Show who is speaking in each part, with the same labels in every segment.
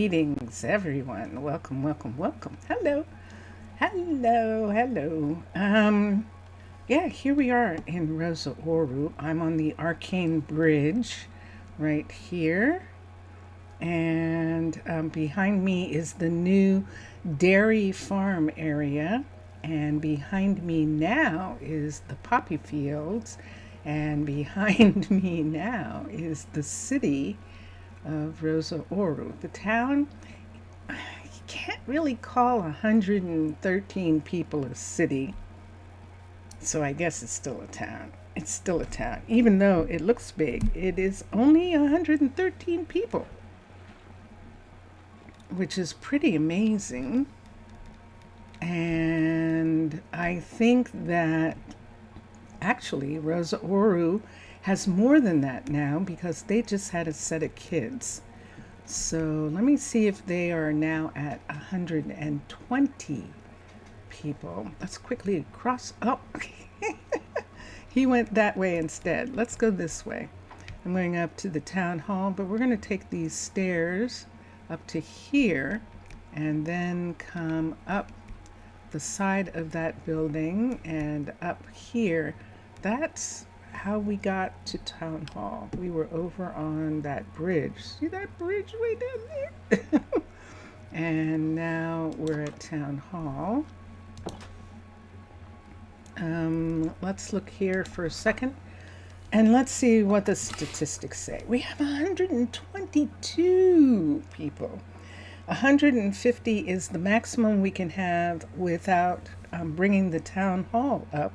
Speaker 1: Greetings, everyone. Welcome, welcome, welcome. Hello, hello, hello. Yeah, here we are in Rosa Ouro. I'm on the Arcane Bridge right here. And behind me is the new dairy farm area. And behind me now is the poppy fields. And behind me now is the city of Rosa Ouro. The town, you can't really call 113 people a city, so I guess it's still a town. It's still a town. Even though it looks big, it is only 113 people, which is pretty amazing. And I think that actually Rosa Ouro has more than that now because they just had a set of kids. So let me see if they are now at 120 people. Let's quickly cross. Oh, he went that way instead. Let's go this way. I'm going up to the town hall, but we're going to take these stairs up to here and then come up the side of that building and up here. That's how we got to town hall. We were over on that bridge. See that bridge way down there? And now we're at town hall. Let's look here for a second and let's see what the statistics say. We have 122 people. 150 is the maximum we can have without bringing the town hall up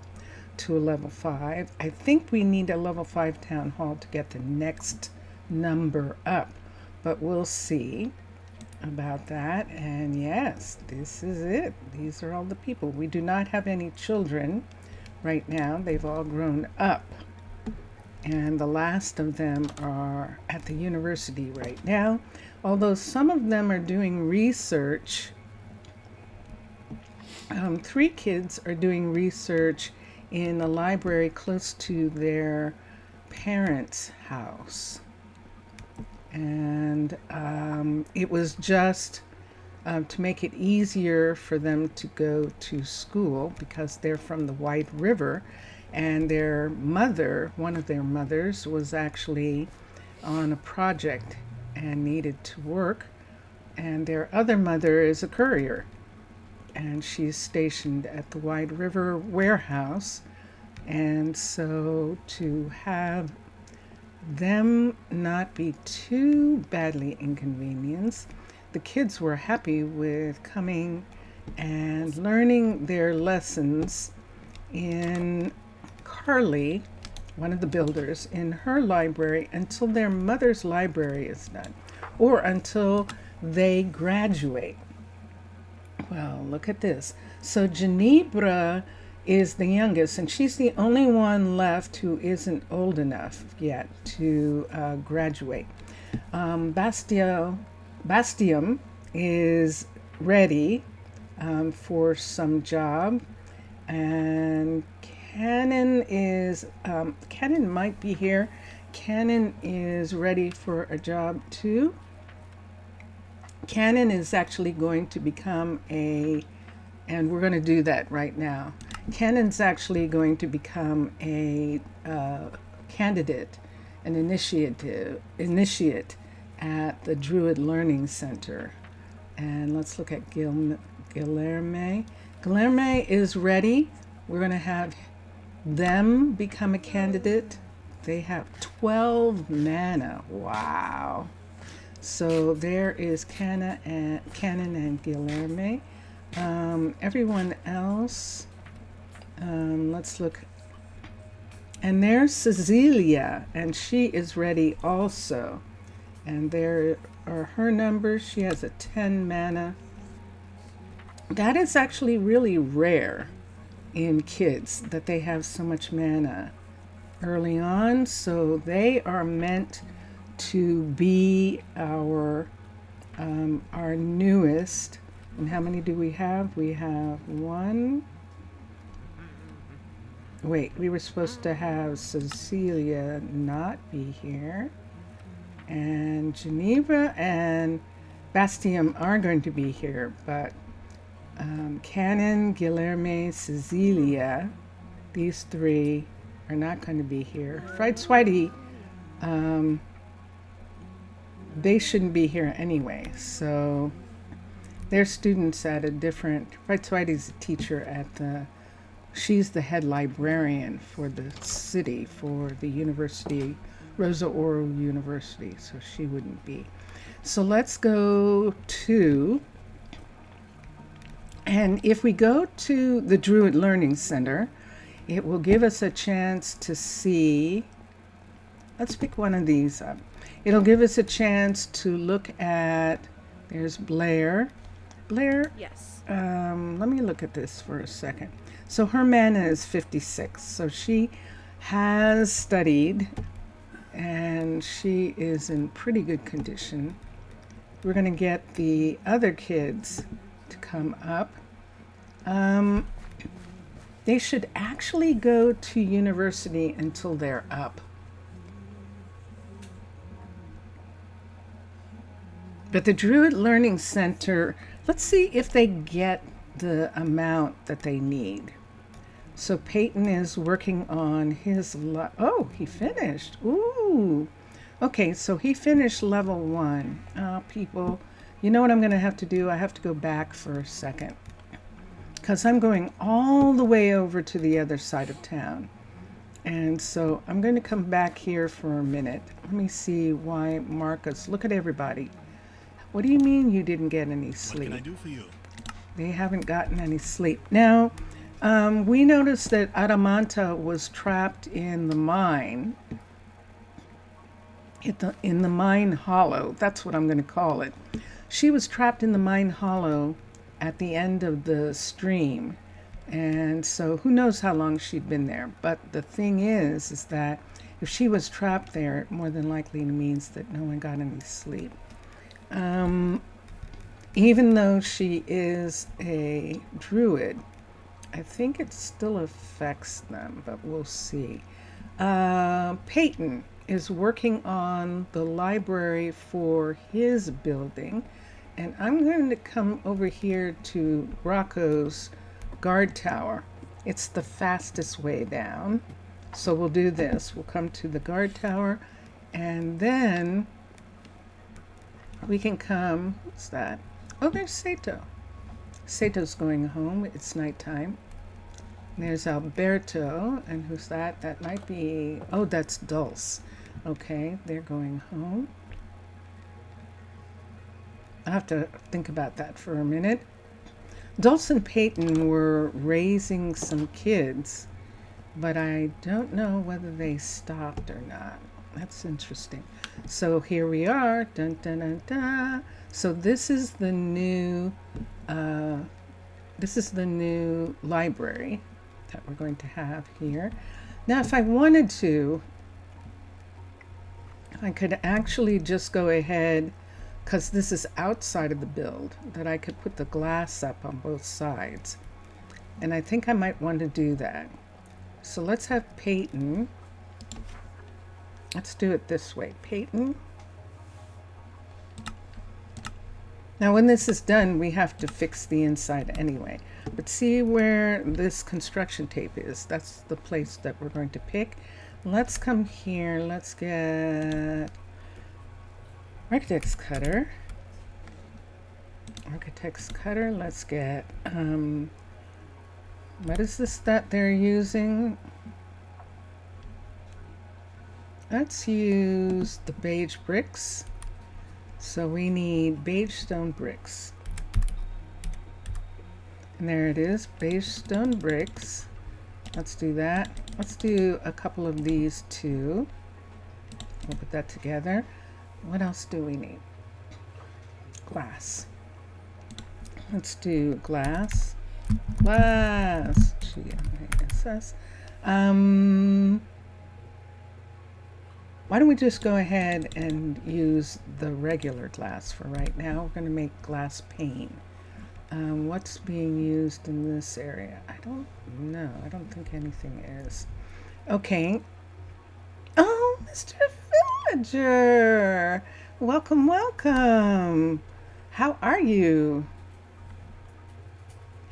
Speaker 1: to a level 5. I think we need a level 5 town hall to get the next number up, but we'll see about that. And yes, this is it. These are all the people. We do not have any children right now. They've all grown up, and the last of them are at the university right now, although some of them are doing research. 3 kids are doing research in a library close to their parents' house. And it was just to make it easier for them to go to school because they're from the White River, and their mother, one of their mothers, was actually on a project and needed to work, and their other mother is a courier, and she's stationed at the White River warehouse. And so to have them not be too badly inconvenienced, the kids were happy with coming and learning their lessons in Carly, one of the builders, in her library until their mother's library is done, or until they graduate. Well, look at this. So Ginebra is the youngest, and she's the only one left who isn't old enough yet to graduate. Bastium is ready for some job, and Cannon might be here. Cannon is ready for a job too. Cannon is actually going to become and we're going to do that right now. Cannon's actually going to become a candidate, an initiate at the Druid Learning Center. And let's look at Guilherme. Guilherme is ready. We're going to have them become a candidate. They have 12 mana. Wow. So there is Cannon and Guilherme. Everyone else, let's look. And there's Cecilia, and she is ready also. And there are her numbers. She has a 10 mana. That is actually really rare in kids, that they have so much mana early on. So they are meant to be our newest. And how many do we have? We have 1. Wait, we were supposed to have Cecilia not be here, and Geneva and Bastium are going to be here, but Canon, Guilherme, Cecilia, these three are not going to be here. Fried Switey, they shouldn't be here anyway, so they're students at a different. Fried Switey's a teacher at the. She's the head librarian for the city, for the university, Rosa Ouro University, so she wouldn't be. So let's go to, and if we go to the Druid Learning Center, it will give us a chance to see, let's pick one of these up. It'll give us a chance to look at, there's Blair. Blair?
Speaker 2: Yes.
Speaker 1: Let me look at this for a second. So her mana is 56. So she has studied and she is in pretty good condition. We're going to get the other kids to come up. They should actually go to university until they're up. But the Druid Learning Center, let's see if they get the amount that they need. So Peyton is working on his, oh, he finished. Ooh. Okay, so he finished level 1. People, you know what I'm going to have to do? I have to go back for a second, because I'm going all the way over to the other side of town. And so I'm going to come back here for a minute. Let me see why Marcus, look at everybody. What do you mean you didn't get any sleep?
Speaker 3: What can I do for you?
Speaker 1: They haven't gotten any sleep. Now, we noticed that Adamanta was trapped in the mine, in the mine hollow. That's what I'm going to call it. She was trapped in the mine hollow at the end of the stream. And so who knows how long she'd been there. But the thing is that if she was trapped there, it more than likely means that no one got any sleep. Even though she is a druid, I think it still affects them, but we'll see. Peyton is working on the library for his building, and I'm going to come over here to Rocco's guard tower. It's the fastest way down. So we'll do this. We'll come to the guard tower, and then we can come, what's that? Oh, there's Sato. Sato's going home. It's nighttime. There's Alberto, and who's that? That might be, oh, that's Dulce. Okay, they're going home. I have to think about that for a minute. Dulce and Peyton were raising some kids, but I don't know whether they stopped or not. That's interesting. So here we are. Dun, dun, dun, dun. So this is the new library that we're going to have here. Now, if I wanted to, I could actually just go ahead, because this is outside of the build, that I could put the glass up on both sides. And I think I might want to do that. So let's have Peyton. Let's do it this way. Peyton. Now, when this is done, we have to fix the inside anyway. But see where this construction tape is? That's the place that we're going to pick. Let's come here. Let's get Architect's Cutter. Architect's Cutter. Let's get, what is this that they're using? Let's use the beige bricks. So we need beige stone bricks. And there it is, beige stone bricks. Let's do that. Let's do a couple of these too. We'll put that together. What else do we need? Glass. Let's do glass. Glass. GMASS. Why don't we just go ahead and use the regular glass for right now? We're going to make glass pane. What's being used in this area? I don't know. I don't think anything is. Okay. Oh, Mr. Villager. Welcome, welcome. How are you?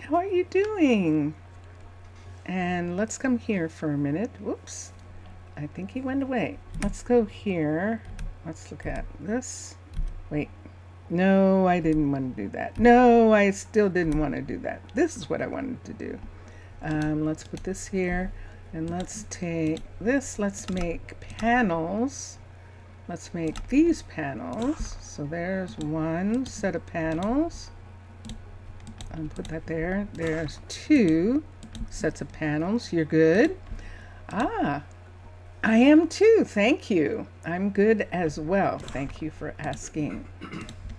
Speaker 1: How are you doing? And let's come here for a minute. Whoops. I think he went away. Let's go here. Let's look at this. Wait. No, I didn't want to do that. No, I still didn't want to do that. This is what I wanted to do. Let's put this here. And let's take this. Let's make panels. Let's make these panels. So there's one set of panels. Put that there. There's two sets of panels. You're good. Ah, I am too. Thank you. I'm good as well. Thank you for asking.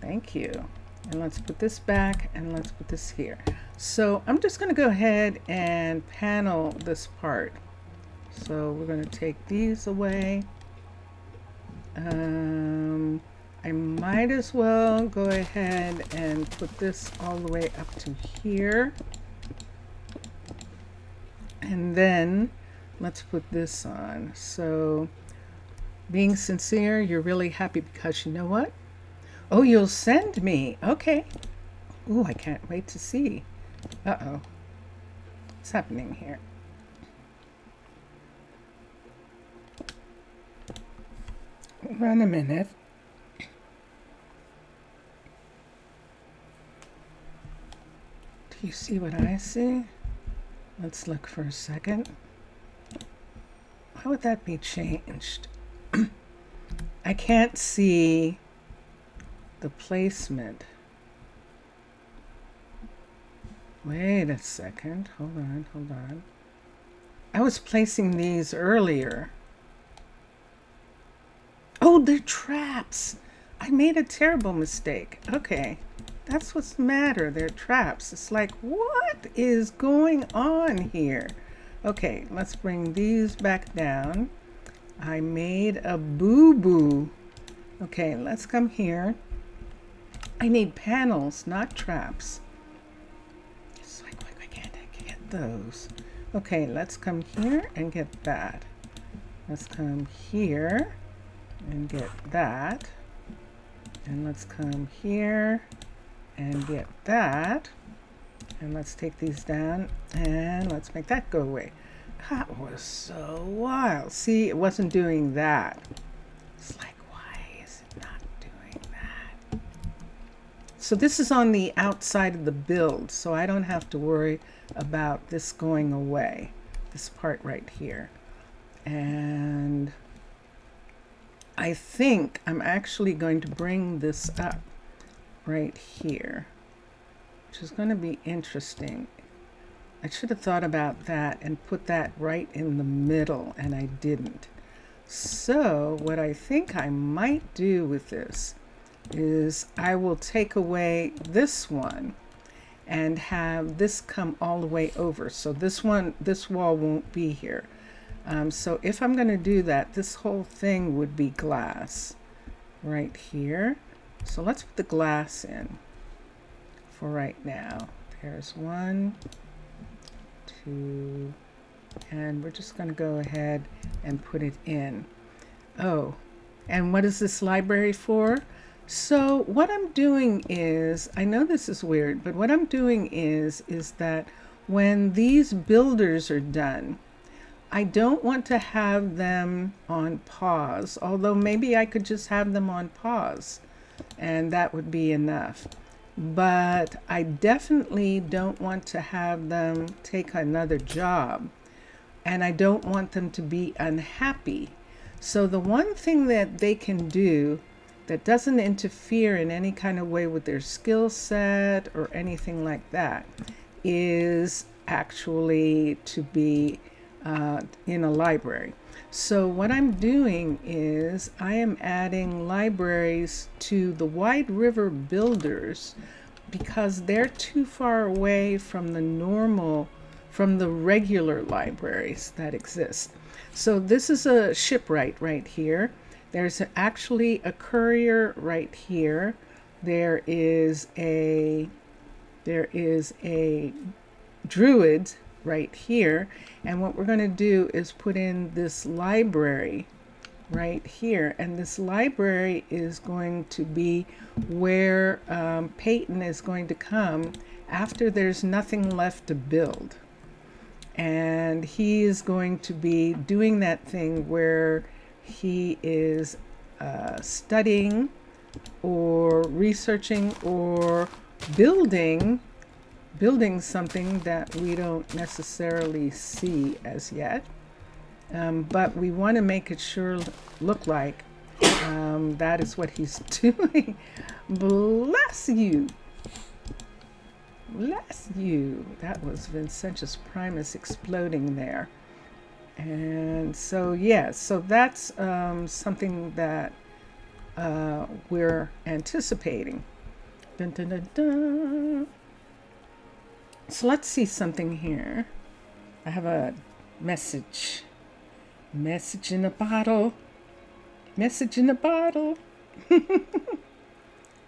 Speaker 1: Thank you. And let's put this back and let's put this here. So I'm just going to go ahead and panel this part. So we're going to take these away. I might as well go ahead and put this all the way up to here. And then let's put this on. So being sincere, you're really happy because you know what? Oh, you'll send me. Okay. Ooh, I can't wait to see. Uh-oh. What's happening here? Run a minute. Do you see what I see? Let's look for a second. Why would that be changed? I can't see the placement. Wait a second. Hold on, hold on. I was placing these earlier. Oh, they're traps. I made a terrible mistake. Okay, that's what's the matter. They're traps. It's like, what is going on here? Okay, let's bring these back down. I made a boo-boo. Okay, let's come here. I need panels, not traps. It's like, why can't I get those? Okay, let's come here and get that. Let's come here and get that. And let's come here and get that. And let's take these down and let's make that go away. That was so wild. See, it wasn't doing that. It's like, why is it not doing that? So this is on the outside of the build, so I don't have to worry about this going away, this part right here. And I think I'm actually going to bring this up right here, which is going to be interesting. I should have thought about that and put that right in the middle, and I didn't. So what I think I might do with this is I will take away this one and have this come all the way over. So this wall won't be here. So if I'm going to do that, this whole thing would be glass right here. So let's put the glass in for right now. There's 1, 2, and we're just going to go ahead and put it in. Oh, and what is this library for? So what I'm doing is, I know this is weird, but what I'm doing is that when these builders are done, I don't want to have them on pause, although maybe I could just have them on pause and that would be enough. But I definitely don't want to have them take another job, and I don't want them to be unhappy. So the one thing that they can do that doesn't interfere in any kind of way with their skill set or anything like that is actually to be in a library. So what I'm doing is I am adding libraries to the Wide River builders because they're too far away from the regular libraries that exist. So this is a shipwright right here. There's actually a courier right here. There is a druid right here, and what we're going to do is put in this library right here. And this library is going to be where Peyton is going to come after there's nothing left to build. And he is going to be doing that thing where he is studying or researching or building something that we don't necessarily see as yet. But we want to make it sure look like that is what he's doing. Bless you. Bless you. That was Vincentius Primus exploding there. And so, yeah, so that's something that we're anticipating. Dun, dun, dun, dun. So let's see something here. I have a message. Message in a bottle. Message in a bottle.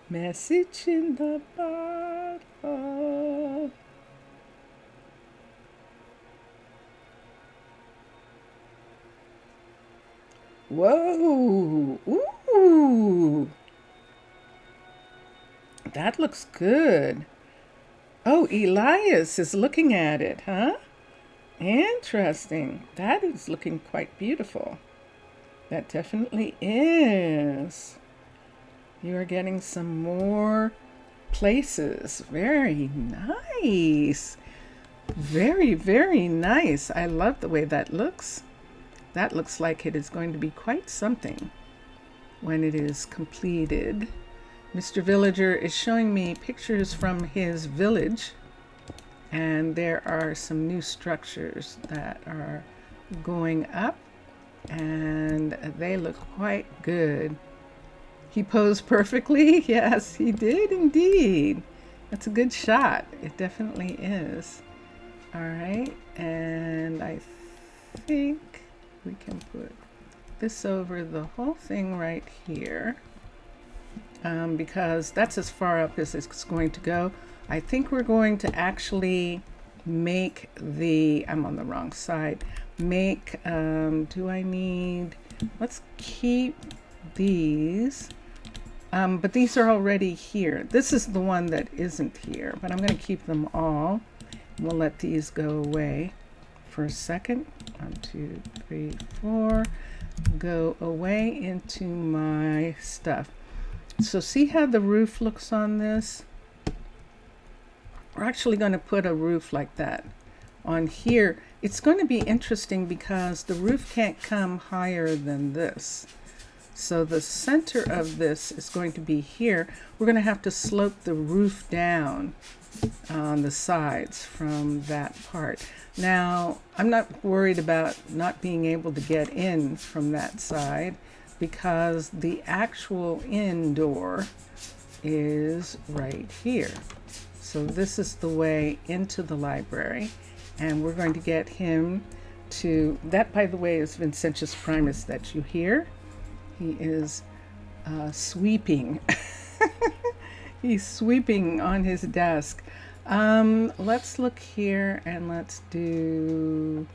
Speaker 1: Message in the bottle. Whoa. Ooh. That looks good. Oh, Elias is looking at it, huh? Interesting. That is looking quite beautiful. That definitely is. You are getting some more places. Very nice. Very, very nice. I love the way that looks. That looks like it is going to be quite something when it is completed. Mr. Villager is showing me pictures from his village, and there are some new structures that are going up, and they look quite good. He posed perfectly. Yes, he did indeed. That's a good shot. It definitely is. All right, and I think we can put this over the whole thing right here. Because that's as far up as it's going to go. I think we're going to actually make I'm on the wrong side. Let's keep these. But these are already here. This is the one that isn't here, but I'm going to keep them all. We'll let these go away for a second. 1, 2, 3, 4. Go away into my stuff. So see how the roof looks on this? We're actually going to put a roof like that on here. It's going to be interesting because the roof can't come higher than this. So the center of this is going to be here. We're going to have to slope the roof down on the sides from that part. Now, I'm not worried about not being able to get in from that side, because the actual indoor is right here. So this is the way into the library, and we're going to get him to, that by the way is Vincentius Primus that you hear. He is sweeping. He's sweeping on his desk. Let's look here and let's do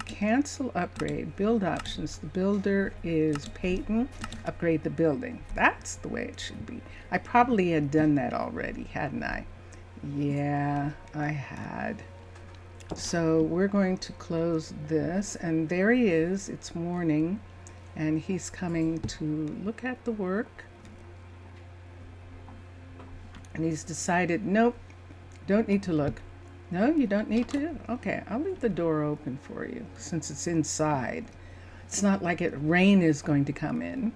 Speaker 1: cancel upgrade, build options. The builder is Peyton. Upgrade the building. That's the way it should be. I probably had done that already, hadn't I? Yeah, I had. So we're going to close this, and there he is. It's morning, and he's coming to look at the work. And he's decided, nope, don't need to look. No, you don't need to? Okay, I'll leave the door open for you since it's inside. It's not like rain is going to come in.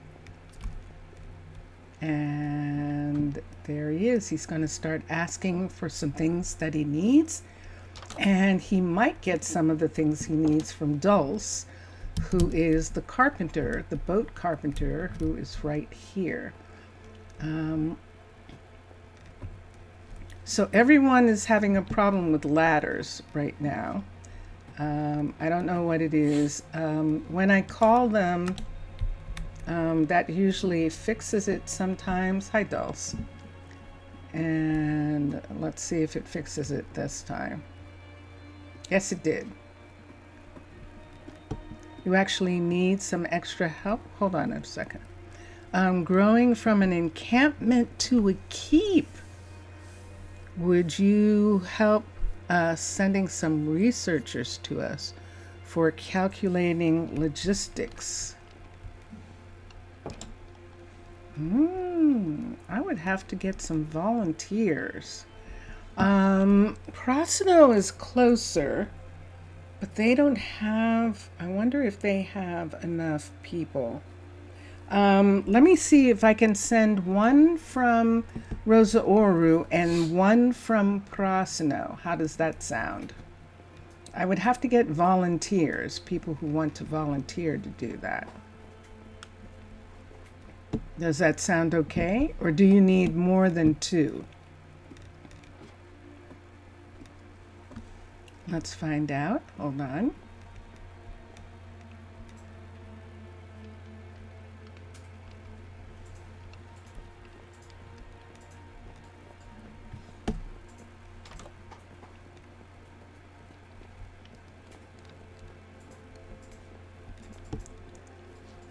Speaker 1: And there he is. He's going to start asking for some things that he needs. And he might get some of the things he needs from Dulce, who is the carpenter, the boat carpenter, who is right here. So everyone is having a problem with ladders right now. I don't know what it is. When I call them, that usually fixes it sometimes. Hi, Dulce. And let's see if it fixes it this time. Yes, it did. You actually need some extra help. Hold on a second. Growing from an encampment to a keep. Would you help sending some researchers to us for calculating logistics? I would have to get some volunteers. Prasino is closer, but they don't have, I wonder if they have enough people. Let me see if I can send one from Rosa Ouro and one from Prasino. How does that sound? I would have to get volunteers, people who want to volunteer to do that. Does that sound okay? Or do you need more than 2? Let's find out. Hold on.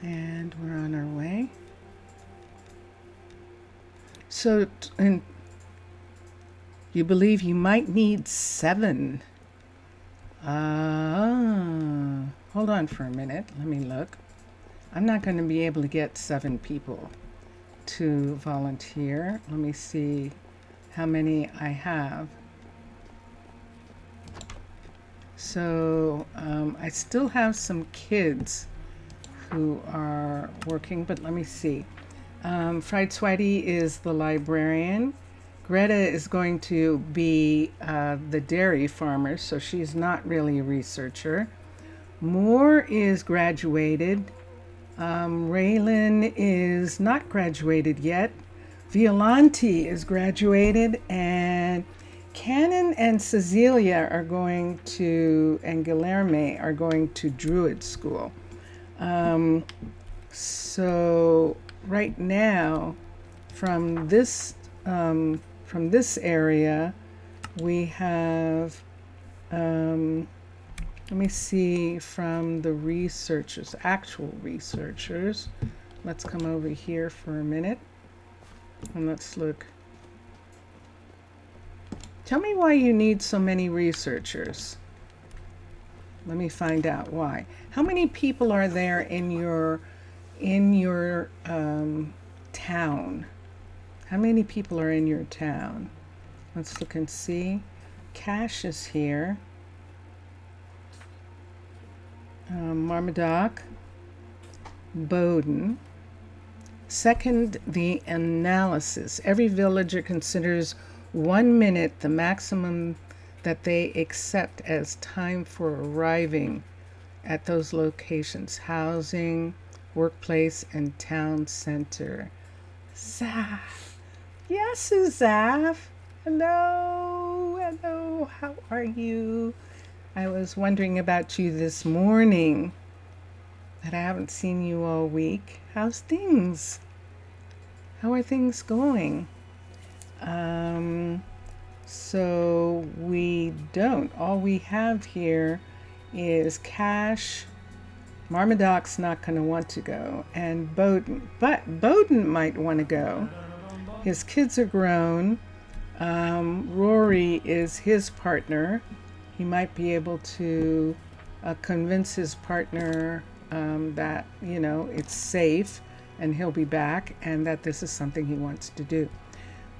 Speaker 1: And we're on our way. So, and you believe you might need 7. Hold on for a minute. Let me look. I'm not going to be able to get 7 people to volunteer. Let me see how many I have. So I still have some kids who are working, but let me see. Fried Sweaty is the librarian. Greta is going to be the dairy farmer, so she's not really a researcher. Moore is graduated. Raylan is not graduated yet. Violante is graduated, and Cannon and Cecilia are going to, and Guilherme are going to Druid School. So right now, from this area, we have, let me see, from the researchers, actual researchers. Let's come over here for a minute and let's look. Tell me why you need so many researchers. Let me find out why. How many people are there in your town? How many people are in your town? Let's look and see. Cash is here. Marmaduke, Bowden. Second, the analysis. Every villager considers 1 minute the maximum that they accept as time for arriving at those locations: housing, workplace, and town center. Zaf. Yes, Zaf. Hello. Hello. How are you? I was wondering about you this morning, but I haven't seen you all week. How's things? How are things going? So we don't. All we have here is Cash. Marmaduke's not going to want to go, and Bowden. But Bowden might want to go. His kids are grown. Rory is his partner. He might be able to convince his partner that, you know, it's safe and he'll be back and that this is something he wants to do.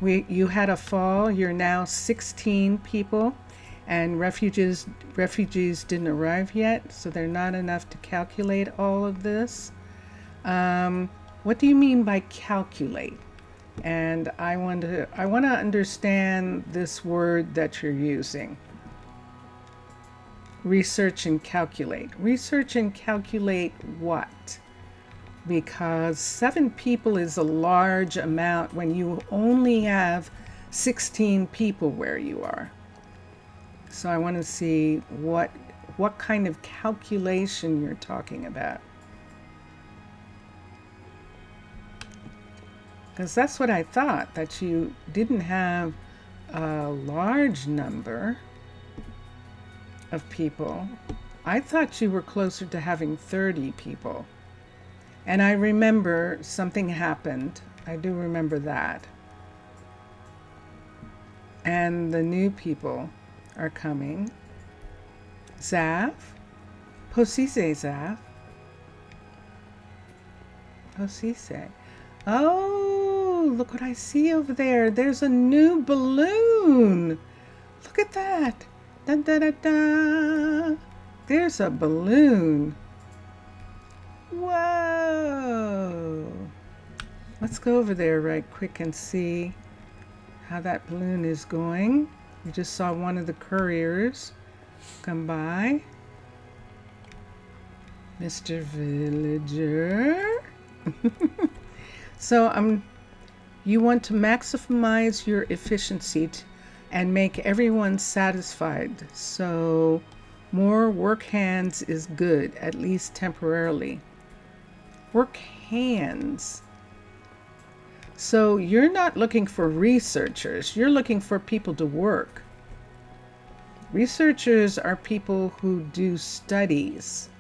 Speaker 1: You had a fall. You're now 16 people, and refugees didn't arrive yet, so they're not enough to calculate all of this. What do you mean by calculate? And I want to understand this word that you're using. Research and calculate. Research and calculate what? Because 7 people is a large amount when you only have 16 people where you are. So I want to see what kind of calculation you're talking about. Because that's what I thought, that you didn't have a large number of people. I thought you were closer to having 30 people. And I remember something happened. I do remember that. And the new people are coming. Zav? Posise, Zav. Posise. Oh, look what I see over there. There's a new balloon. Look at that. Da da da da. There's a balloon. Whoa. Let's go over there right quick and see how that balloon is going. We just saw one of the couriers come by. Mr. Villager. So you want to maximize your efficiency and make everyone satisfied. So more work hands is good, at least temporarily. Work hands. So you're not looking for researchers, you're looking for people to work. Researchers are people who do studies.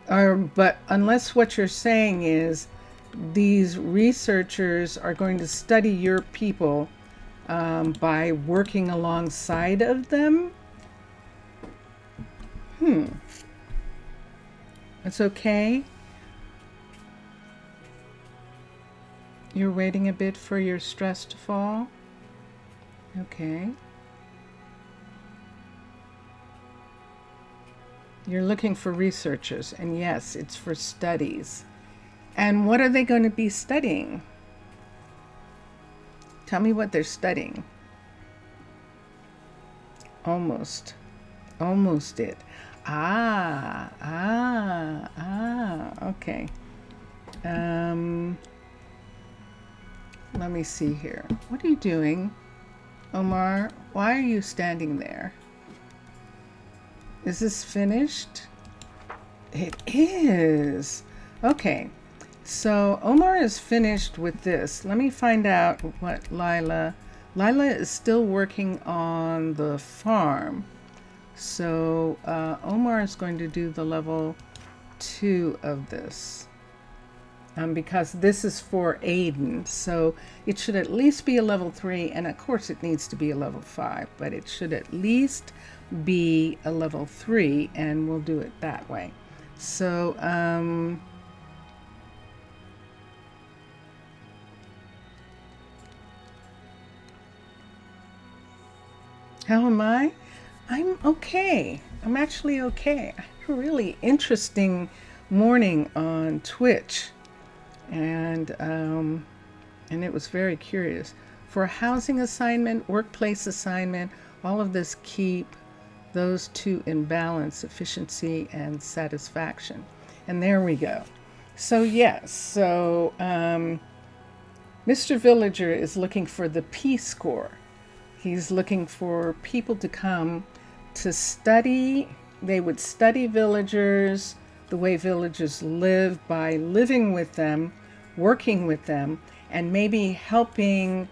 Speaker 1: But unless what you're saying is these researchers are going to study your people by working alongside of them. It's okay. You're waiting a bit for your stress to fall. Okay. You're looking for researchers, and yes, it's for studies. And what are they going to be studying? Tell me what they're studying. Almost it. Okay. Let me see here. What are you doing? Omar, why are you standing there? Is this finished? It is. Okay. So Omar is finished with this. Let me find out what Lila is still working on the farm. So Omar is going to do the level 2 of this. Because this is for Aiden, so it should at least be a level 3, and of course it needs to be a level 5, but it should at least be a level 3, and we'll do it that way. So how am I? I'm okay. I'm actually okay. I had a really interesting morning on Twitch. And it was very curious. For a housing assignment, workplace assignment, all of this keep those two in balance, efficiency and satisfaction. And there we go. So yes, so Mr. Villager is looking for the Peace Corps. He's looking for people to come to study. They would study villagers, the way villagers live, by living with them, working with them, and maybe helping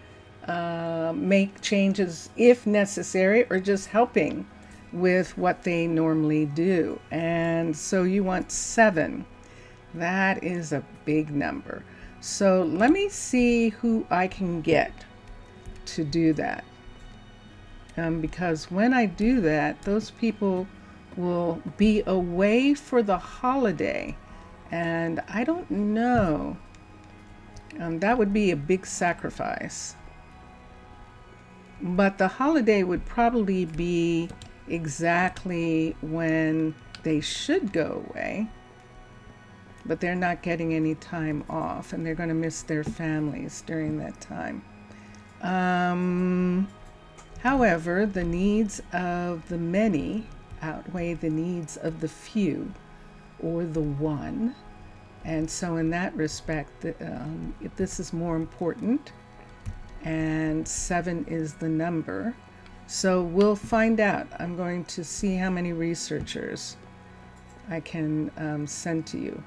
Speaker 1: make changes if necessary, or just helping with what they normally do. And so you want 7. That is a big number. So let me see who I can get to do that. Because when I do that, those people will be away for the holiday, and I don't know. That would be a big sacrifice. But the holiday would probably be exactly when they should go away, but they're not getting any time off, and they're going to miss their families during that time. However, the needs of the many outweigh the needs of the few, or the one. And so in that respect, this is more important, and 7 is the number. So we'll find out. I'm going to see how many researchers I can send to you.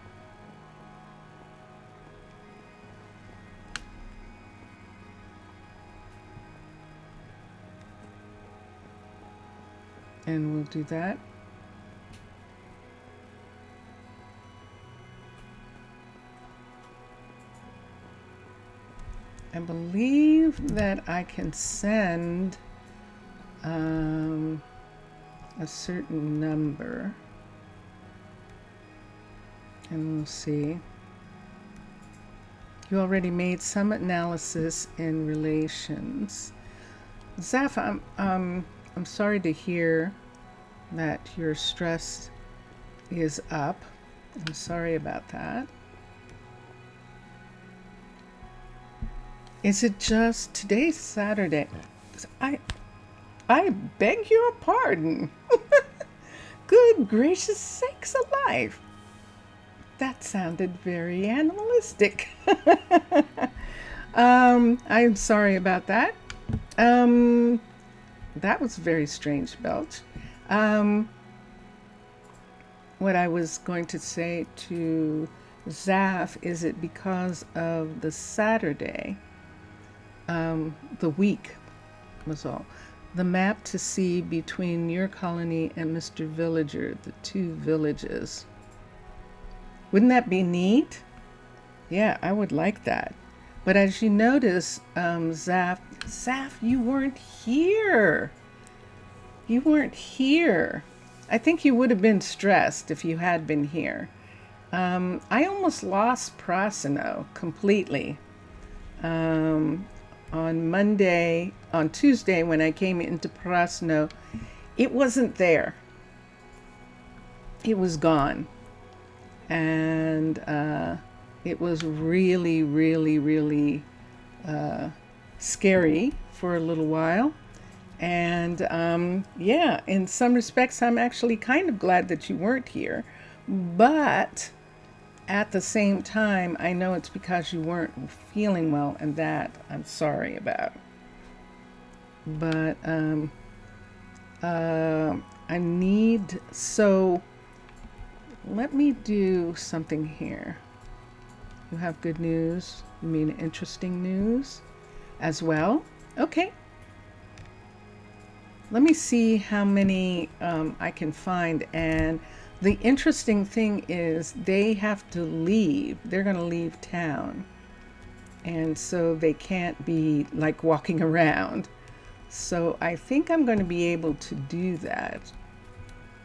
Speaker 1: And we'll do that. I believe that I can send a certain number, and we'll see. You already made some analysis in relations. Zaf, I'm sorry to hear that your stress is up. I'm sorry about that. Is it just today's Saturday? I beg your pardon. Good gracious sakes alive. That sounded very animalistic. I'm sorry about that. That was very strange, Belch. What I was going to say to Zaf is it because of the Saturday, the week was all. The map to see between your colony and Mr. Villager, the two villages. Wouldn't that be neat? Yeah, I would like that. But as you notice, Zaf, you weren't here. You weren't here. I think you would have been stressed if you had been here. I almost lost Prasino completely. On Tuesday when I came into Prasino, it wasn't there. It was gone. And it was really, really, really scary for a little while. And yeah, in some respects, I'm actually kind of glad that you weren't here. But at the same time, I know it's because you weren't feeling well, and that I'm sorry about. But so let me do something here. You have good news? You mean interesting news as well? Okay. Let me see how many I can find. And the interesting thing is they have to leave. They're going to leave town. And so they can't be like walking around. So I think I'm going to be able to do that,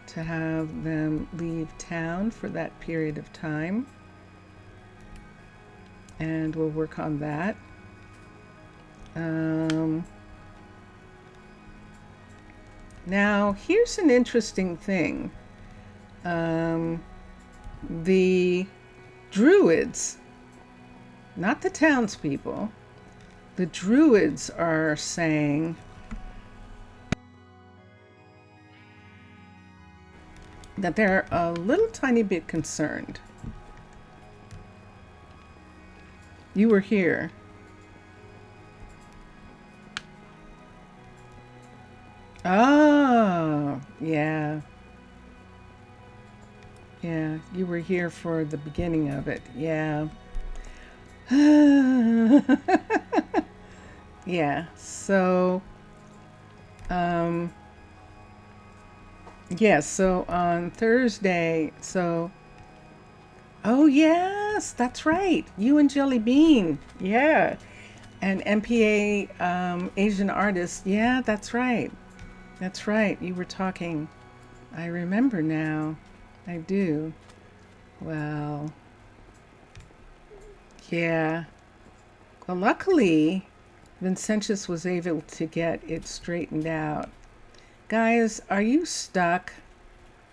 Speaker 1: to have them leave town for that period of time. And we'll work on that. Now, here's an interesting thing. The Druids, not the townspeople, the Druids are saying that they're a little tiny bit concerned. You were here. Oh, yeah. Yeah, you were here for the beginning of it. Yeah. Yeah, so, yeah, so on Thursday, oh, yes, that's right. You and Jelly Bean. Yeah. And MPA Asian artist. Yeah, that's right. That's right. You were talking. I remember now. I do. Well, yeah. Well, luckily, Vincentius was able to get it straightened out. Guys, are you stuck?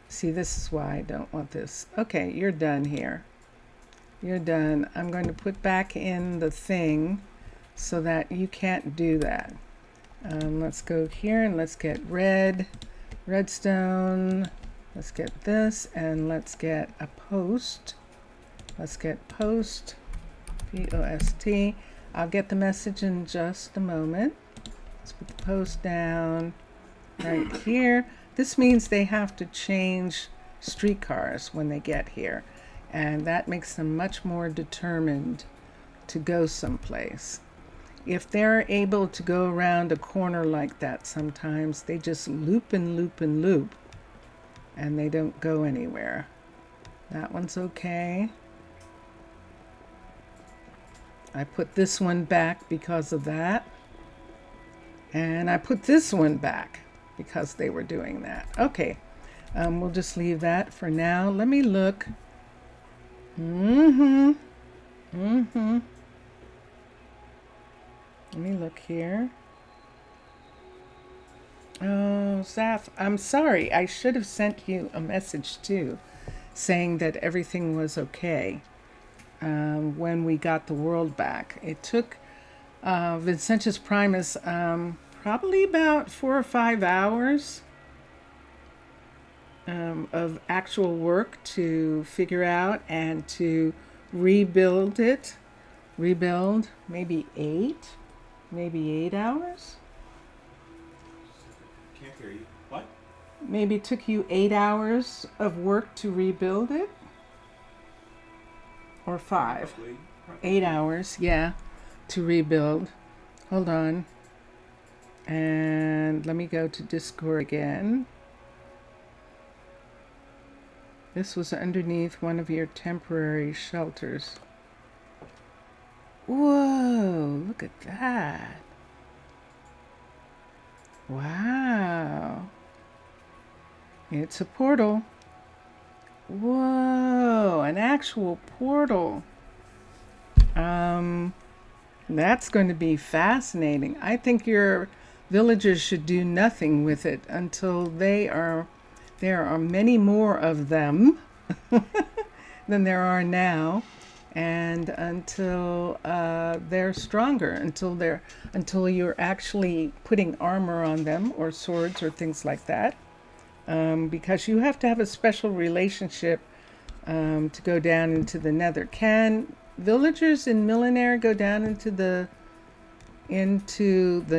Speaker 1: See, this is why I don't want this. Okay, you're done here. You're done. I'm going to put back in the thing so that you can't do that. Let's go here and let's get redstone. Let's get this and let's get a post. Let's get post, P-O-S-T. I'll get the message in just a moment. Let's put the post down right here. This means they have to change streetcars when they get here. And that makes them much more determined to go someplace. If they're able to go around a corner like that sometimes, they just loop and loop and loop, and they don't go anywhere. That one's okay. I put this one back because of that. And I put this one back because they were doing that. Okay, we'll just leave that for now. Let me look. Let me look here. Oh, Zaf, I'm sorry. I should have sent you a message too, saying that everything was okay when we got the world back. It took Vincentus Primus probably about 4 or 5 hours of actual work to figure out and to rebuild it. Rebuild maybe 8 hours.
Speaker 2: Can't hear you. What?
Speaker 1: Maybe it took you 8 hours of work to rebuild it, or 5.
Speaker 2: Probably.
Speaker 1: 8 hours, yeah, to rebuild. Hold on. And let me go to Discord again. This was underneath one of your temporary shelters. Whoa, look at that. Wow. It's a portal. Whoa, an actual portal. That's going to be fascinating. I think your villagers should do nothing with it until there are many more of them than there are now, and until they're stronger, until you're actually putting armor on them or swords or things like that, because you have to have a special relationship to go down into the nether. Can villagers in Millionaire go down into the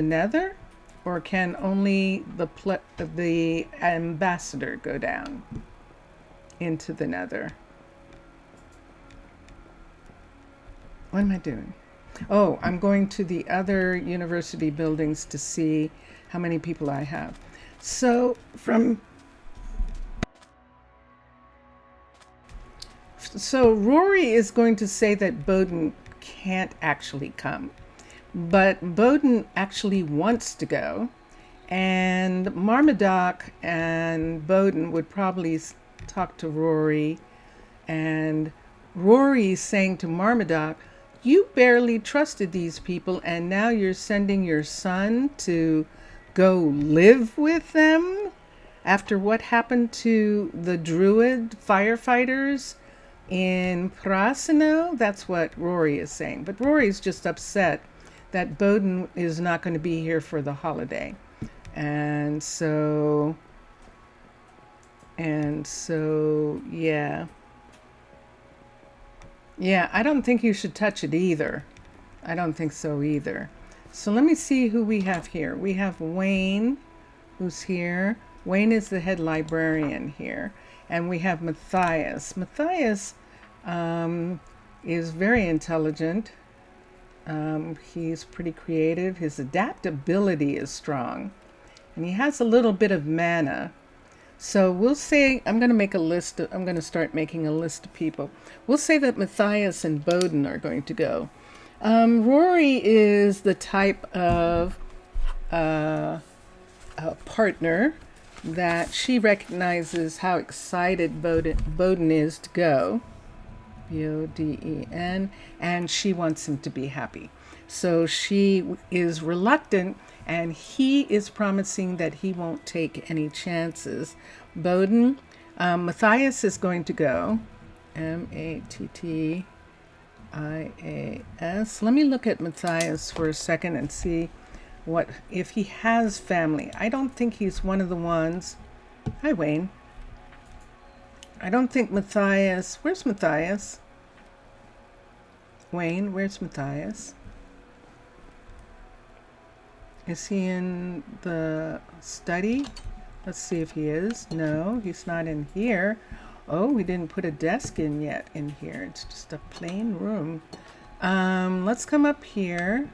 Speaker 1: nether, or can only the ambassador go down into the nether? What am I doing? Oh, I'm going to the other university buildings to see how many people I have. So Rory is going to say that Bowden can't actually come, but Bowden actually wants to go, and Marmaduke and Bowden would probably talk to Rory, and Rory's saying to Marmaduke, you barely trusted these people, and now you're sending your son to go live with them after what happened to the druid firefighters in Prasino. That's what Rory is saying. But Rory's just upset that Bowden is not going to be here for the holiday. And so, yeah. Yeah, I don't think you should touch it either. I don't think so either. So let me see who we have here. We have Wayne, who's here. Wayne is the head librarian here. And we have Matthias. Matthias is very intelligent. He's pretty creative. His adaptability is strong. And he has a little bit of mana. So we'll say, I'm going to start making a list of people. We'll say that Matthias and Bowden are going to go. Rory is the type of a partner that she recognizes how excited Bowden is to go. Boden, and she wants him to be happy. So she is reluctant, and he is promising that he won't take any chances. Bowden, Matthias is going to go. Mattias. Let me look at Matthias for a second and see if he has family. I don't think he's one of the ones. Hi, Wayne. I don't think Matthias. Where's Matthias? Wayne, where's Matthias? Is he in the study? Let's see if he is. No, he's not in here. Oh, we didn't put a desk in yet in here. It's just a plain room. Let's come up here.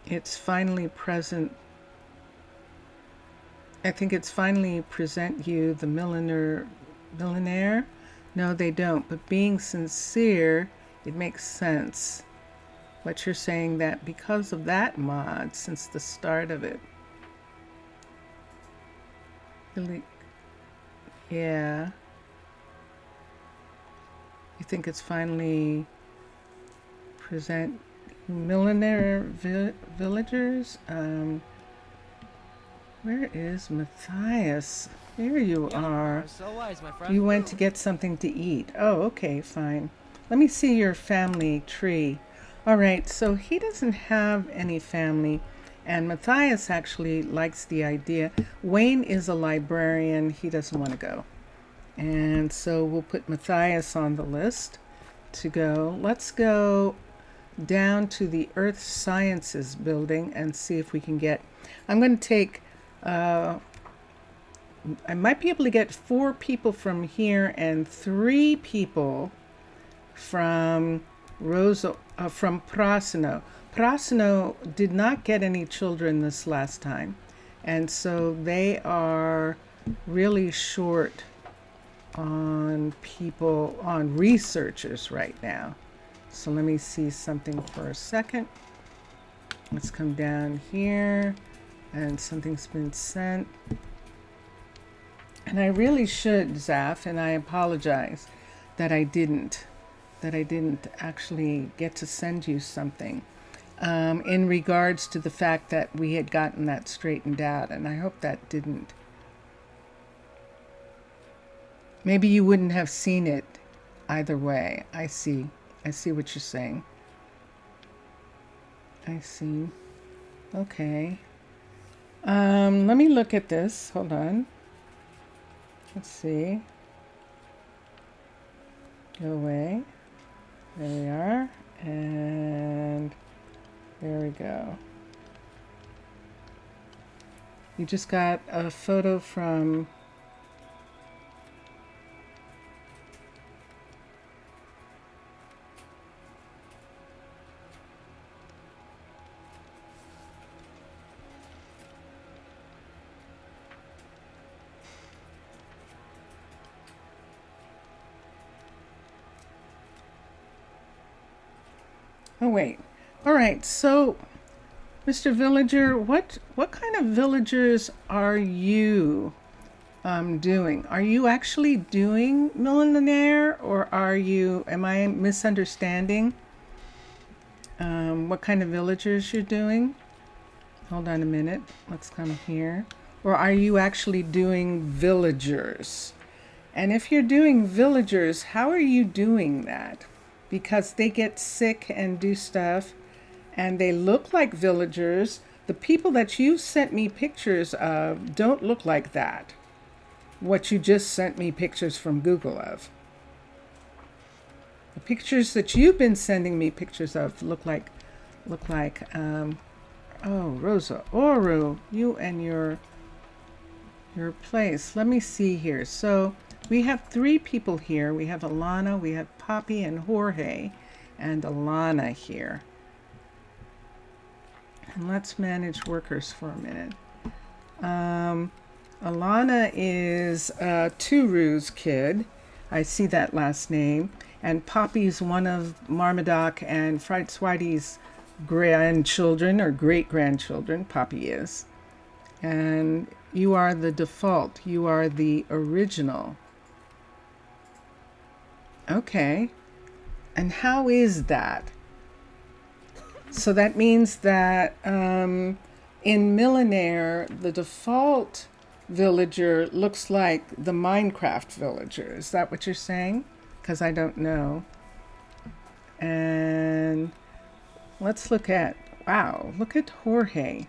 Speaker 1: It's finally present. I think it's finally present you the millionaire. No, they don't. But being sincere, it makes sense. What you're saying, that because of that mod, since the start of it. Really, yeah. You think it's finally present millionaire villagers? Where is Matthias? Here you are.
Speaker 2: So wise, my friend.
Speaker 1: You went to get something to eat. Oh, okay, fine. Let me see your family tree. All right, so he doesn't have any family, and Matthias actually likes the idea. Wayne is a librarian. He doesn't want to go. And so we'll put Matthias on the list to go. Let's go down to the Earth Sciences building and see if we can get... I'm going to take... I might be able to get 4 people from here and 3 people from from Prasino. Prasino did not get any children this last time, and so they are really short on people, on researchers right now. So let me see something for a second. Let's come down here, and something's been sent. And I really should, Zaf, and I apologize that I didn't actually get to send you something in regards to the fact that we had gotten that straightened out, and I hope that didn't. Maybe you wouldn't have seen it either way. I see what you're saying. I see. Okay. Let me look at this. Hold on. Let's see. Go away. There we are. And there we go. You just got a photo from... Oh, wait. All right. So, Mr. Villager, what kind of villagers are you doing? Are you actually doing millionaire, or am I misunderstanding what kind of villagers you're doing? Hold on a minute. Let's come here. Or are you actually doing villagers? And if you're doing villagers, how are you doing that? Because they get sick and do stuff, and they look like villagers. The people that you sent me pictures of don't look like that. What you just sent me pictures from Google of. The pictures that you've been sending me pictures of look like, oh, Rosa Ouro, you and your place. Let me see here. So we have 3 people here. We have Alana, we have Poppy and Jorge, and Alana here. And let's manage workers for a minute. Alana is Turu's kid. I see that last name. And Poppy's one of Marmaduke and Fright Swidey's grandchildren, or great-grandchildren. Poppy is. And you are the default. You are the original. Okay. And how is that? So that means that in Millionaire, the default villager looks like the Minecraft villager. Is that what you're saying? Because I don't know. And let's look at, wow, look at Jorge.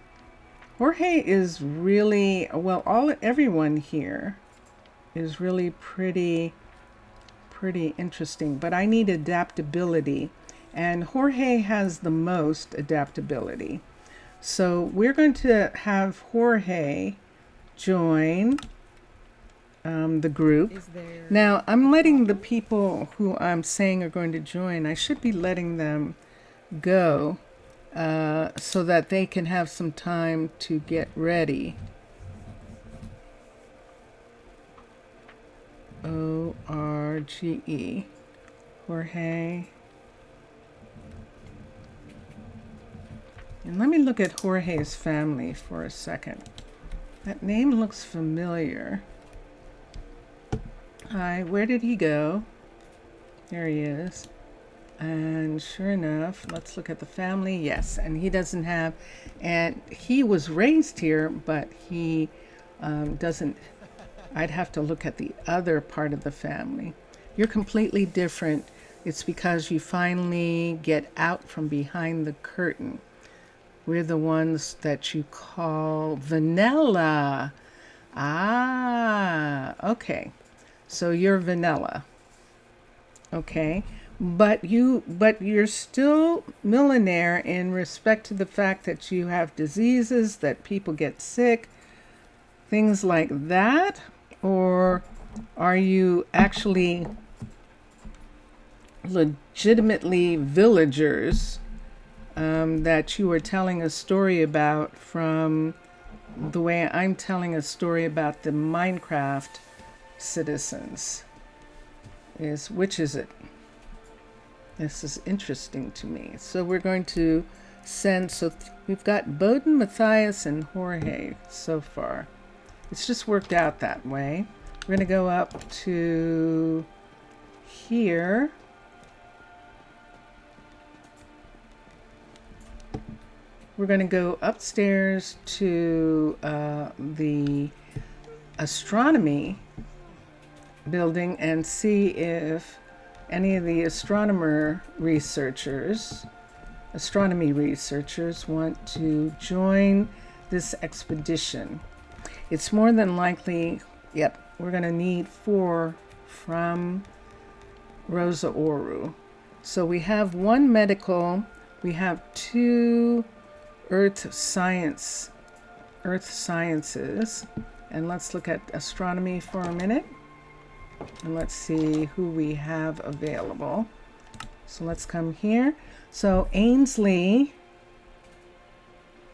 Speaker 1: Jorge is really, well, everyone here is really pretty interesting, but I need adaptability, and Jorge has the most adaptability. So we're going to have Jorge join the group. Now I'm letting the people who I'm saying are going to join, I should be letting them go so that they can have some time to get ready. Orge. Jorge. And let me look at Jorge's family for a second. That name looks familiar. Hi, where did he go? There he is. And sure enough, let's look at the family. Yes, and he doesn't have, and he was raised here, but he doesn't, I'd have to look at the other part of the family. You're completely different. It's because you finally get out from behind the curtain. We're the ones that you call vanilla. Ah, okay. So you're vanilla. Okay. But you're still millionaire in respect to the fact that you have diseases, that people get sick, things like that? Or are you actually legitimately villagers that you are telling a story about from the way I'm telling a story about the Minecraft citizens? Which is it? This is interesting to me. So we're going to send, so we've got Bowden, Matthias, and Jorge so far. It's just worked out that way. We're going to go up to here. We're going to go upstairs to the astronomy building and see if any of the astronomy researchers want to join this expedition. It's more than likely, yep, we're going to need 4 from Rosa Ouro. So we have 1 medical, we have 2 earth sciences, and let's look at astronomy for a minute. And let's see who we have available. So let's come here. So Ainsley,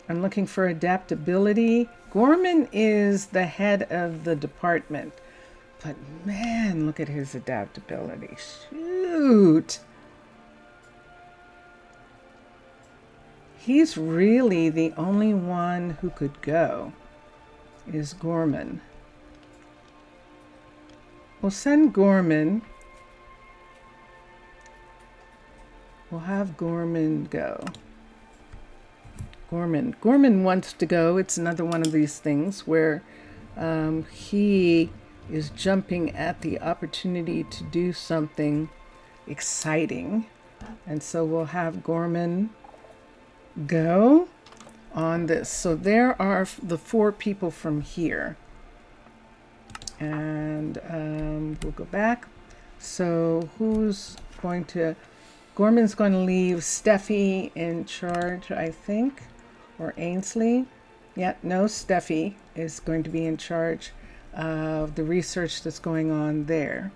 Speaker 1: I'm looking for adaptability. Gorman is the head of the department. But man, look at his adaptability. Shoot. He's really the only one who could go, is Gorman. We'll send Gorman. We'll have Gorman go. Gorman wants to go. It's another one of these things where he is jumping at the opportunity to do something exciting. And so we'll have Gorman go on this. So there are the 4 people from here. And we'll go back. So who's going to... Gorman's going to leave Steffi in charge, I think. Or Ainsley. Yeah, no, Steffi is going to be in charge of the research that's going on there.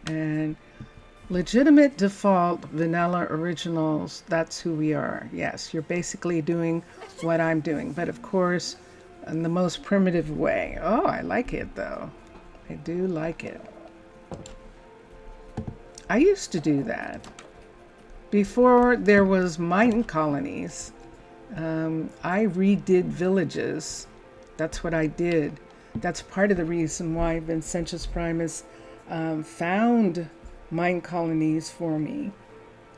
Speaker 1: And legitimate default vanilla originals, that's who we are. Yes, you're basically doing what I'm doing. But of course, in the most primitive way. Oh, I like it though. I do like it. I used to do that. Before there was Minecolonies, I redid villages. That's what I did. That's part of the reason why Vincentius Primus found Minecolonies for me.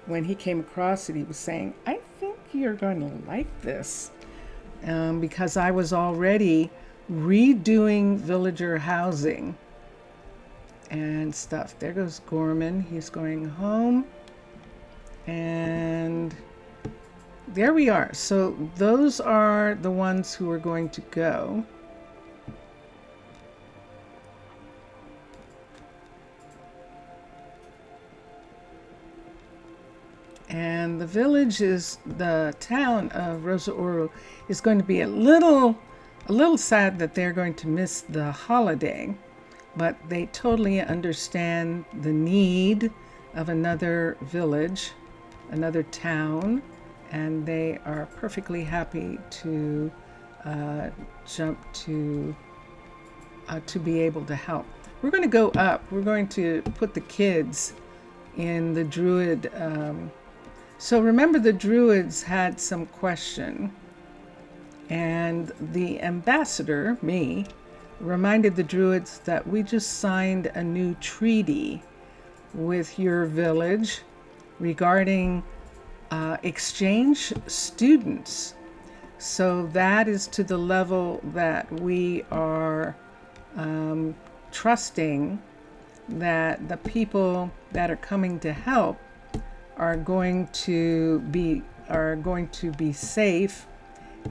Speaker 1: When he came across it, he was saying, I think you're going to like this. Because I was already redoing villager housing and stuff. There goes Gorman. He's going home. And there we are. So those are the ones who are going to go. And the village is, the town of Rosa Ouro is going to be a little sad that they're going to miss the holiday, but they totally understand the need of another village, another town, and they are perfectly happy to jump to be able to help. we're going to go up. We're going to put the kids in the Druid. So remember, the Druids had some question, and the ambassador, me, reminded the Druids that we just signed a new treaty with your village regarding exchange students. So that is to the level that we are trusting that the people that are coming to help are going to be safe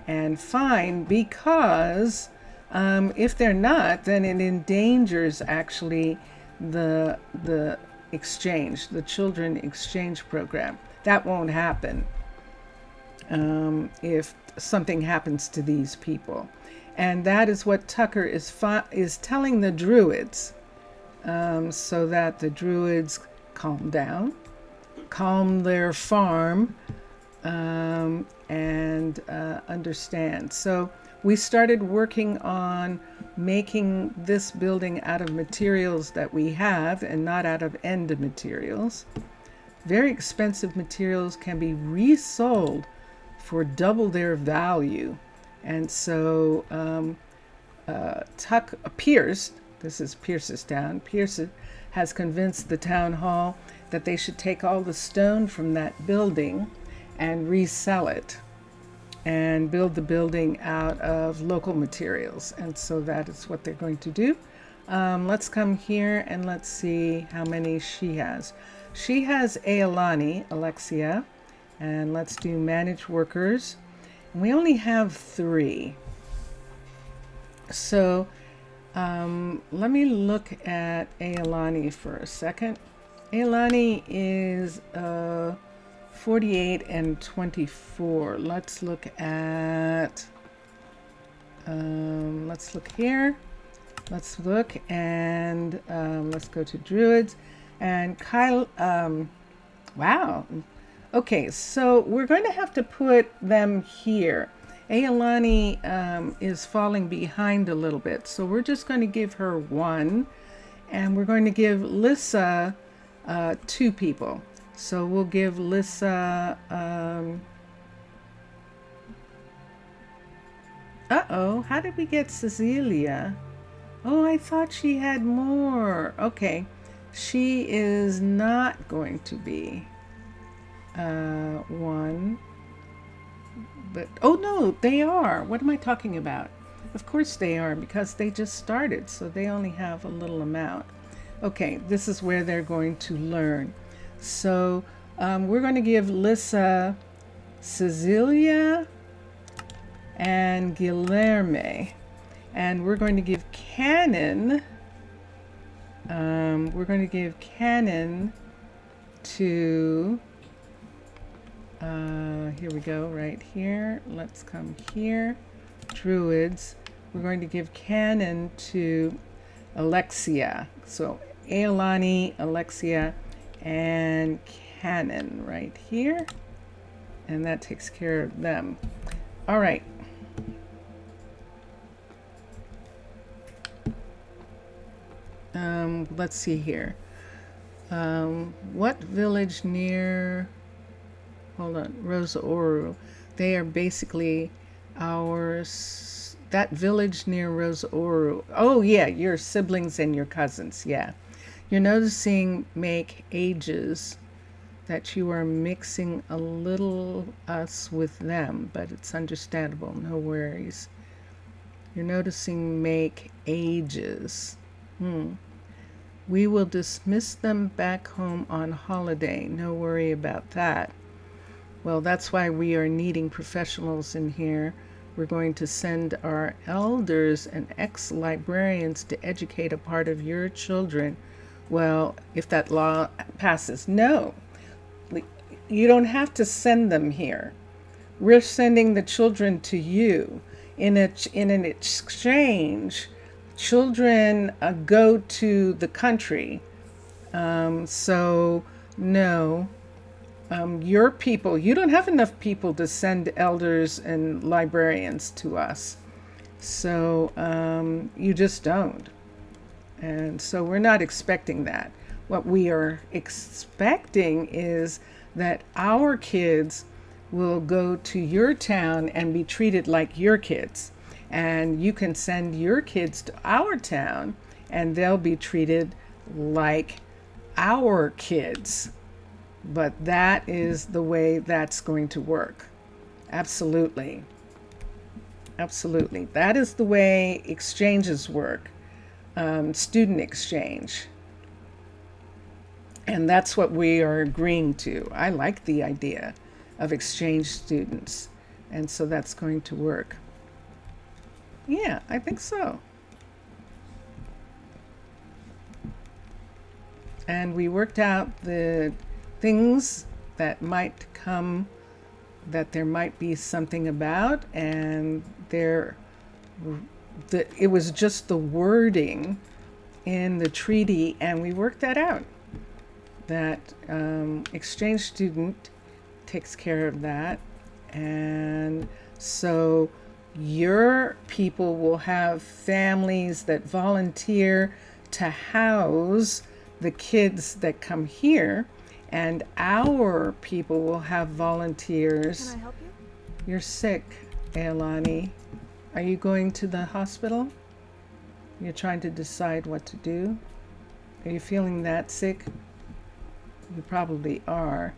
Speaker 1: and fine, because if they're not, then it endangers actually the exchange, the children exchange program. That won't happen if something happens to these people. And that is what Tucker is telling the Druids, so that the Druids calm down, calm their farm, and understand. So we started working on making this building out of materials that we have and not out of end materials. Very expensive materials can be resold for double their value. And so Pierce, this is Pierce's town, Pierce has convinced the town hall that they should take all the stone from that building and resell it and build the building out of local materials. And so that is what they're going to do. Let's come here and let's see how many she has. She has Alexia, and let's do manage workers. And we only have 3. So let me look at Ailani for a second. Ailani is 48 and 24. Let's look at, let's look here. Let's look and let's go to Druids. And Kyle, wow. Okay, so we're going to have to put them here. Ailani is falling behind a little bit, so we're just going to give her 1, and we're going to give Lissa 2 people. So we'll give Lissa, how did we get Cecilia? Oh, I thought she had more. Okay, she is not going to be 1. But, oh no, they are. What am I talking about? Of course they are, because they just started, so they only have a little amount. Okay, this is where they're going to learn. So we're going to give Lissa, Cecilia, and Guilherme. And we're going to give Cannon, to, here we go, right here. Let's come here. Druids. We're going to give Cannon to Alexia. So Ailani, Alexia, and Cannon right here. And that takes care of them. All right. Let's see here. What village near, hold on, Rosa Ouro? They are basically ours. That village near Rosa Ouro. Oh yeah, your siblings and your cousins, yeah. You're noticing make ages that you are mixing a little us with them, but it's understandable, no worries. You're noticing make ages. We will dismiss them back home on holiday. No worry about that. Well, that's why we are needing professionals in here. We're going to send our elders and ex-librarians to educate a part of your children. Well, if that law passes. No, you don't have to send them here. We're sending the children to you. In an exchange, children go to the country. So no, your people, you don't have enough people to send elders and librarians to us. So you just don't. And so we're not expecting that. What we are expecting is that our kids will go to your town and be treated like your kids. And you can send your kids to our town and they'll be treated like our kids. But that is the way that's going to work. Absolutely. Absolutely. That is the way exchanges work, student exchange. And that's what we are agreeing to. I like the idea of exchange students. And so that's going to work. Yeah, I think so. And we worked out the things that might come, that there might be something about, and it was just the wording in the treaty, and we worked that out. That exchange student takes care of that, and so your people will have families that volunteer to house the kids that come here, and our people will have volunteers.
Speaker 2: Can I help you?
Speaker 1: You're sick, Ailani. Are you going to the hospital? You're trying to decide what to do? Are you feeling that sick? You probably are.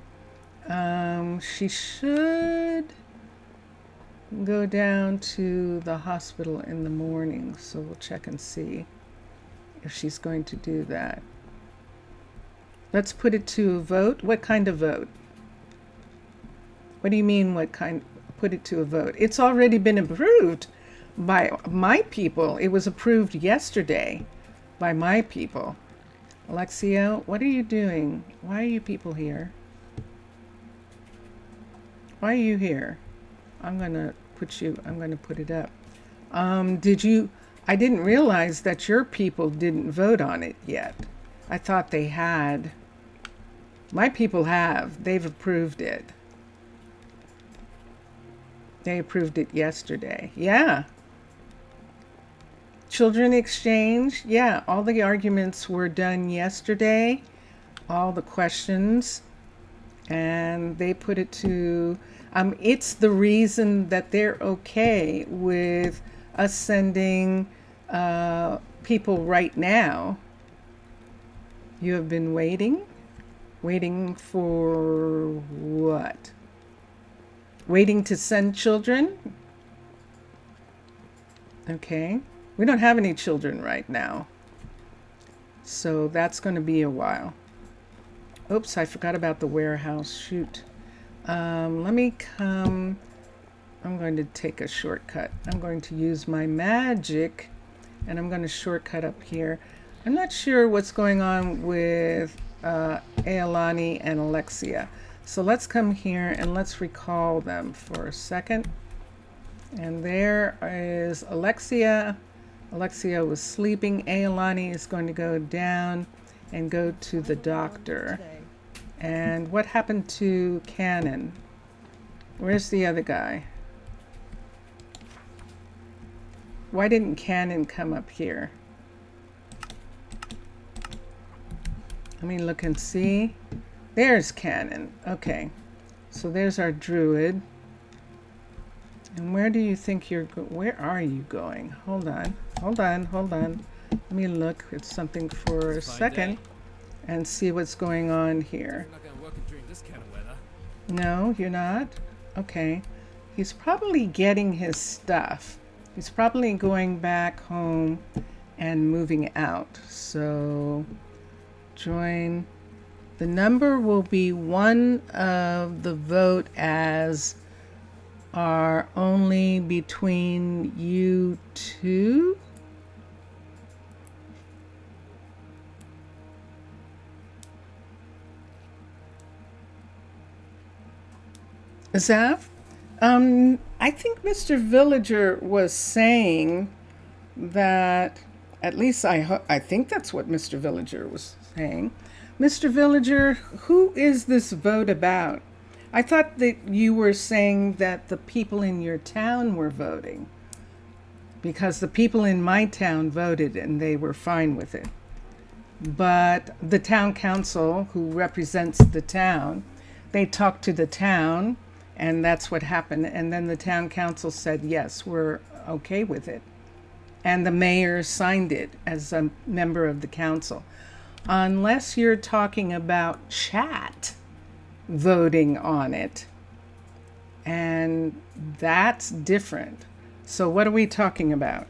Speaker 1: She should go down to the hospital in the morning, so we'll check and see if she's going to do that. Let's put it to a vote. What kind of vote? What do you mean, what kind? Put it to a vote. It's already been approved by my people. It was approved yesterday by my people. Alexia, what are you doing? Why are you people here? Why are you here? I'm going to put it up. I didn't realize that your people didn't vote on it yet. I thought they had. My people have. They've approved it. They approved it yesterday. Yeah. Children exchange. Yeah, all the arguments were done yesterday. All the questions. And they put it to... it's the reason that they're okay with us sending people right now. You have been waiting? Waiting for what? Waiting to send children? Okay. We don't have any children right now. So that's going to be a while. Oops, I forgot about the warehouse. Shoot. Let me come. I'm going to take a shortcut. I'm going to use my magic and I'm going to shortcut up here. I'm not sure what's going on with Ailani and Alexia. So let's come here and let's recall them for a second. And there is Alexia. Alexia was sleeping. Ailani is going to go down and go to the doctor. And what happened to Cannon? Where's the other guy? Why didn't Cannon come up here? Let me look and see. There's Cannon. Okay. So there's our druid. And where do you think you're going? Where are you going? Hold on. Hold on. Hold on. Let me look at something for a second and see what's going on here.
Speaker 3: I'm not gonna work during this kind of weather.
Speaker 1: No, you're not? Okay. He's probably getting his stuff. He's probably going back home and moving out. So join. The number will be one of the vote as are only between you two. Zav? I think Mr. Villager was saying that, at least I think that's what Mr. Villager was saying. Mr. Villager, who is this vote about? I thought that you were saying that the people in your town were voting, because the people in my town voted and they were fine with it. but the town council, who represents the town, they talked to the town, and that's what happened. And then the town council said, yes, we're okay with it. And the mayor signed it as a member of the council. Unless you're talking about chat voting on it. And that's different. So what are we talking about?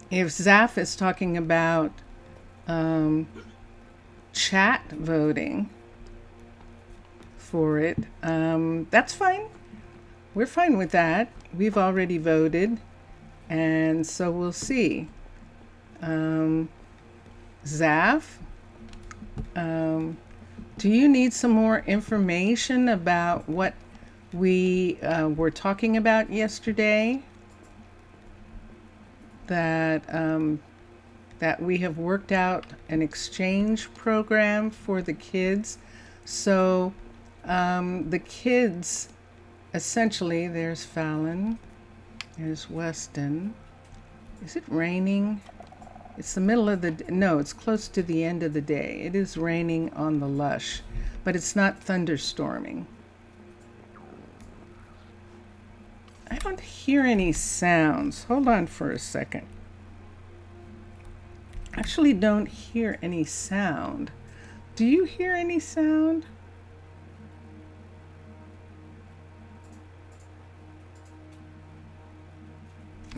Speaker 1: If Zaf is talking about chat voting for it, that's fine. We're fine with that. We've already voted, and so we'll see. Zaf, do you need some more information about what we were talking about yesterday? That we have worked out an exchange program for the kids. So the kids, essentially, there's Fallon, there's Weston. Is it raining? It's the middle of the no, it's close to the end of the day. It is raining on the Lush, but it's not thunderstorming. I don't hear any sounds. Hold on for a second. Actually don't hear any sound. Do you hear any sound?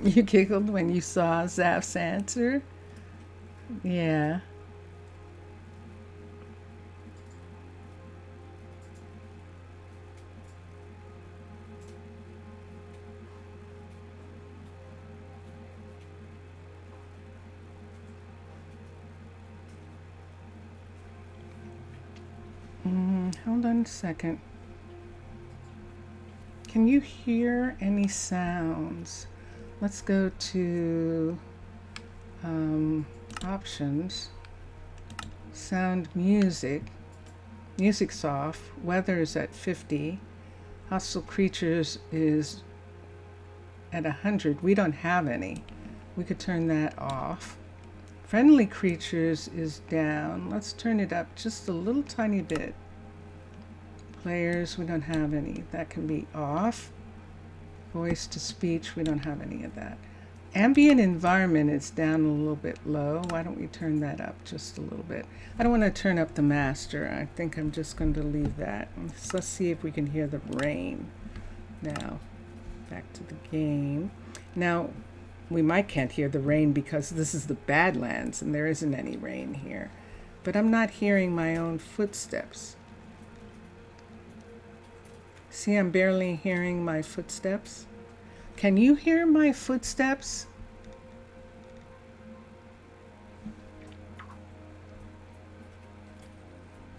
Speaker 1: You giggled when you saw Zaf's answer? Yeah. Hold on a second. Can you hear any sounds? Let's go to options, sound music. Music's off. Weather is at 50. Hostile creatures is at 100. We don't have any. We could turn that off. Friendly creatures is down. Let's turn it up just a little tiny bit. Players, we don't have any. That can be off. Voice to speech, we don't have any of that. Ambient environment is down a little bit low. Why don't we turn that up just a little bit? I don't want to turn up the master. I think I'm just going to leave that. So let's see if we can hear the rain. Now, back to the game. Now, we can't hear the rain because this is the Badlands and there isn't any rain here. But I'm not hearing my own footsteps. See, I'm barely hearing my footsteps. Can you hear my footsteps?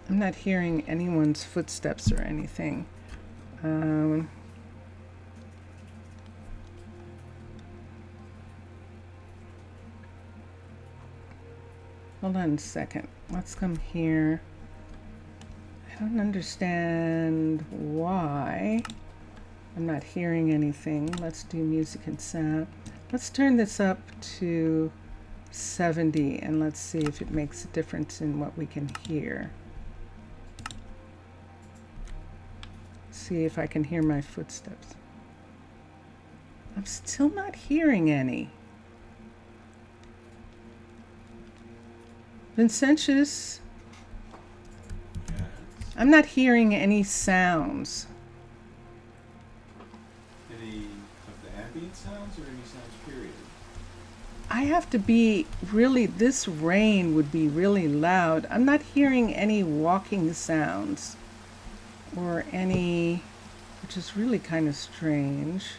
Speaker 1: I'm not hearing anyone's footsteps or anything. Hold on a second. Let's come here. I don't understand why I'm not hearing anything. Let's do music and sound. Let's turn this up to 70 and let's see if it makes a difference in what we can hear. See if I can hear my footsteps. I'm still not hearing any. Vincentius, I'm not hearing any sounds.
Speaker 2: Any of the ambient sounds or any sounds period?
Speaker 1: I have to be really, this rain would be really loud. I'm not hearing any walking sounds or any, which is really kind of strange.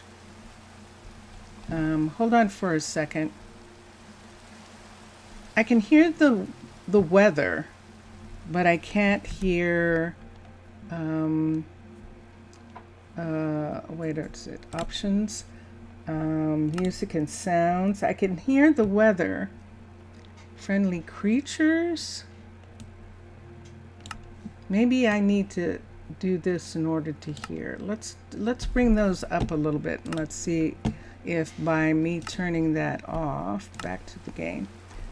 Speaker 1: Hold on for a second. I can hear the weather, but I can't hear, wait, it's it, options, music and sounds. I can hear the weather. Friendly creatures. Maybe I need to do this in order to hear. Let's bring those up a little bit and let's see if by me turning that off, back to the game.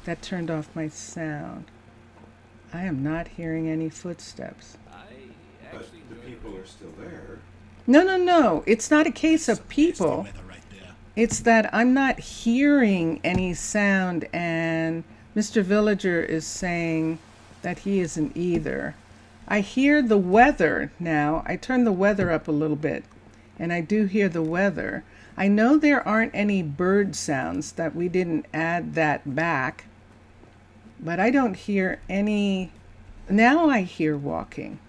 Speaker 1: That turned off my sound. I am not hearing any footsteps.
Speaker 3: I
Speaker 2: But
Speaker 3: actually
Speaker 2: the
Speaker 3: enjoy
Speaker 2: people are still there.
Speaker 1: No. It's not a case of
Speaker 4: Nasty
Speaker 1: people.
Speaker 4: weather right there.
Speaker 1: It's that I'm not hearing any sound, and Mr. Villager is saying that he isn't either. I hear the weather now. I turned the weather up a little bit, and I do hear the weather. I know there aren't any bird sounds, that we didn't add that back, but I don't hear any. Now I hear walking.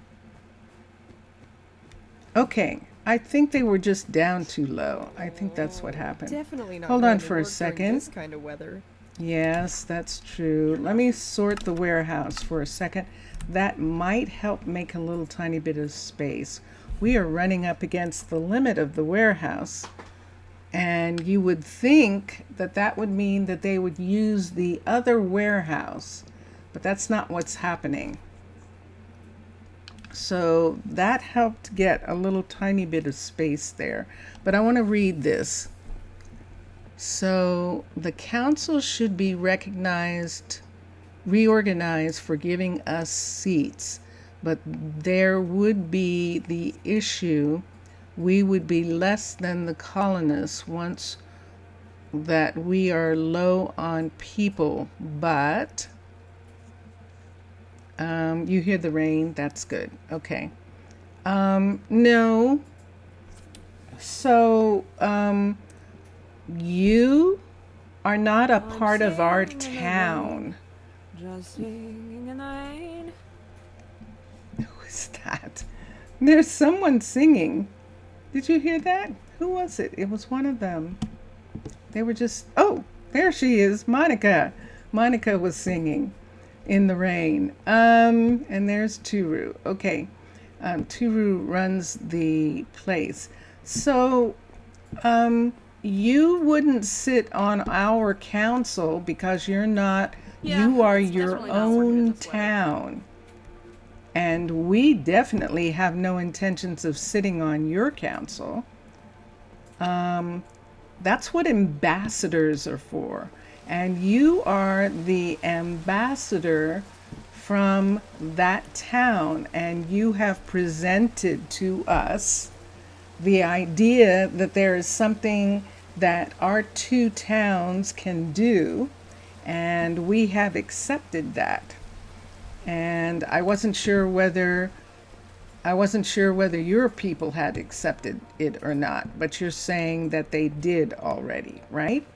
Speaker 1: Okay, I think they were just down too low. I think that's what happened.
Speaker 5: Definitely not.
Speaker 1: Hold
Speaker 5: going
Speaker 1: on
Speaker 5: to
Speaker 1: for a
Speaker 5: work during
Speaker 1: second.
Speaker 5: This kind of weather.
Speaker 1: Yes, that's true. Let me sort the warehouse for a second. That might help make a little tiny bit of space. We are running up against the limit of the warehouse, and you would think that that would mean that they would use the other warehouse, but that's not what's happening. So that helped get a little tiny bit of space there. But I want to read this. So the council should be reorganized for giving us seats, but there would be the issue, we would be less than the colonists once that we are low on people, but you hear the rain, that's good. Okay. No. So, you are not a part of our town.
Speaker 5: Just singing in the rain.
Speaker 1: Who is that? There's someone singing. Did you hear that? Who was it? It was one of them. They were just, oh, there she is, Monica. Monica was singing in the rain. And there's Turu. Okay. Turu runs the place. So, you wouldn't sit on our council because you're not, you are your own town. And we definitely have no intentions of sitting on your council. That's what ambassadors are for. And you are the ambassador from that town, and you have presented to us the idea that there is something that our two towns can do, and we have accepted that. And I wasn't sure whether your people had accepted it or not, but you're saying that they did already, right?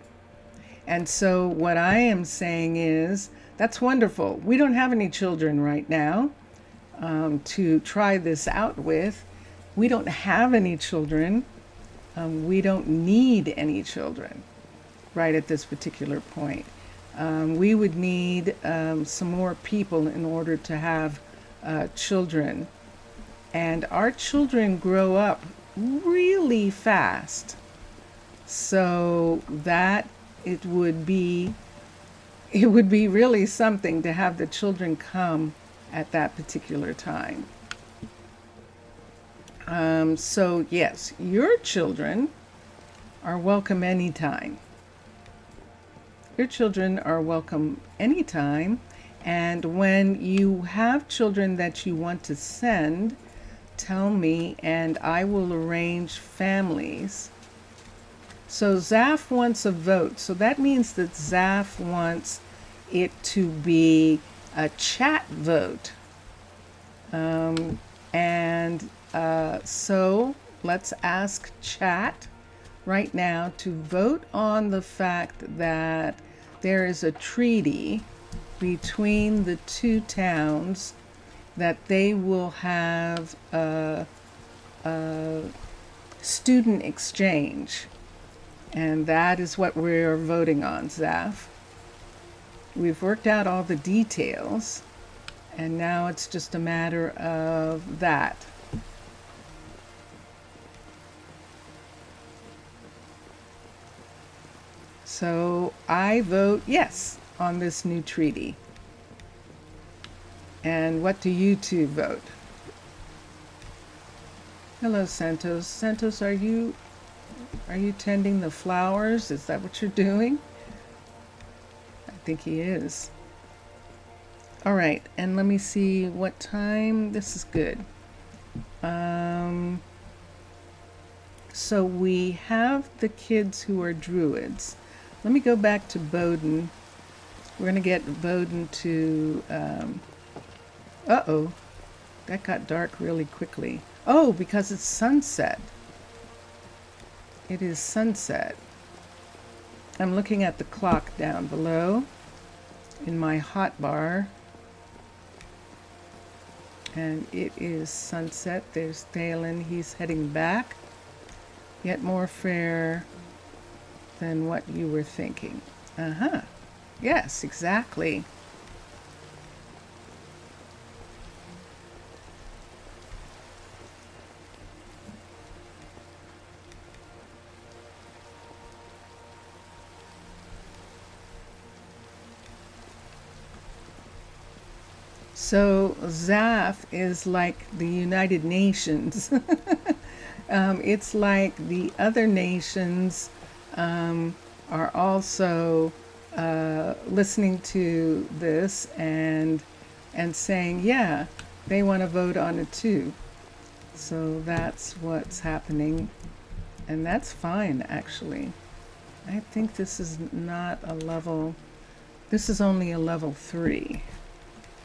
Speaker 1: And so what I am saying is, that's wonderful. We don't have any children right now to try this out with. We don't have any children. We don't need any children right at this particular point. We would need some more people in order to have children. And our children grow up really fast. So that it would be really something to have the children come at that particular time. So yes, your children are welcome anytime. Your children are welcome anytime. And when you have children that you want to send, tell me and I will arrange families. So Zaf wants a vote. So that means that Zaf wants it to be a chat vote. So let's ask chat right now to vote on the fact that there is a treaty between the two towns that they will have a student exchange. And that is what we're voting on, Zaf. We've worked out all the details, and now it's just a matter of that. So I vote yes on this new treaty. And what do you two vote? Hello, Santos. Santos, are you tending the flowers? Is that what you're doing? think he is. All right, and let me see what time. This is good. So we have the kids who are druids. Let me go back to Bowden. We're going to get Bowden to... uh-oh. That got dark really quickly. Oh, because it's sunset. It is sunset. I'm looking at the clock down below in my hot bar. And it is sunset. There's Thalen. He's heading back. Yet more fair than what you were thinking. Uh-huh. Yes, exactly. So Zaf is like the United Nations. It's like the other nations are also listening to this and saying, yeah, they want to vote on it too. So that's what's happening, and that's fine actually. I think this is not a level. This is only a level 3.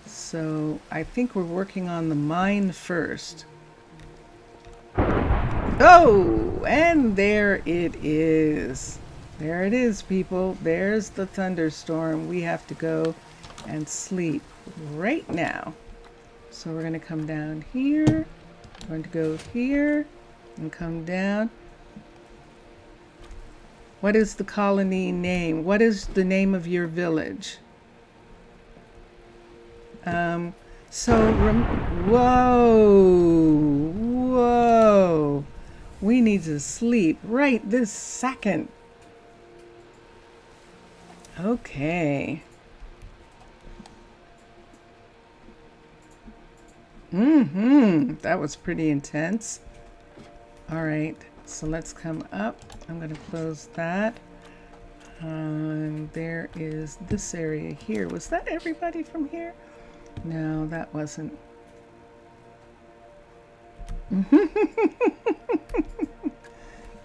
Speaker 1: So I think we're working on the mine first. Oh, and there it is. There it is, people. There's the thunderstorm. We have to go and sleep right now. So we're going to come down here. We're going to go here and come down. What is the colony name? What is the name of your village? Whoa. We need to sleep right this second. Okay. That was pretty intense. All right, so let's come up. I'm going to close that. There is this area here. Was that everybody from here? No, that wasn't.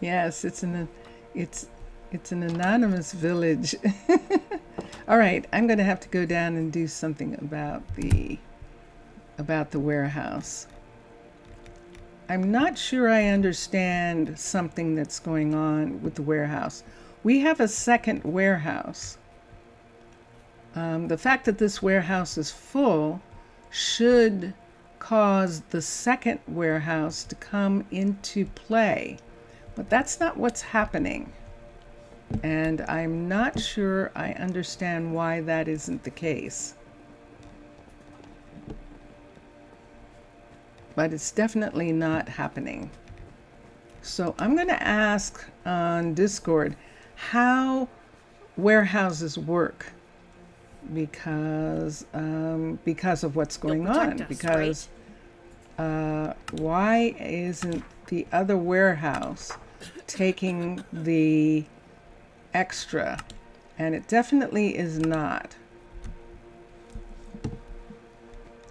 Speaker 1: Yes, it's an anonymous village. All right, I'm going to have to go down and do something about the warehouse. I'm not sure I understand something that's going on with the warehouse. We have a second warehouse. The fact that this warehouse is full should cause the second warehouse to come into play. But that's not what's happening. And I'm not sure I understand why that isn't the case. But it's definitely not happening. So I'm going to ask on Discord how warehouses work, because of what's going on. Because why isn't the other warehouse taking the extra? And it definitely is not.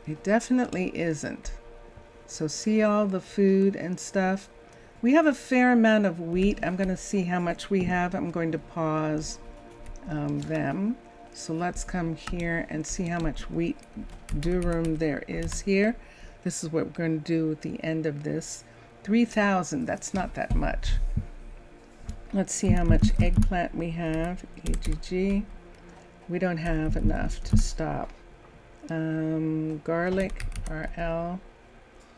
Speaker 1: It definitely isn't. So see all the food and stuff. We have a fair amount of wheat. I'm going to see how much we have. I'm going to pause them. So let's come here and see how much wheat durum there is here. This is what we're going to do at the end of this. 3,000, that's not that much. Let's see how much eggplant we have. AGG. We don't have enough to stop. Garlic, RL.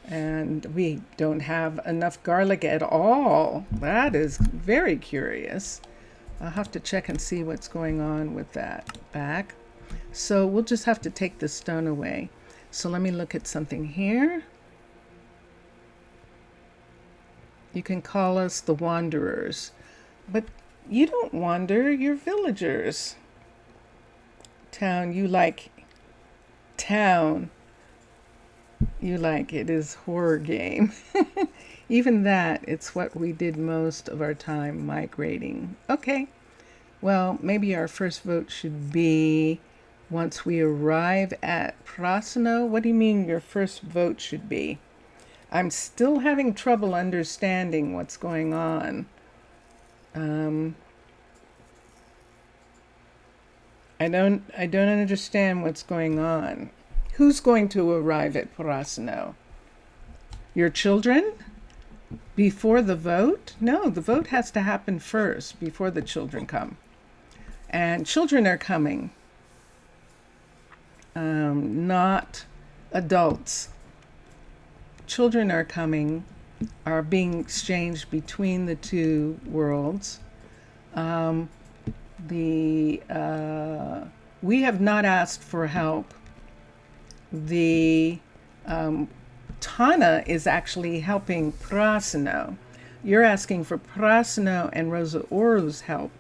Speaker 1: And we don't have enough garlic at all. That is very curious. I'll have to check and see what's going on with that back. So we'll just have to take the stone away. So let me look at something here. You can call us the wanderers, but you don't wander, you're villagers. Town, you like town. You like it is horror game. Even that, it's what we did most of our time migrating. Okay, Well, maybe our first vote should be once we arrive at Prasino. What do you mean your first vote should be? I'm still having trouble understanding what's going on. I don't understand what's going on. Who's going to arrive at Prasino? Your children? Before the vote? No, the vote has to happen first before the children come. And children are coming, not adults. Children are coming, are being exchanged between the two worlds. We have not asked for help. The Tana is actually helping Prasino. You're asking for Prasino and Rosa Ouro's help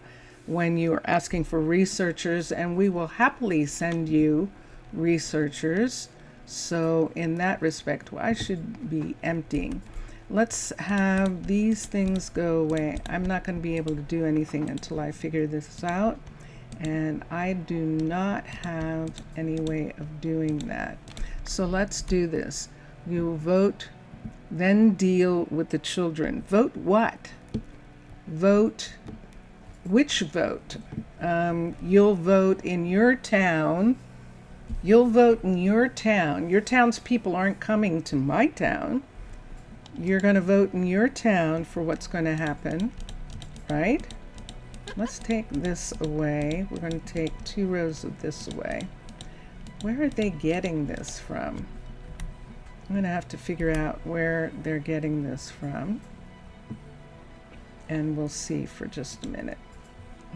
Speaker 1: when you are asking for researchers, and we will happily send you researchers. So in that respect, I should be emptying. Let's have these things go away. I'm not going to be able to do anything until I figure this out, and I do not have any way of doing that. So let's do this. You will vote, then deal with the children. Vote what? Vote. Which vote? You'll vote in your town. You'll vote in your town. Your town's people aren't coming to my town. You're going to vote in your town for what's going to happen, right? Let's take this away. We're going to take 2 rows of this away. Where are they getting this from? I'm going to have to figure out where they're getting this from. And we'll see for just a minute.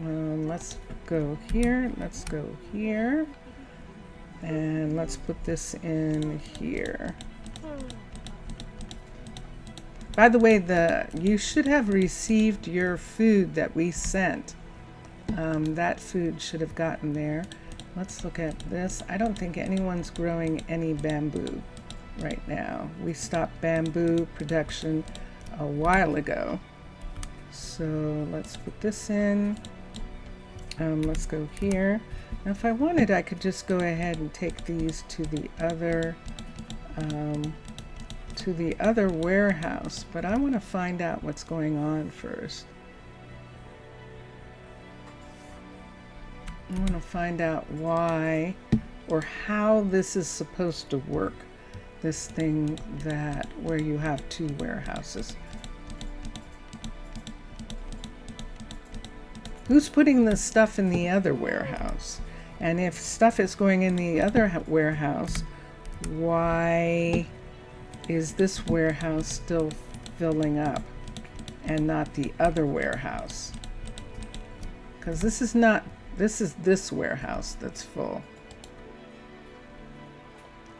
Speaker 1: Let's go here. Let's go here. And let's put this in here. By the way, you should have received your food that we sent. That food should have gotten there. Let's look at this. I don't think anyone's growing any bamboo right now. We stopped bamboo production a while ago. So let's put this in. Let's go here. Now if I wanted, I could just go ahead and take these to the other warehouse, but I want to find out what's going on first. I want to find out why or how this is supposed to work. This thing where you have 2 warehouses. Who's putting the stuff in the other warehouse? And if stuff is going in the other warehouse, why is this warehouse still filling up and not the other warehouse? Because this is this warehouse that's full.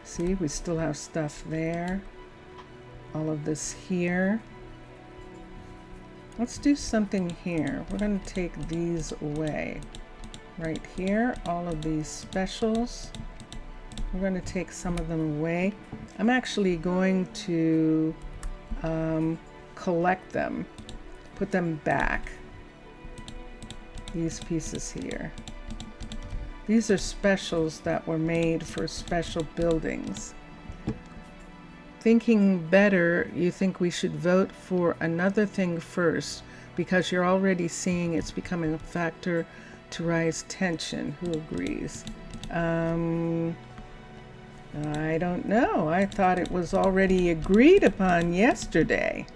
Speaker 1: See, we still have stuff there. All of this here. Let's do something here. We're going to take these away. Right here, all of these specials. We're going to take some of them away. I'm actually going to collect them, put them back. These pieces here. These are specials that were made for special buildings. Thinking better, you think we should vote for another thing first because you're already seeing it's becoming a factor to rise tension. Who agrees? I don't know. I thought it was already agreed upon yesterday.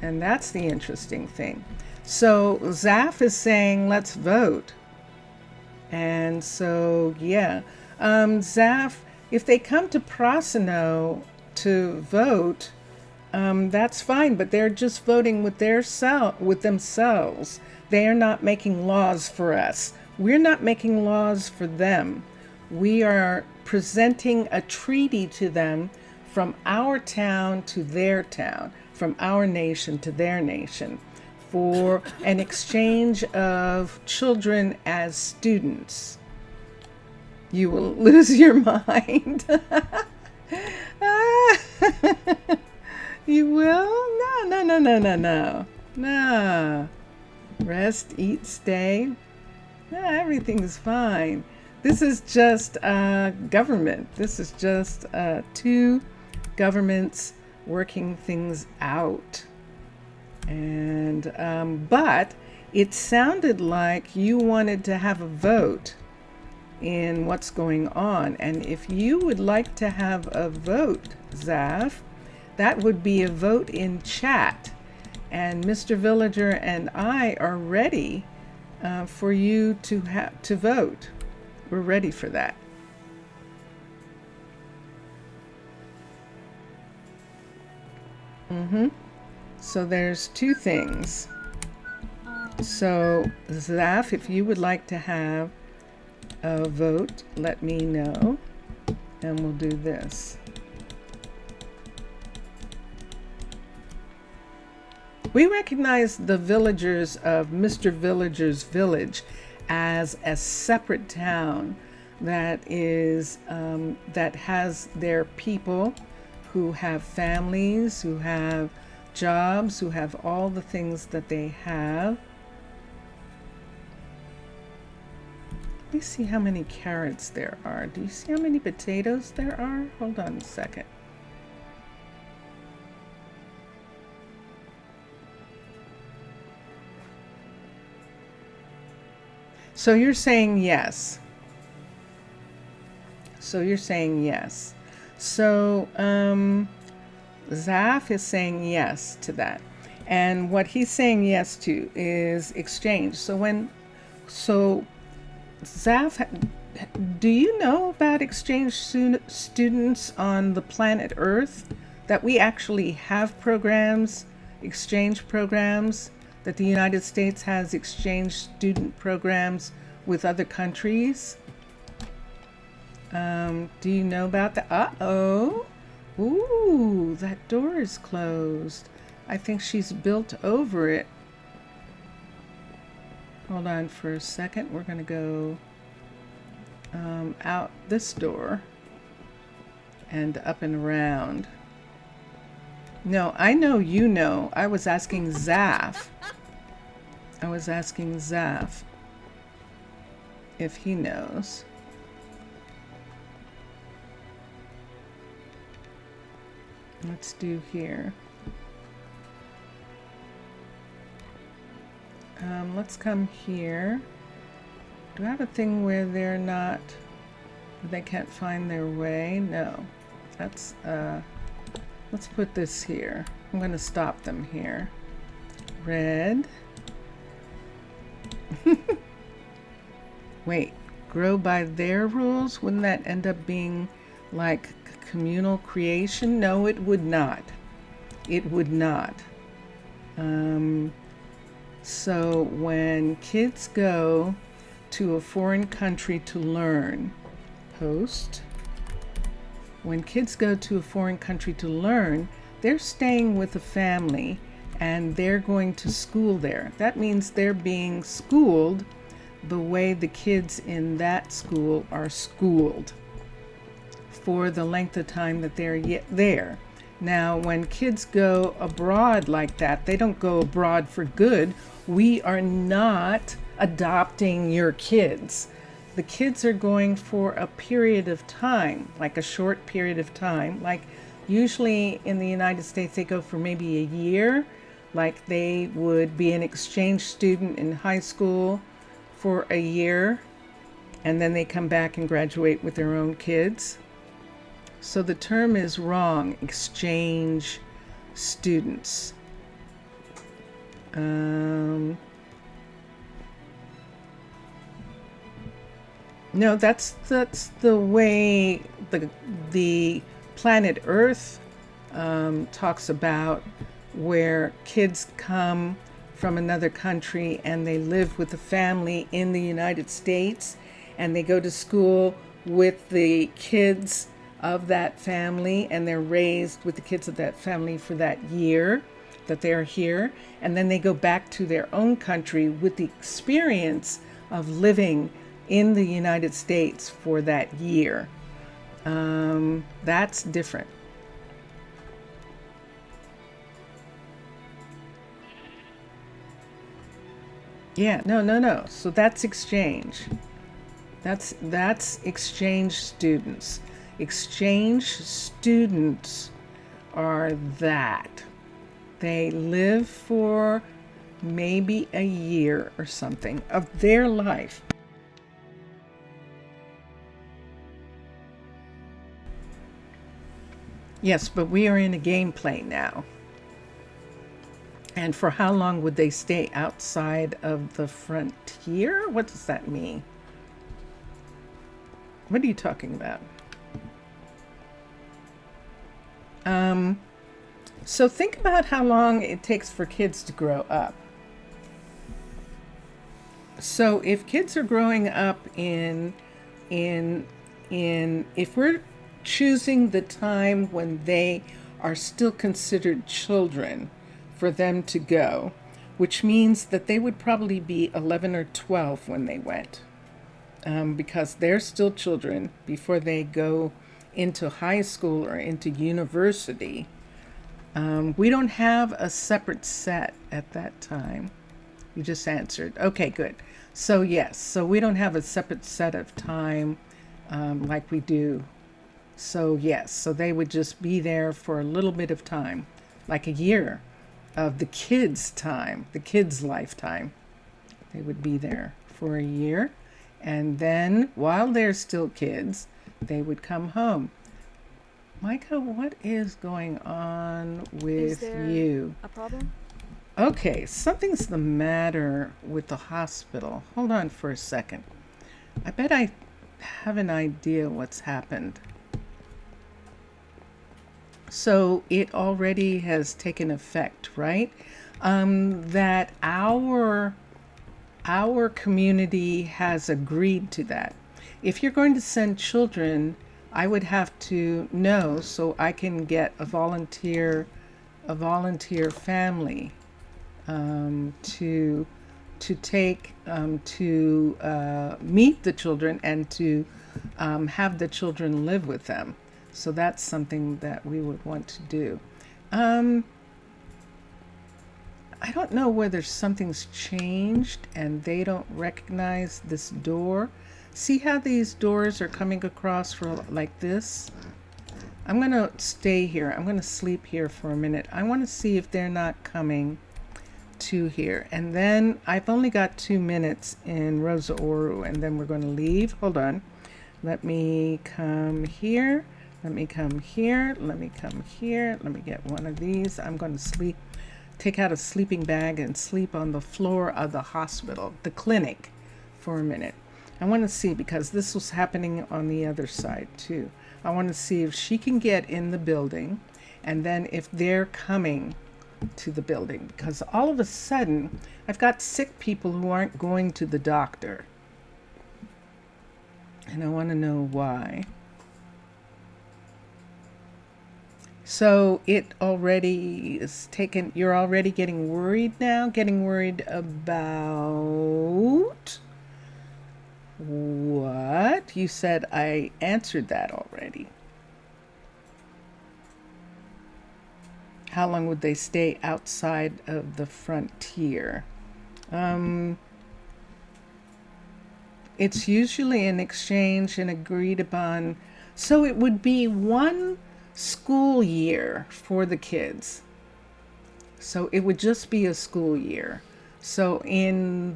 Speaker 1: And that's the interesting thing. So Zaf is saying, let's vote. And so, yeah. Zaf, if they come to Prasino to vote, that's fine, but they're just voting with themselves. They are not making laws for us. We're not making laws for them. We are presenting a treaty to them from our town to their town, from our nation to their nation, for an exchange of children as students. You will lose your mind. You will? No. Rest, eat, stay. Yeah, everything's fine. This is just government. This is just two governments working things out. And but it sounded like you wanted to have a vote in what's going on. And if you would like to have a vote, Zaf, that would be a vote in chat. And Mr. Villager and I are ready for you to vote. We're ready for that. So there's two things. So Zaf, if you would like to have a vote, let me know, and we'll do this. We recognize the villagers of Mr. Villager's village as a separate town that is that has their people who have families, who have jobs, who have all the things that they have. Let me see how many carrots there are. Do you see how many potatoes there are? Hold on a second. So you're saying yes. So you're saying yes. So Zaf is saying yes to that. And what he's saying yes to is exchange. So Zaf, do you know about exchange students on the planet Earth? That we actually have programs, exchange programs, that the United States has exchange student programs with other countries? Do you know about that? Uh-oh. Ooh, that door is closed. I think she's built over it. Hold on for a second. We're going to go out this door and up and around. No, I know you know. I was asking Zaf. If he knows. Let's do here. Let's come here. Do I have a thing where they can't find their way? No. That's, let's put this here. I'm going to stop them here. Red. Wait, grow by their rules? Wouldn't that end up being like communal creation? No, it would not. It would not. So when kids go to a foreign country to learn, when kids go to a foreign country to learn, they're staying with a family and they're going to school there. That means they're being schooled the way the kids in that school are schooled for the length of time that they're there. Now, when kids go abroad like that, they don't go abroad for good. We are not adopting your kids. The kids are going for a period of time, like a short period of time. Like usually in the United States, they go for maybe a year. Like they would be an exchange student in high school for a year, and then they come back and graduate with their own kids. So the term is wrong, exchange students. No, that's the way the planet Earth talks about, where kids come from another country and they live with a family in the United States, and they go to school with the kids of that family, and they're raised with the kids of that family for that year that they're here, and then they go back to their own country with the experience of living in the United States for that year. That's different. Yeah, no. So that's exchange. That's exchange students. Exchange students are that. They live for maybe a year or something of their life. Yes, but we are in a gameplay now. And for how long would they stay outside of the frontier? What does that mean? What are you talking about? So think about how long it takes for kids to grow up. So if kids are growing up in if we're choosing the time when they are still considered children for them to go, which means that they would probably be 11 or 12 when they went, because they're still children before they go into high school or into university. We don't have a separate set at that time. You just answered. Okay, good. So yes, so we don't have a separate set of time like we do. So yes, so they would just be there for a little bit of time, like a year of the kids' time, the kids' lifetime. They would be there for a year. And then while they're still kids, they would come home. Micah, what is going on with you?
Speaker 5: A problem?
Speaker 1: Okay, something's the matter with the hospital. Hold on for a second. I bet I have an idea what's happened. So it already has taken effect, right? That our community has agreed to that. If you're going to send children, I would have to know so I can get a volunteer family to take to meet the children and to have the children live with them. So that's something that we would want to do. I don't know whether something's changed and they don't recognize this door. See how these doors are coming across for like this? I'm going to stay here. I'm going to sleep here for a minute. I want to see if they're not coming to here. And then I've only got 2 minutes in Rosa Ouro and then we're going to leave. Hold on. Let me come here. Let me come here. Let me come here. Let me get one of these. I'm going to sleep. Take out a sleeping bag and sleep on the floor of the hospital, the clinic, for a minute. I want to see, because this was happening on the other side too. I want to see if she can get in the building and then if they're coming to the building, because all of a sudden I've got sick people who aren't going to the doctor. And I want to know why. So it already is taken, you're already getting worried now? Getting worried about what? You said I answered that already. How long would they stay outside of the frontier? It's usually an exchange and agreed upon. So it would be 1 school year for the kids. So it would just be a school year. So on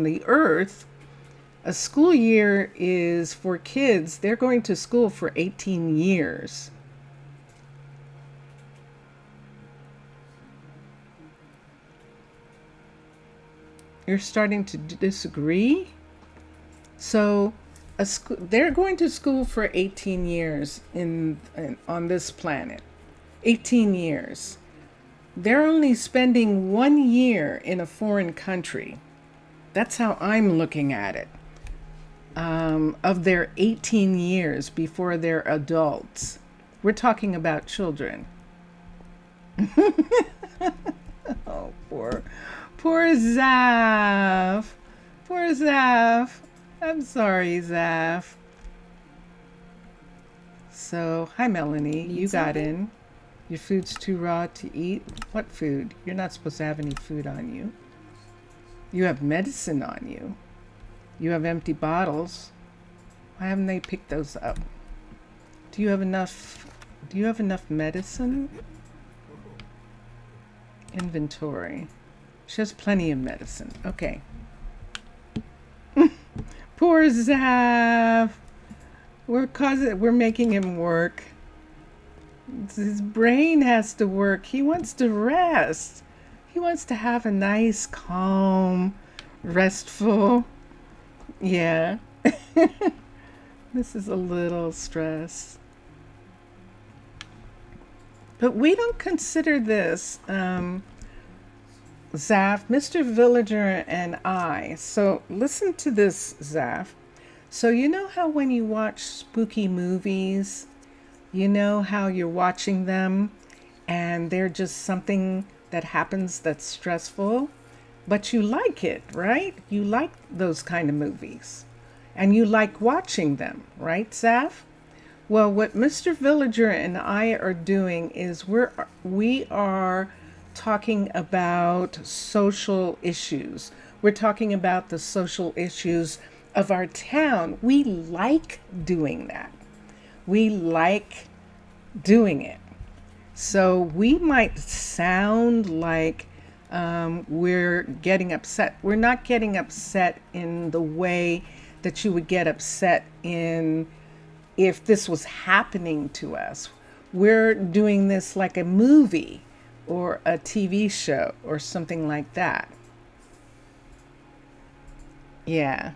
Speaker 1: the earth, a school year is for kids, they're going to school for 18 years. You're starting to disagree? So they're going to school for 18 years on this planet. 18 years. They're only spending 1 year in a foreign country. That's how I'm looking at it. Of their 18 years before they're adults. We're talking about children. Oh, poor Zaf. Poor Zaf. I'm sorry, Zaf. So, hi, Melanie. You got in. Your food's too raw to eat. What food? You're not supposed to have any food on you. You have medicine on you. You have empty bottles. Why haven't they picked those up? Do you have enough medicine? Inventory. She has plenty of medicine. Okay. Poor Zav. We're making him work. His brain has to work. He wants to rest. He wants to have a nice, calm, restful. Yeah. This is a little stress. But we don't consider this, Zaf, Mr. Villager and I. So listen to this, Zaf. So you know how when you watch spooky movies, you know how you're watching them and they're just something that happens that's stressful, but you like it, right? You like those kind of movies and you like watching them, right, Zaf? Well, what Mr. Villager and I are doing is we are talking about social issues. We're talking about the social issues of our town. We like doing that. We like doing it. So we might sound like we're getting upset. We're not getting upset in the way that you would get upset in if this was happening to us. We're doing this like a movie or a TV show or something like that. Yeah.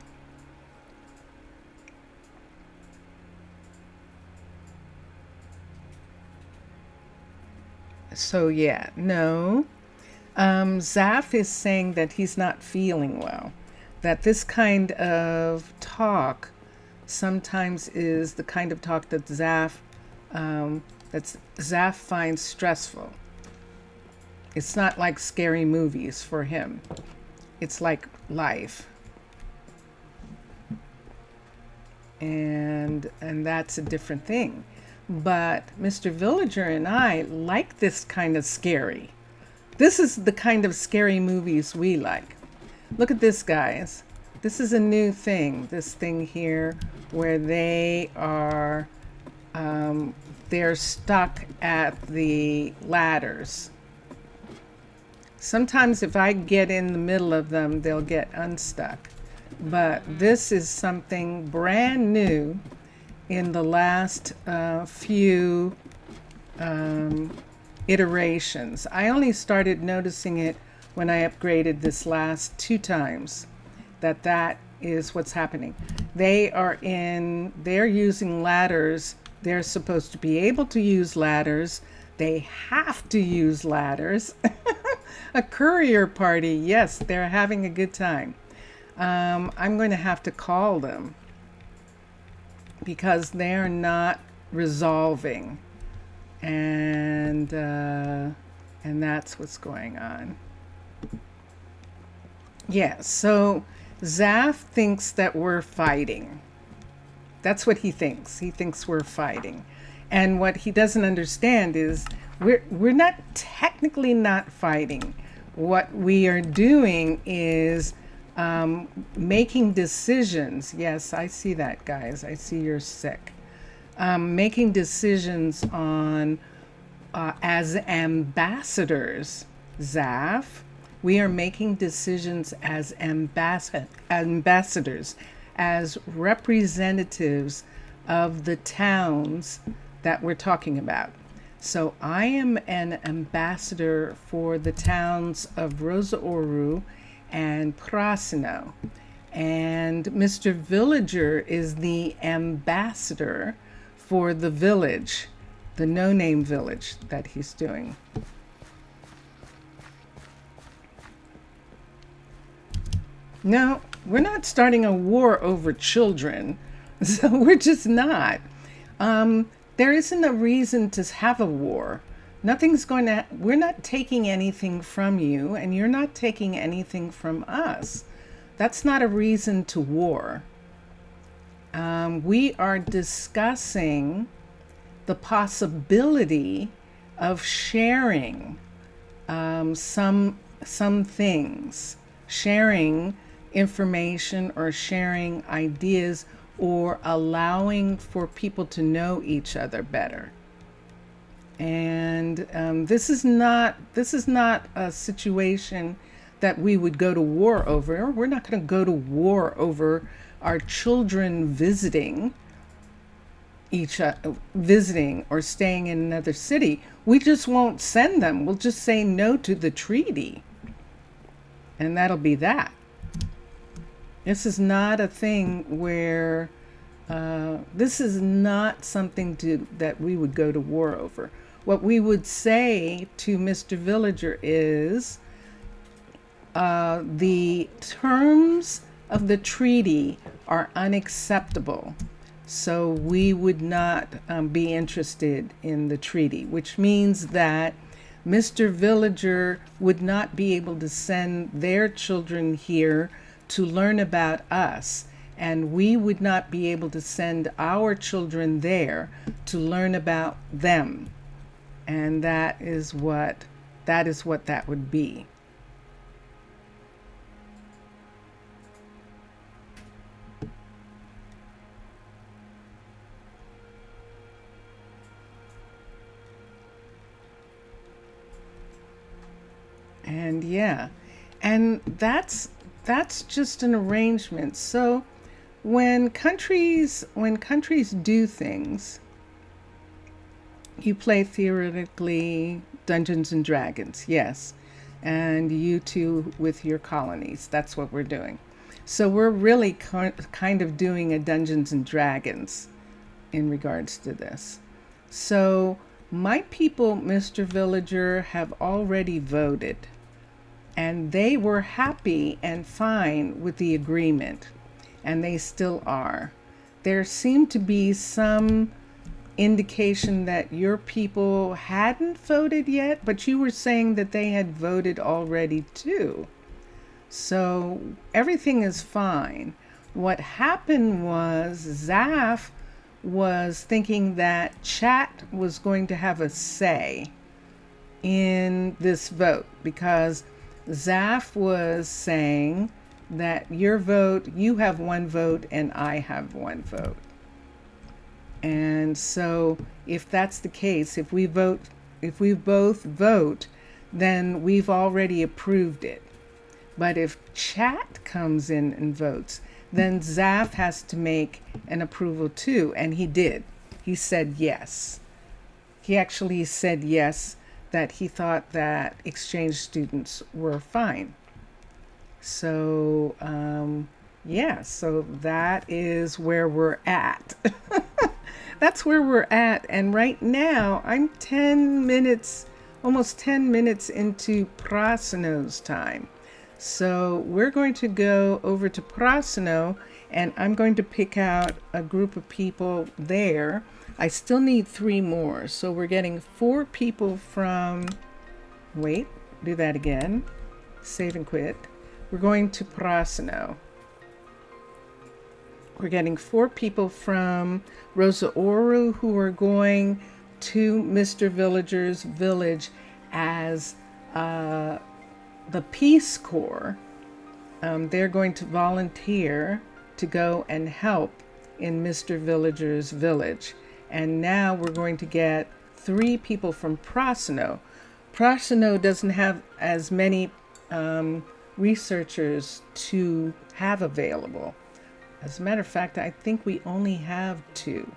Speaker 1: So yeah, no. Zaf is saying that he's not feeling well. That this kind of talk sometimes is the kind of talk that Zaf finds stressful. It's not like scary movies for him. It's like life. And that's a different thing. But Mr. Villager and I like this kind of scary. This is the kind of scary movies we like. Look at this, guys. This is a new thing. This thing here where they are, they're stuck at the ladders. Sometimes if I get in the middle of them, they'll get unstuck. But this is something brand new in the last few iterations. I only started noticing it when I upgraded this last 2 times, that is what's happening. They're using ladders. They're supposed to be able to use ladders. They have to use ladders. A courier party, yes, they're having a good time. I'm going to have to call them because they're not resolving, and that's what's going on. Yeah, so Zaf thinks that we're fighting. That's what he thinks. He thinks we're fighting. And what he doesn't understand is we're not technically not fighting. What we are doing is making decisions. Yes, I see that, guys. I see you're sick. Making decisions on as ambassadors, Zaf. We are making decisions as ambassadors, as representatives of the towns that we're talking about. So I am an ambassador for the towns of Rosa Ouro and Prasino. And Mr. Villager is the ambassador for the village, the no-name village that he's doing. No, we're not starting a war over children. So we're just not. There isn't a reason to have a war. We're not taking anything from you, and you're not taking anything from us. That's not a reason to war. We are discussing the possibility of sharing some things. sharing information or sharing ideas or allowing for people to know each other better. And this is not a situation that we would go to war over. We're not going to go to war over our children visiting or staying in another city. We just won't send them. We'll just say no to the treaty, and that'll be that. This is not a thing where this is not something that we would go to war over. What we would say to Mr. Villager is the terms of the treaty are unacceptable. So we would not be interested in the treaty, which means that Mr. Villager would not be able to send their children here to learn about us, and we would not be able to send our children there to learn about them. And that is what that would be. And yeah, and that's just an arrangement. So when countries do things, you play theoretically Dungeons and Dragons, yes, and you too with your colonies. That's what we're doing. So we're really kind of doing a Dungeons and Dragons in regards to this. So my people, Mr. Villager, have already voted, and they were happy and fine with the agreement, and they still are. There seemed to be some indication that your people hadn't voted yet, but you were saying that they had voted already too. So everything is fine. What happened was Zaf was thinking that Chat was going to have a say in this vote, because Zaf was saying that your vote, you have one vote and I have one vote. And so if that's the case, if we both vote, then we've already approved it. But if Chat comes in and votes, then Zaf has to make an approval too. And he did. He said yes. He actually said yes, that he thought that exchange students were fine. So, yeah, so that is where we're at. That's where we're at. And right now, I'm almost 10 minutes into Prasino's time. So we're going to go over to Prasino, and I'm going to pick out a group of people there. I still need 3 more. So we're getting 4 people from, wait, do that again. Save and quit. We're going to Prasino. We're getting 4 people from Rosa Ouro who are going to Mr. Villager's village as the Peace Corps. They're going to volunteer to go and help in Mr. Villager's village. And now we're going to get 3 people from Prasino. Prasino doesn't have as many researchers to have available. As a matter of fact, I think we only have 2.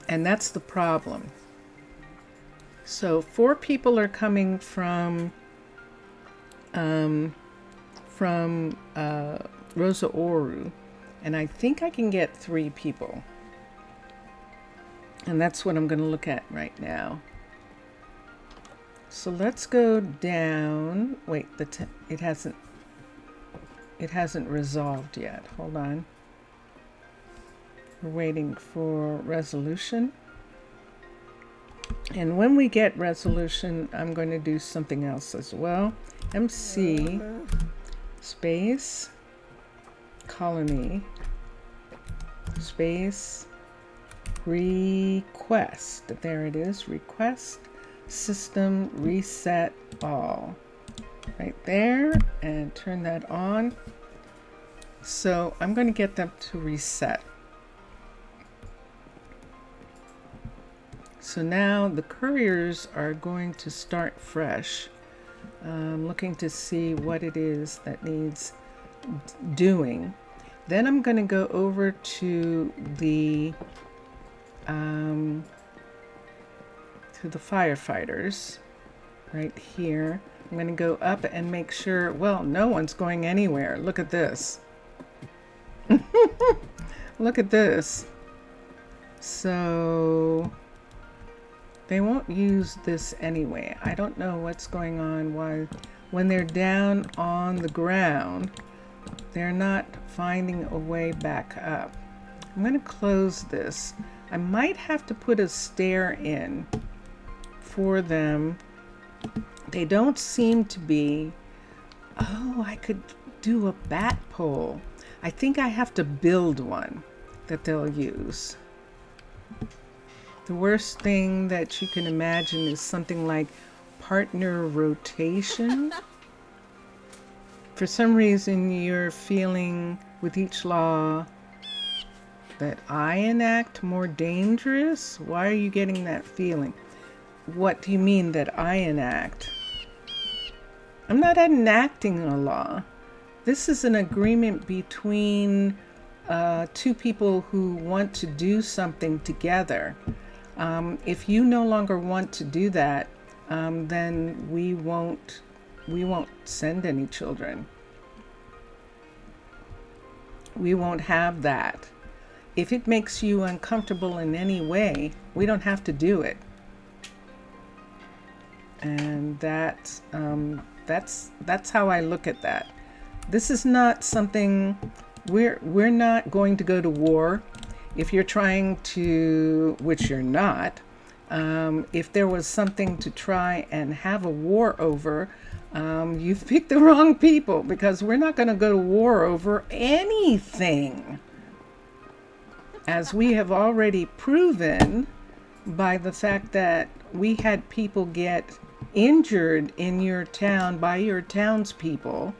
Speaker 1: And that's the problem. So 4 people are coming from Rosa Ouro, and I think I can get 3 people. And that's what I'm going to look at right now. So let's go down. Wait, it hasn't resolved yet. Hold on. We're waiting for resolution. And when we get resolution, I'm going to do something else as well. MC space colony space request. There it is. Request system reset all. Right there, and turn that on. So I'm going to get them to reset. So now the couriers are going to start fresh. Looking to see what it is that needs doing. Then I'm going to go over to the firefighters right here. I'm going to go up and make sure, well, no one's going anywhere. Look at this. Look at this. So they won't use this anyway. I don't know what's going on, why when they're down on the ground, they're not finding a way back up. I'm going to close this. I might have to put a stair in for them. They don't seem to be. Oh, I could do a bat pole. I think I have to build one that they'll use. The worst thing that you can imagine is something like partner rotation. For some reason, you're feeling with each law that I enact more dangerous. Why are you getting that feeling? What do you mean that I enact? I'm not enacting a law. This is an agreement between two people who want to do something together. If you no longer want to do that, then we won't send any children. We won't have that. If it makes you uncomfortable in any way, we don't have to do it. And that's how I look at that. This is not something we're not going to go to war. If you're trying to, which you're not, if there was something to try and have a war over, you've picked the wrong people, because we're not going to go to war over anything. As we have already proven by the fact that we had people get injured in your town by your townspeople,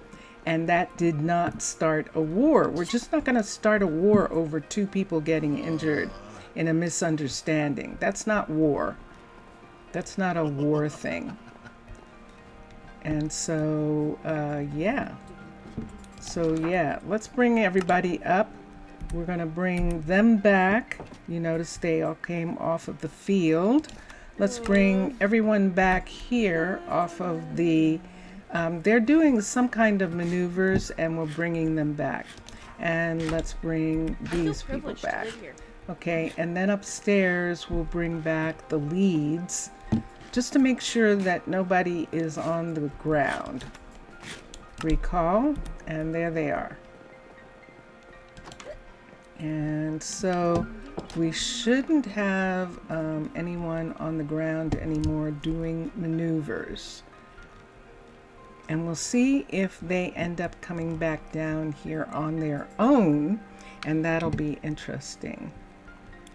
Speaker 1: and that did not start a war. We're just not going to start a war over two people getting injured in a misunderstanding. That's not war. That's not a war thing. And so, yeah. So, yeah, let's bring everybody up. We're going to bring them back. You notice they all came off of the field. Let's bring everyone back here off of the... they're doing some kind of maneuvers, and we're bringing them back. And let's bring these people back. Okay, and then upstairs we'll bring back the leads, just to make sure that nobody is on the ground. Recall, and there they are. And so we shouldn't have anyone on the ground anymore doing maneuvers. And we'll see if they end up coming back down here on their own, and that'll be interesting.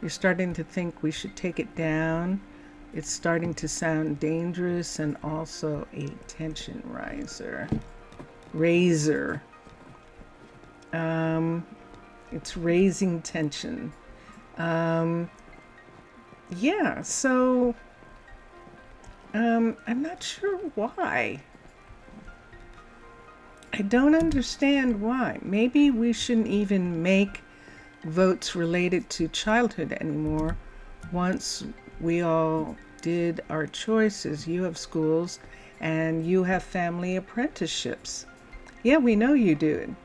Speaker 1: You're starting to think we should take it down. It's starting to sound dangerous, and also a tension raiser. It's raising tension. Yeah, so I'm not sure why. I don't understand why. Maybe we shouldn't even make votes related to childhood anymore. Once we all did our choices, you have schools and you have family apprenticeships. Yeah, we know you do.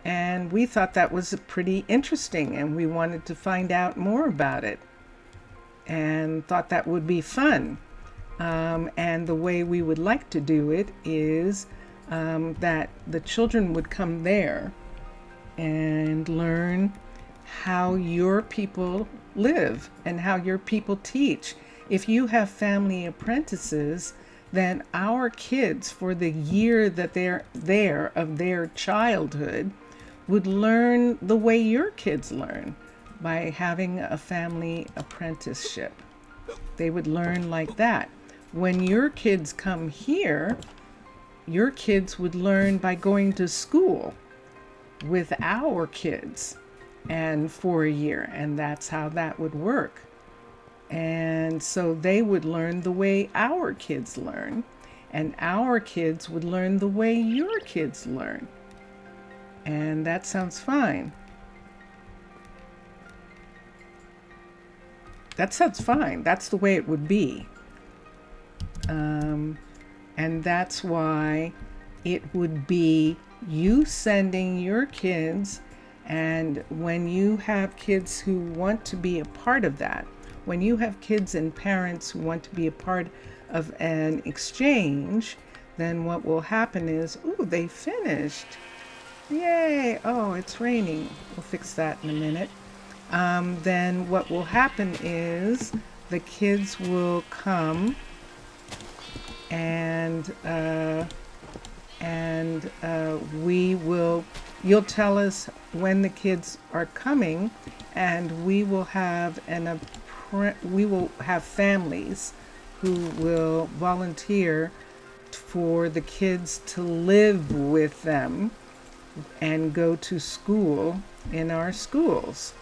Speaker 1: And we thought that was pretty interesting, and we wanted to find out more about it and thought that would be fun. And the way we would like to do it is that the children would come there and learn how your people live and how your people teach. If you have family apprentices, then our kids, for the year that they're there of their childhood, would learn the way your kids learn. by having a family apprenticeship. They would learn like that. When your kids come here, your kids would learn by going to school with our kids and for a year, and that's how that would work. And so they would learn the way our kids learn, and our kids would learn the way your kids learn. And that sounds fine. That sounds fine. That's the way it would be. And that's why it would be you sending your kids, and when you have kids who want to be a part of that, when you have kids and parents who want to be a part of an exchange, then what will happen is, ooh, they finished. Yay! Oh, it's raining. We'll fix that in a minute. Then what will happen is the kids will come and you'll tell us when the kids are coming, and we will have families who will volunteer for the kids to live with them and go to school in our schools.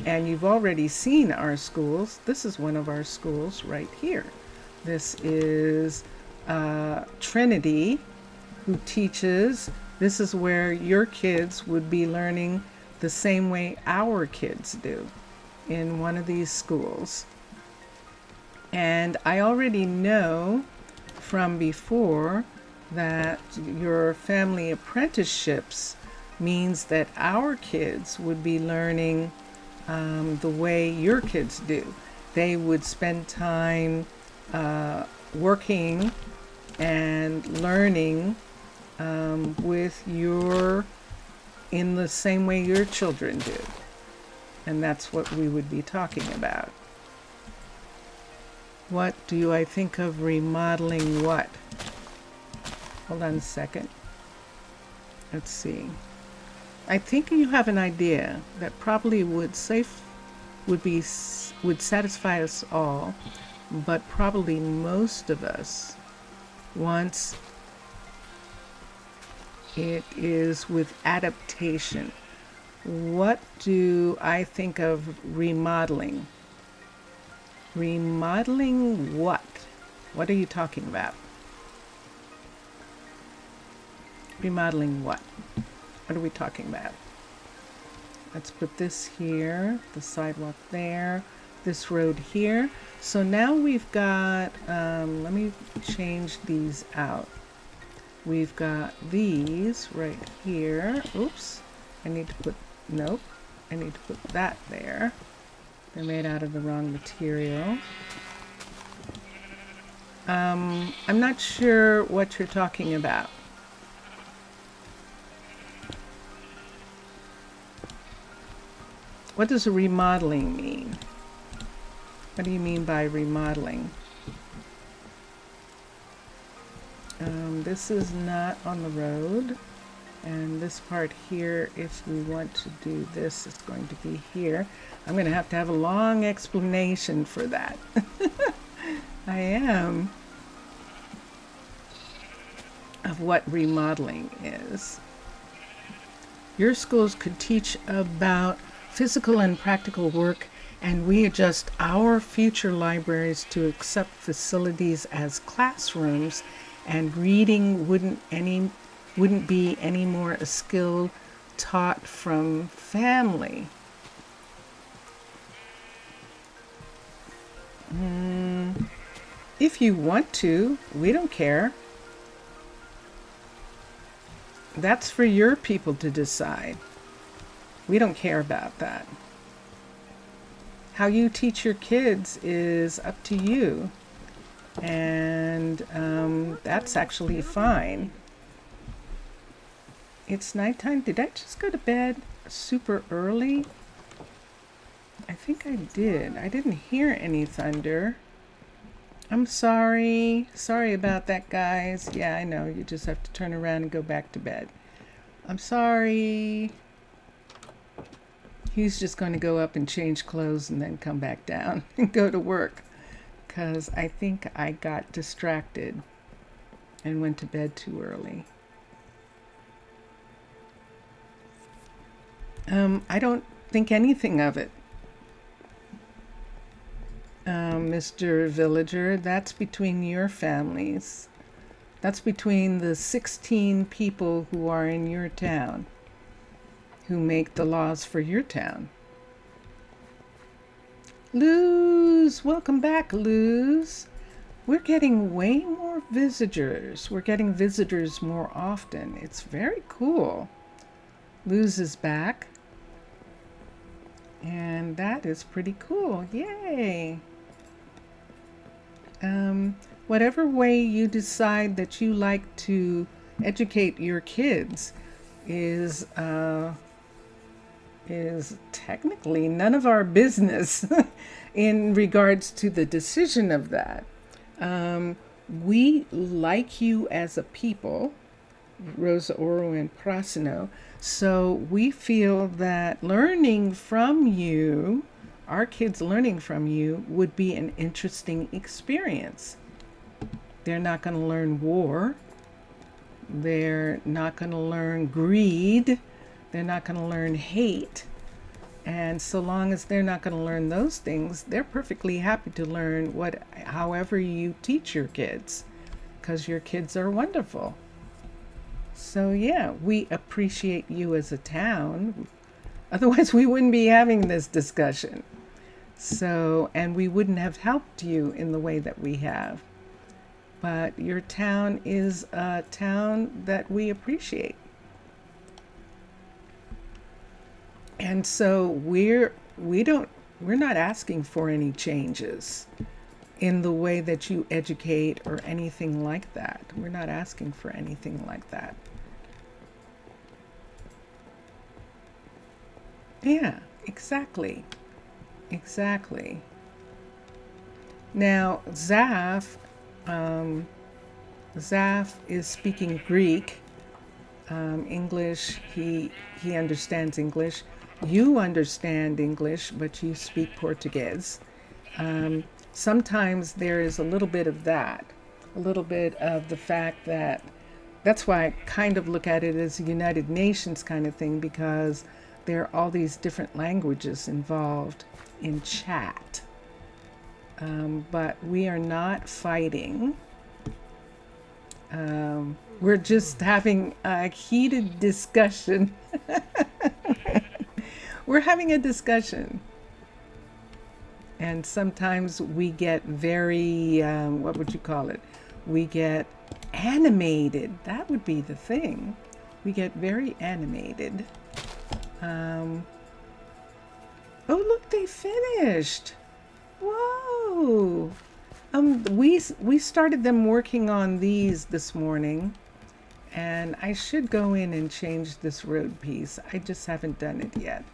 Speaker 1: And you've already seen our schools. This is one of our schools right here. This is Trinity, who teaches. This is where your kids would be learning the same way our kids do in one of these schools. And I already know from before that your family apprenticeships means that our kids would be learning the way your kids do. They would spend time working and learning in the same way your children do. And that's what we would be talking about. What do I think of remodeling what? Hold on a second. Let's see. I think you have an idea that probably would satisfy us all, but probably most of us, once it is with adaptation. What do I think of remodeling? Remodeling what? What are you talking about? Remodeling what? What are we talking about? Let's put this here, the sidewalk there, this road here. So now we've got, let me change these out. We've got these right here. Oops, I need to put that there. They're made out of the wrong material. I'm not sure what you're talking about. What does remodeling mean? What do you mean by remodeling? This is not on the road. And this part here, if we want to do this, it's going to be here. I'm going to have a long explanation for that. I am. Of what remodeling is. Your schools could teach about physical and practical work, and we adjust our future libraries to accept facilities as classrooms, and reading wouldn't be any more a skill taught from family. If you want to, we don't care. That's for your people to decide. We don't care about that. How you teach your kids is up to you. And that's actually fine. It's nighttime. Did I just go to bed super early? I think I did. I didn't hear any thunder. I'm sorry. Sorry about that, guys. Yeah, I know. You just have to turn around and go back to bed. I'm sorry. He's just going to go up and change clothes and then come back down and go to work, because I think I got distracted and went to bed too early. I don't think anything of it, Mr. Villager. That's between your families. That's between the 16 people who are in your town, who make the laws for your town. Luz, welcome back, Luz. We're getting way more visitors. We're getting visitors more often. It's very cool. Luz is back. And that is pretty cool. Yay. Whatever way you decide that you like to educate your kids is technically none of our business in regards to the decision of that. We like you as a people, Rosa Ouro and Prasino, so we feel that learning from you, our kids learning from you, would be an interesting experience. They're not going to learn war. They're not going to learn greed. They're not going to learn hate. And so long as they're not going to learn those things, they're perfectly happy to learn however you teach your kids, because your kids are wonderful. So yeah, we appreciate you as a town. Otherwise we wouldn't be having this discussion. So, and we wouldn't have helped you in the way that we have. But your town is a town that we appreciate. And so we're not asking for any changes in the way that you educate or anything like that. We're not asking for anything like that. Yeah, exactly. Exactly. Now, Zaf is speaking Greek, English. He understands English. You understand English, but you speak Portuguese. Sometimes there is a little bit of that, a little bit of the fact that that's why I kind of look at it as a United Nations kind of thing, because there are all these different languages involved in chat. But we are not fighting. We're just having a heated discussion. We're having a discussion. And sometimes we get very, what would you call it? We get animated. That would be the thing. We get very animated. Oh, look, they finished. Whoa. We started them working on these this morning, and I should go in and change this road piece. I just haven't done it yet.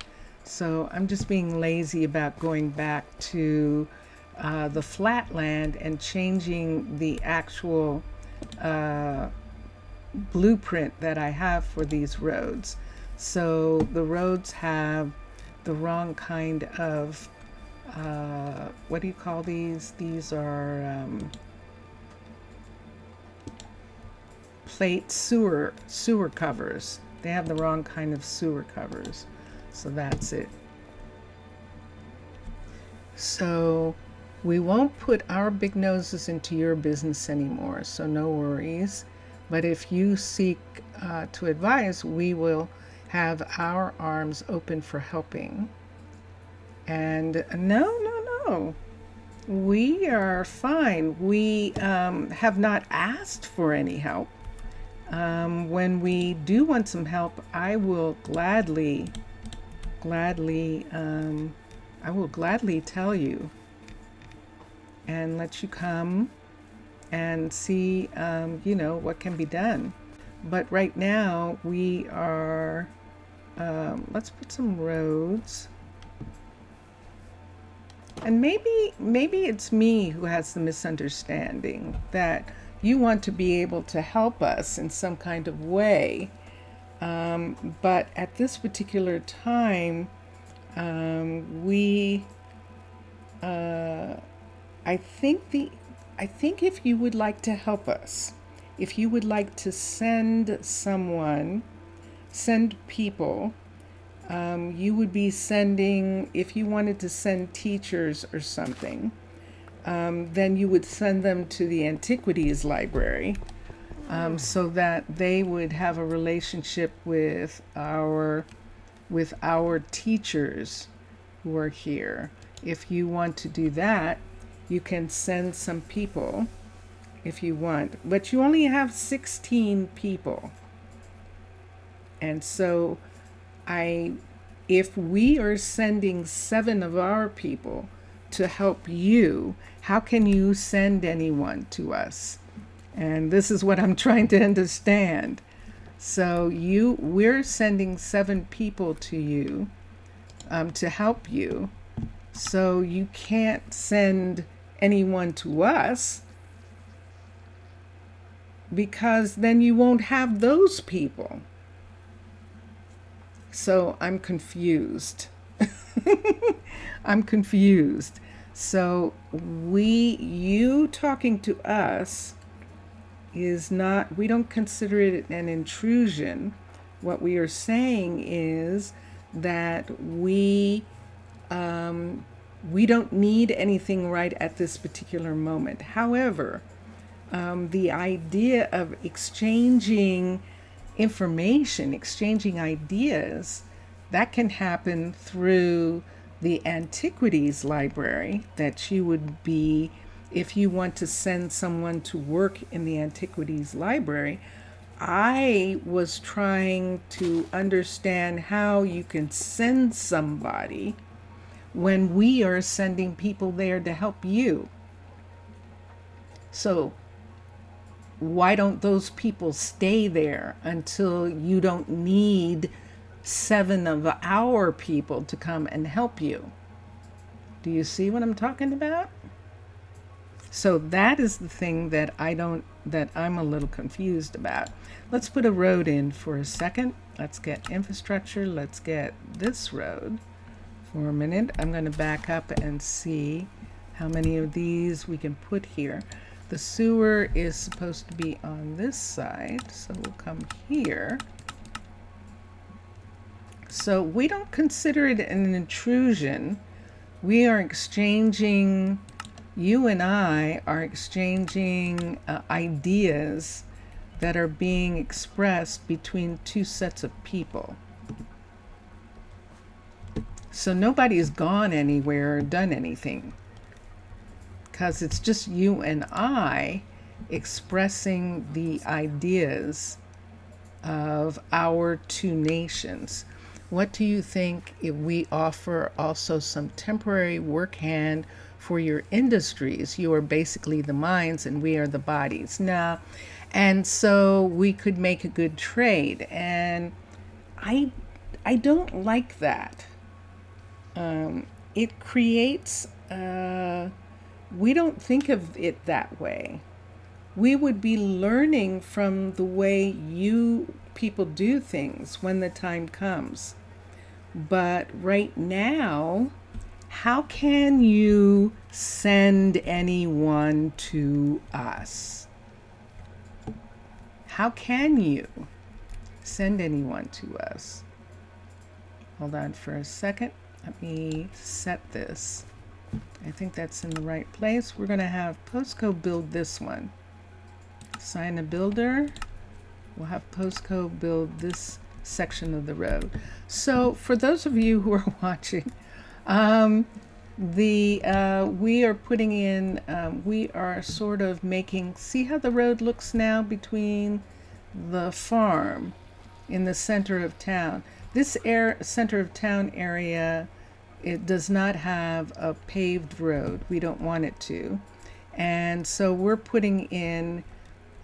Speaker 1: So I'm just being lazy about going back to the flatland and changing the actual blueprint that I have for these roads. So the roads have the wrong kind of, what do you call these? These are plate sewer covers. They have the wrong kind of sewer covers. So that's it. So we won't put our big noses into your business anymore, so no worries. But if you seek to advise, we will have our arms open for helping. And no, we are fine. We have not asked for any help. When we do want some help, I will gladly tell you and let you come and see, what can be done. But right now we are, let's put some roads. And maybe it's me who has the misunderstanding that you want to be able to help us in some kind of way. But at this particular time, We, I think if you would like to help us, if you would like to send people, you would be sending, if you wanted to send teachers or something, then you would send them to the Antiquities Library, so that they would have a relationship with our teachers who are here. If you want to do that, you can send some people if you want, but you only have 16 people. And so if we are sending 7 of our people to help you, how can you send anyone to us? And this is what I'm trying to understand. So we're sending 7 people to you, to help you. So you can't send anyone to us, because then you won't have those people. So I'm confused. I'm confused. So you talking to us is not, we don't consider it an intrusion. What we are saying is that we don't need anything right at this particular moment. However, the idea of exchanging information, exchanging ideas, that can happen through the Antiquities Library, that you would be, if you want to send someone to work in the Antiquities Library. I was trying to understand how you can send somebody when we are sending people there to help you. So why don't those people stay there until you don't need 7 of our people to come and help you? Do you see what I'm talking about? So that is the thing that I'm a little confused about. Let's put a road in for a second. Let's get infrastructure. Let's get this road for a minute. I'm going to back up and see how many of these we can put here. The sewer is supposed to be on this side, so we'll come here. So we don't consider it an intrusion. We are exchanging, you and I are exchanging ideas that are being expressed between 2 sets of people. So nobody's gone anywhere or done anything, because it's just you and I expressing the ideas of our 2 nations. What do you think if we offer also some temporary work hand for your industries? You are basically the minds and we are the bodies. Now, and so we could make a good trade. And I don't like that. It creates, we don't think of it that way. We would be learning from the way you people do things when the time comes. But right now, how can you send anyone to us? How can you send anyone to us? Hold on for a second. Let me set this. I think that's in the right place. We're going to have Postco build this one. Assign a builder. We'll have Postco build this section of the road. So for those of you who are watching, we are putting in, we are sort of making, see how the road looks now between the farm in the center of town. This center of town area, it does not have a paved road. We don't want it to. And so we're putting in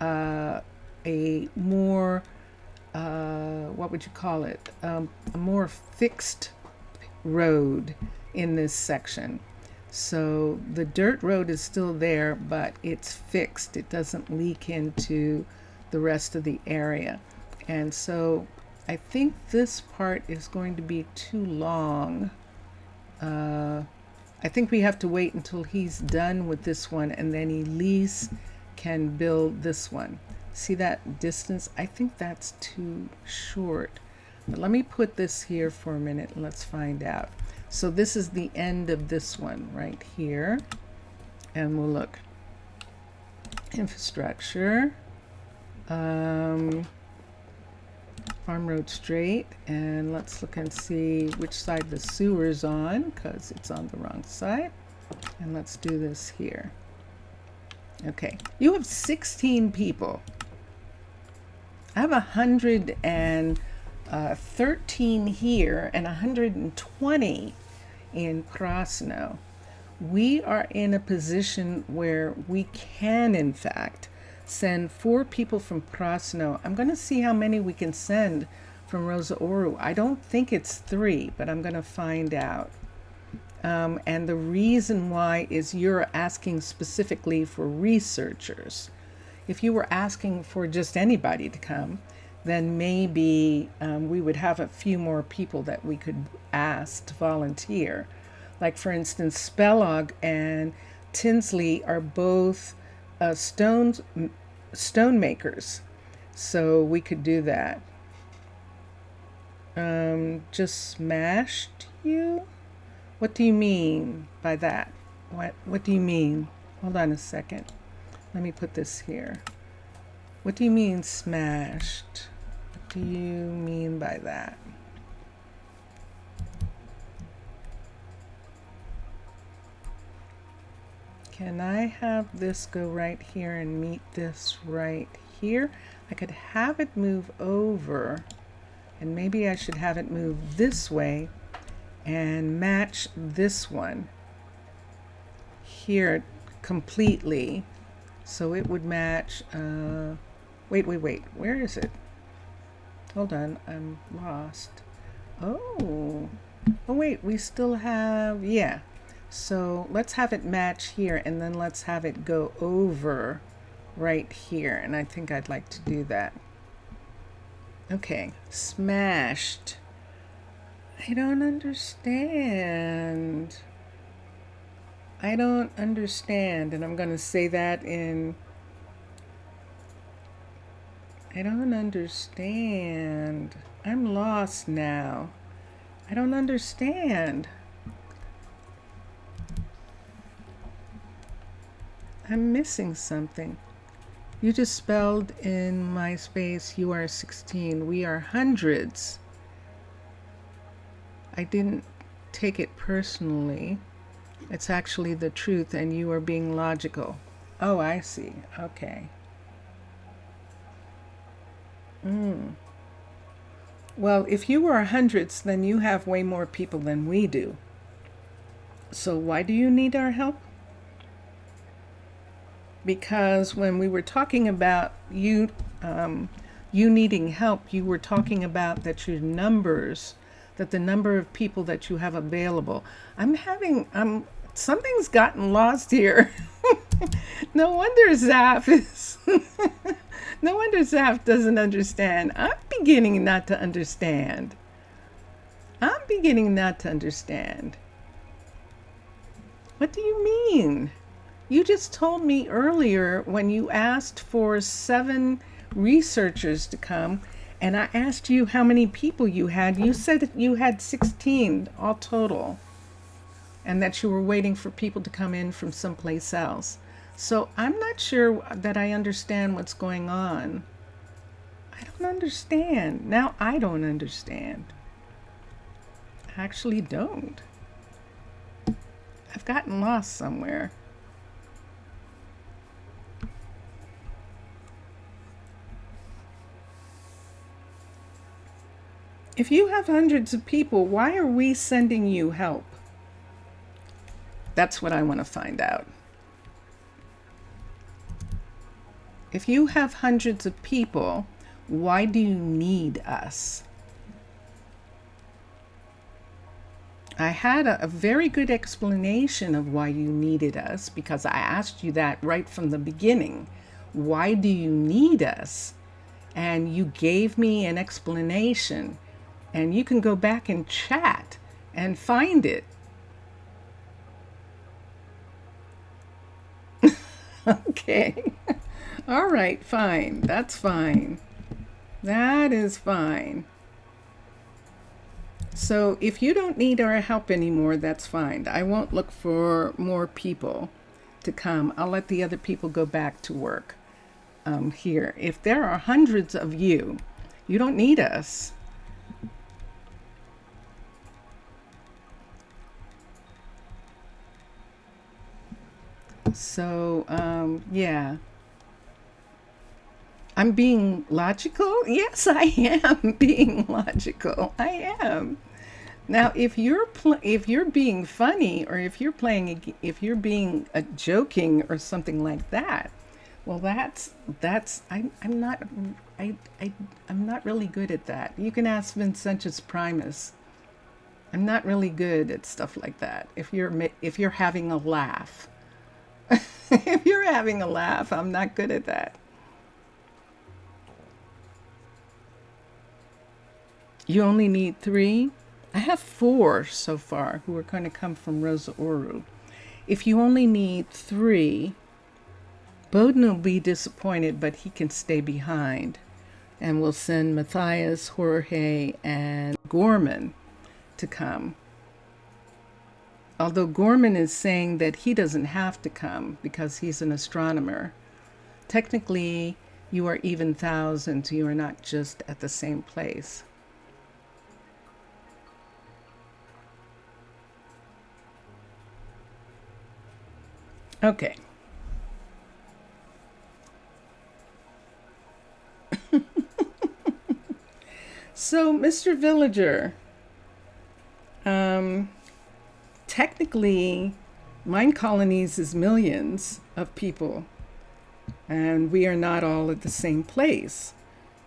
Speaker 1: a more, what would you call it? A more fixed road in this section. So the dirt road is still there, but it's fixed. It doesn't leak into the rest of the area. And so I think this part is going to be too long I think we have to wait until he's done with this one, and then Elise can build this one. See that distance? I think that's too short. But let me put this here for a minute and let's find out. So this is the end of this one right here. And we'll look. Infrastructure. Farm Road straight, and let's look and see which side the sewer's on, because it's on the wrong side. And let's do this here. Okay, you have 16 people. I have 113 here and 120 in Prasino. We are in a position where we can, in fact, send 4 people from Prasino. I'm going to see how many we can send from Rosa Ouro. I don't think it's 3, but I'm going to find out. And the reason why is you're asking specifically for researchers. If you were asking for just anybody to come, then maybe we would have a few more people that we could ask to volunteer. Like, for instance, Spellog and Tinsley are both stone makers, so we could do that. Just smashed you? What do you mean by that? What do you mean? Hold on a second. Let me put this here. What do you mean smashed? What do you mean by that? Can I have this go right here and meet this right here? I could have it move over, and maybe I should have it move this way and match this one here completely. So it would match, wait, where is it? Hold on, I'm lost. Oh, wait, we still have, yeah. So let's have it match here, and then let's have it go over right here. And I think I'd like to do that. Okay, smashed. I don't understand. I don't understand. And I'm going to say that in, I don't understand. I'm lost now. I don't understand. I'm missing something. You just spelled in my space, you are 16. We are hundreds. I didn't take it personally. It's actually the truth, and you are being logical. Oh, I see. Okay. Well, if you were hundreds, then you have way more people than we do. So why do you need our help? Because when we were talking about you needing help, you were talking about that your numbers, that the number of people that you have available. Something's gotten lost here. No wonder Zaf is, no wonder Zaf doesn't understand. I'm beginning not to understand. What do you mean? You just told me earlier when you asked for 7 researchers to come, and I asked you how many people you had. You said that you had 16 all total, and that you were waiting for people to come in from someplace else. So I'm not sure that I understand what's going on. I don't understand. Now I don't understand. I actually don't. I've gotten lost somewhere. If you have hundreds of people, why are we sending you help? That's what I want to find out. If you have hundreds of people, why do you need us? I had a very good explanation of why you needed us, because I asked you that right from the beginning. Why do you need us? And you gave me an explanation. And you can go back and chat and find it. Okay. All right, fine. That's fine. That is fine. So if you don't need our help anymore, that's fine. I won't look for more people to come. I'll let the other people go back to work here. If there are hundreds of you, you don't need us. So, yeah. I'm being logical? Yes, I am being logical. I am. Now, if you're being funny, or if you're being joking or something like that, well, I'm not I'm not really good at that. You can ask Vincentus Primus. I'm not really good at stuff like that. If you're having a laugh, if you're having a laugh, I'm not good at that. You only need 3? I have 4 so far who are going to come from Rosa Ouro. If you only need 3, Bowden will be disappointed, but he can stay behind. And we'll send Matthias, Jorge, and Gorman to come. Although Gorman is saying that he doesn't have to come because he's an astronomer. Technically, you are even thousands. You are not just at the same place. Okay. So, Mr. Villager, technically, Minecolonies is millions of people, and we are not all at the same place.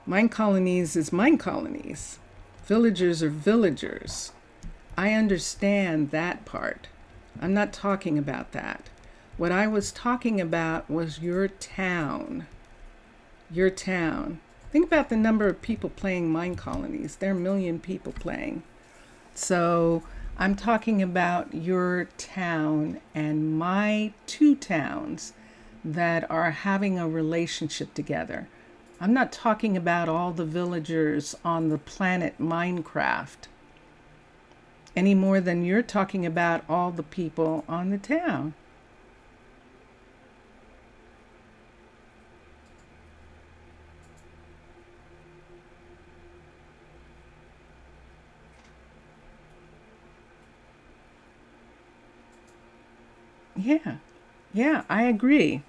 Speaker 1: Minecolonies is Minecolonies. Villagers are villagers. I understand that part. I'm not talking about that. What I was talking about was your town. Your town. Think about the number of people playing Minecolonies. There are 1 million people playing. So I'm talking about your town and my 2 towns that are having a relationship together. I'm not talking about all the villagers on the planet Minecraft any more than you're talking about all the people on the town. Yeah, I agree.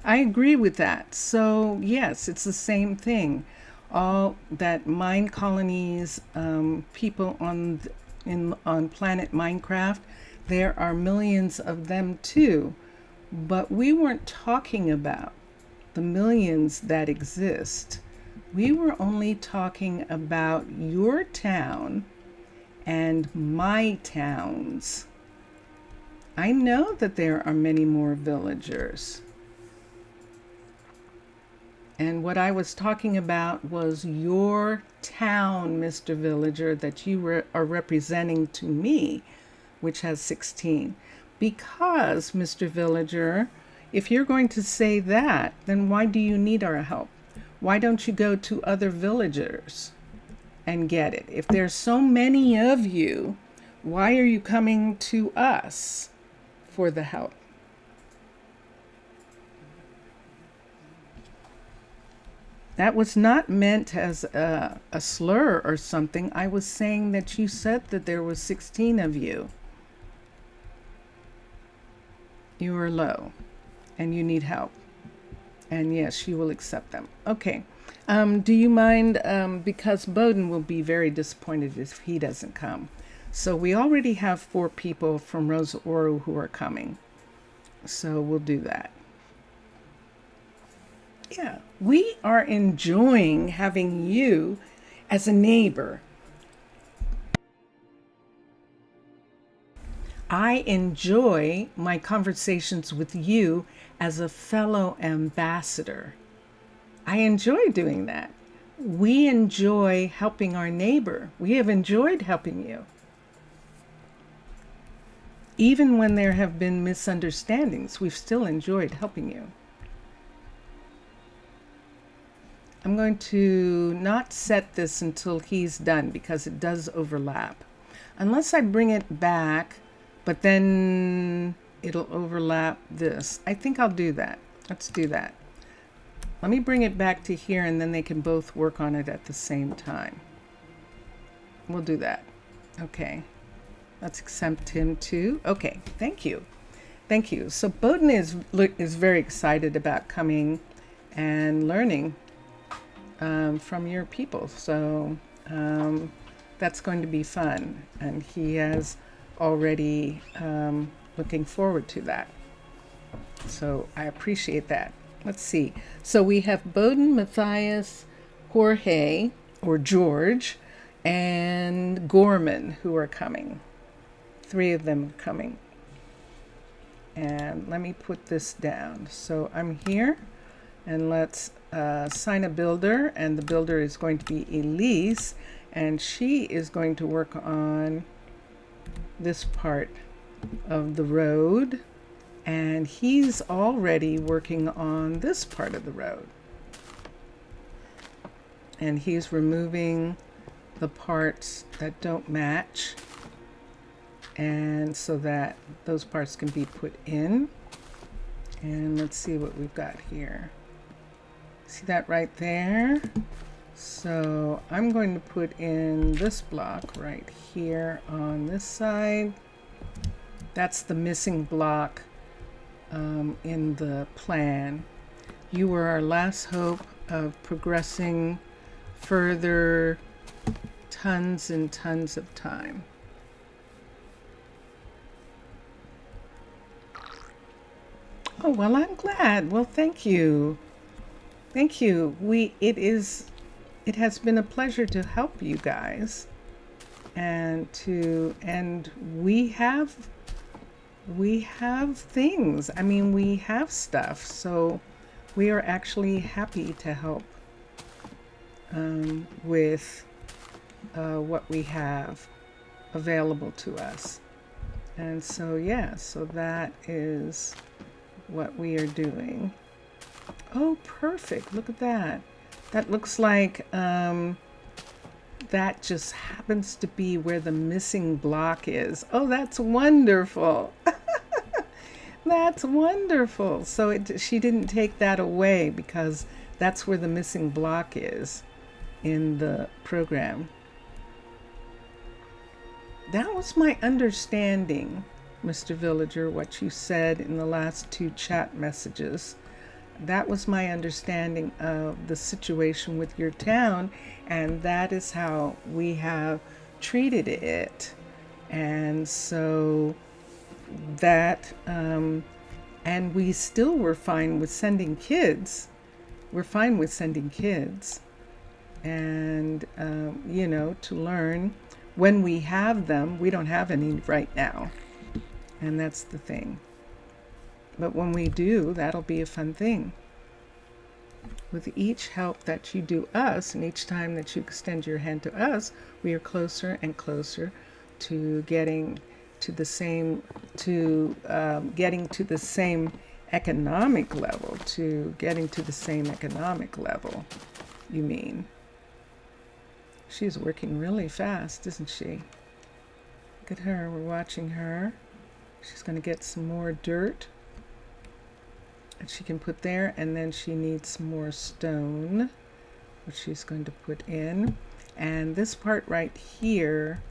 Speaker 1: I agree with that. So, yes, it's the same thing. All that Minecolonies, people on planet Minecraft, there are millions of them too. But we weren't talking about the millions that exist. We were only talking about your town and my towns. I know that there are many more villagers. And what I was talking about was your town, Mr. Villager, that you are representing to me, which has 16. Because, Mr. Villager, if you're going to say that, then why do you need our help? Why don't you go to other villagers and get it? If there's so many of you, why are you coming to us for the help? That was not meant as a slur or something. I was saying that you said that there was 16 of you. You are low and you need help. And yes, you will accept them. Okay. Do you mind, because Bowden will be very disappointed if he doesn't come. So we already have 4 people from Rosa Ouro who are coming. So we'll do that. Yeah, we are enjoying having you as a neighbor. I enjoy my conversations with you as a fellow ambassador. I enjoy doing that. We enjoy helping our neighbor. We have enjoyed helping you. Even when there have been misunderstandings, we've still enjoyed helping you. I'm going to not set this until he's done because it does overlap. Unless I bring it back, but then it'll overlap this. I think I'll do that. Let's do that. Let me bring it back to here and then they can both work on it at the same time. We'll do that. Okay. Let's accept him too. Okay, thank you. Thank you. So Bowden is very excited about coming and learning from your people. So that's going to be fun. And he has already looking forward to that. So I appreciate that. Let's see. So we have Bowden, Matthias, Jorge, or George, and Gorman who are coming. 3 of them are coming. And let me put this down. So I'm here, and let's assign a builder, and the builder is going to be Elise, and she is going to work on this part of the road, and he's already working on this part of the road. And he's removing the parts that don't match, and so that those parts can be put in. And let's see what we've got here. See that right there? So I'm going to put in this block right here on this side. That's the missing block in the plan. You were our last hope of progressing further tons and tons of time. Oh, well, I'm glad. Well, thank you. Thank you. It has been a pleasure to help you guys. And we have things. I mean, we have stuff. So we are actually happy to help with what we have available to us. And so, yeah, so that is what we are doing. Oh, perfect. Look at that. That looks like that just happens to be where the missing block is. Oh, that's wonderful. That's wonderful. So she didn't take that away because that's where the missing block is in the program. That was my understanding, Mr. Villager, what you said in the last 2 chat messages. That was my understanding of the situation with your town, and that is how we have treated it. And so that, and we still were fine with sending kids. We're fine with sending kids and, you know, to learn when we have them. We don't have any right now. And that's the thing. But when we do, that'll be a fun thing. With each help that you do us, and each time that you extend your hand to us, we are closer and closer to getting to the same, getting to the same economic level, you mean. She's working really fast, isn't she? Look at her, we're watching her. She's going to get some more dirt that she can put there, and then she needs some more stone, which she's going to put in. And this part right here,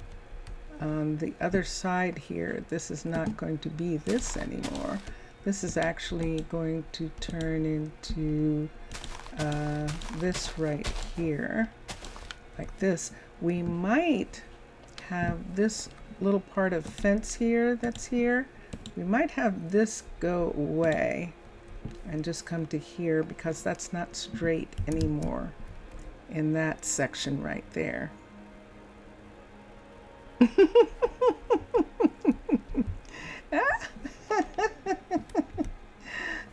Speaker 1: on the other side here, this is not going to be this anymore. This is actually going to turn into this right here, like this. We might have this little part of fence here that's here. We might have this go away and just come to here because that's not straight anymore in that section right there.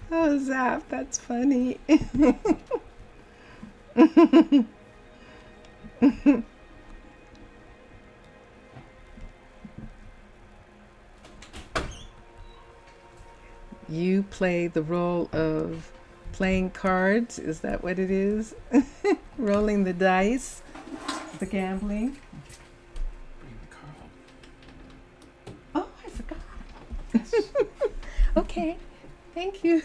Speaker 1: Oh, Zap, that's funny. You play the role of Playing cards, is that what it is? Rolling the dice, the gambling.
Speaker 2: Bring the
Speaker 1: Oh, I forgot. Okay, thank you.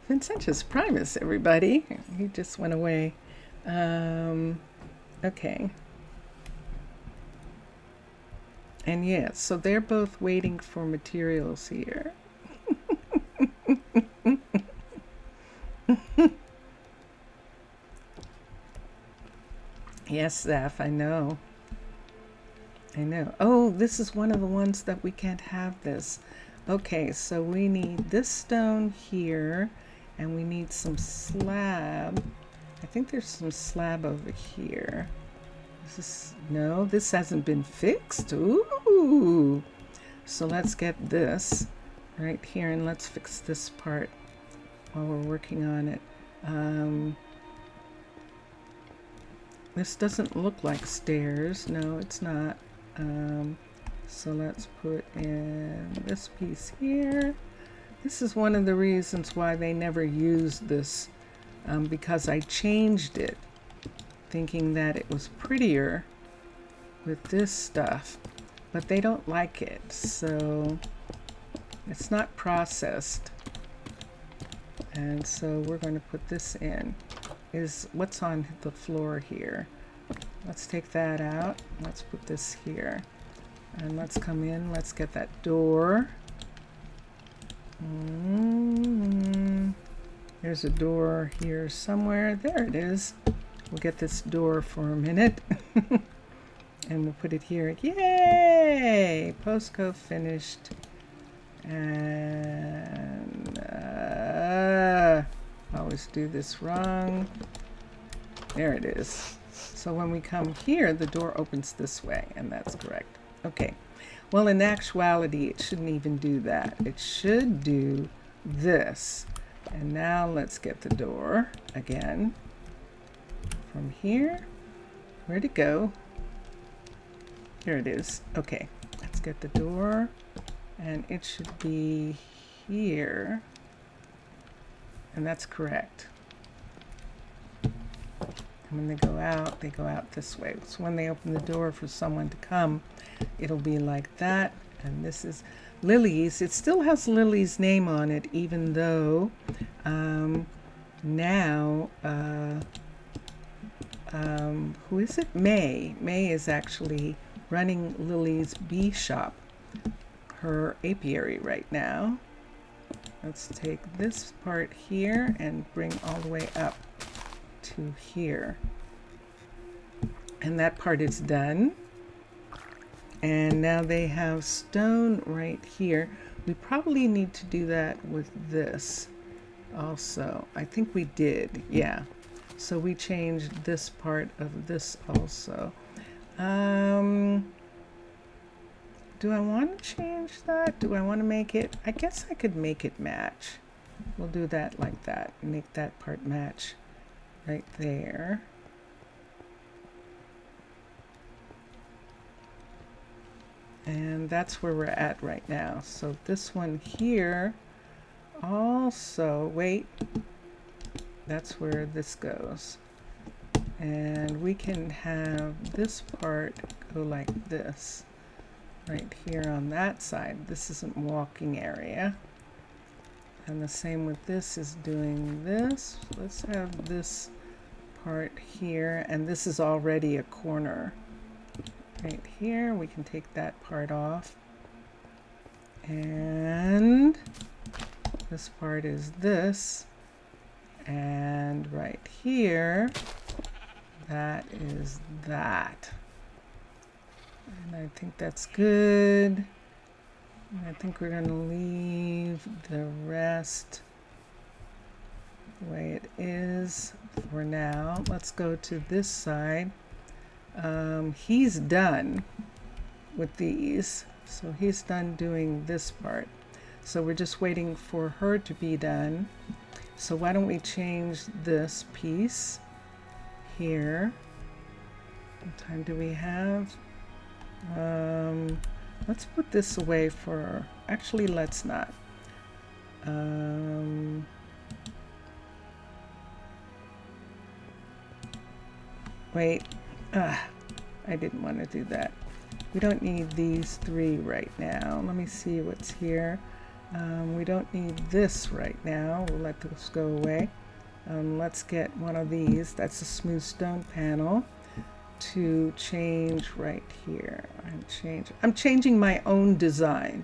Speaker 1: Vincentius Primus, everybody. He just went away. Okay. And yes, so they're both waiting for materials here. Yes, Zeph, I know. I know. Oh, this is one of the ones that we can't have this. Okay, so we need this stone here, and we need some slab. I think there's some slab over here. No, this hasn't been fixed. Ooh. So let's get this right here, and let's fix this part while we're working on it. This doesn't look like stairs. No, it's not. So let's put in this piece here. This is one of the reasons why they never used this, because I changed it thinking that it was prettier with this stuff, but they don't like it, so it's not processed. And so we're going to put this in, is what's on the floor here. Let's take that out. Let's put this here. And let's come in. Let's get that door. There's a door here somewhere. There it is. We'll get this door for a minute. And we'll put it here. Yay! Postcode finished. And I always do this wrong. There it is. So when we come here, the door opens this way, and that's correct. Okay. Well, in actuality, it shouldn't even do that. It should do this. And now let's get the door again. From here. Where'd it go? Here it is. Okay. Let's get the door. And it should be here. And that's correct. And when they go out this way. So when they open the door for someone to come, it'll be like that. And this is Lily's. It still has Lily's name on it, even though now, who is it? May. May is actually running Lily's bee shop, her apiary right now. Let's take this part here and bring all the way up to here. And that part is done. And now they have stone right here. We probably need to do that with this also. I think we did, yeah. So we changed this part of this also. Do I want to change that? Do I want to make it? I guess I could make it match. We'll do that like that. Make that part match right there. And that's where we're at right now. So this one here also, wait, that's where this goes. And we can have this part go like this. Right here on that side. This isn't walking area. And the same with this is doing this. Let's have this part here. And this is already a corner. Right here. We can take that part off. And this part is this. And right here, that is that. And I think that's good. And I think we're going to leave the rest the way it is for now. Let's go to this side. He's done with these. So he's done doing this part. So we're just waiting for her to be done. So why don't we change this piece here? What time do we have? Let's put this away for, actually let's not. Wait, I didn't want to do that. We don't need these 3 right now. Let me see what's here. We don't need this right now. We'll let this go away. Let's get one of these. That's a smooth stone panel to change right here. I'm changing my own design.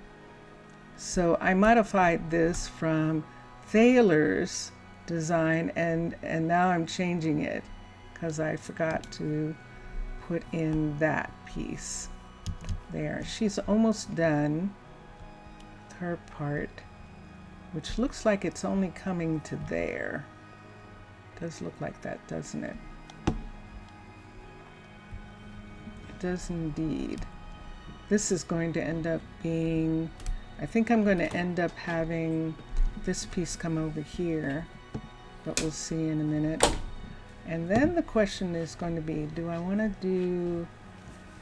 Speaker 1: So I modified this from Thaler's design and now I'm changing it because I forgot to put in that piece there. She's almost done with her part, which looks like it's only coming to there. Does look like that, doesn't it? It does indeed. This is going to end up being, I think I'm going to end up having this piece come over here, but we'll see in a minute. And then the question is going to be, do I want to do,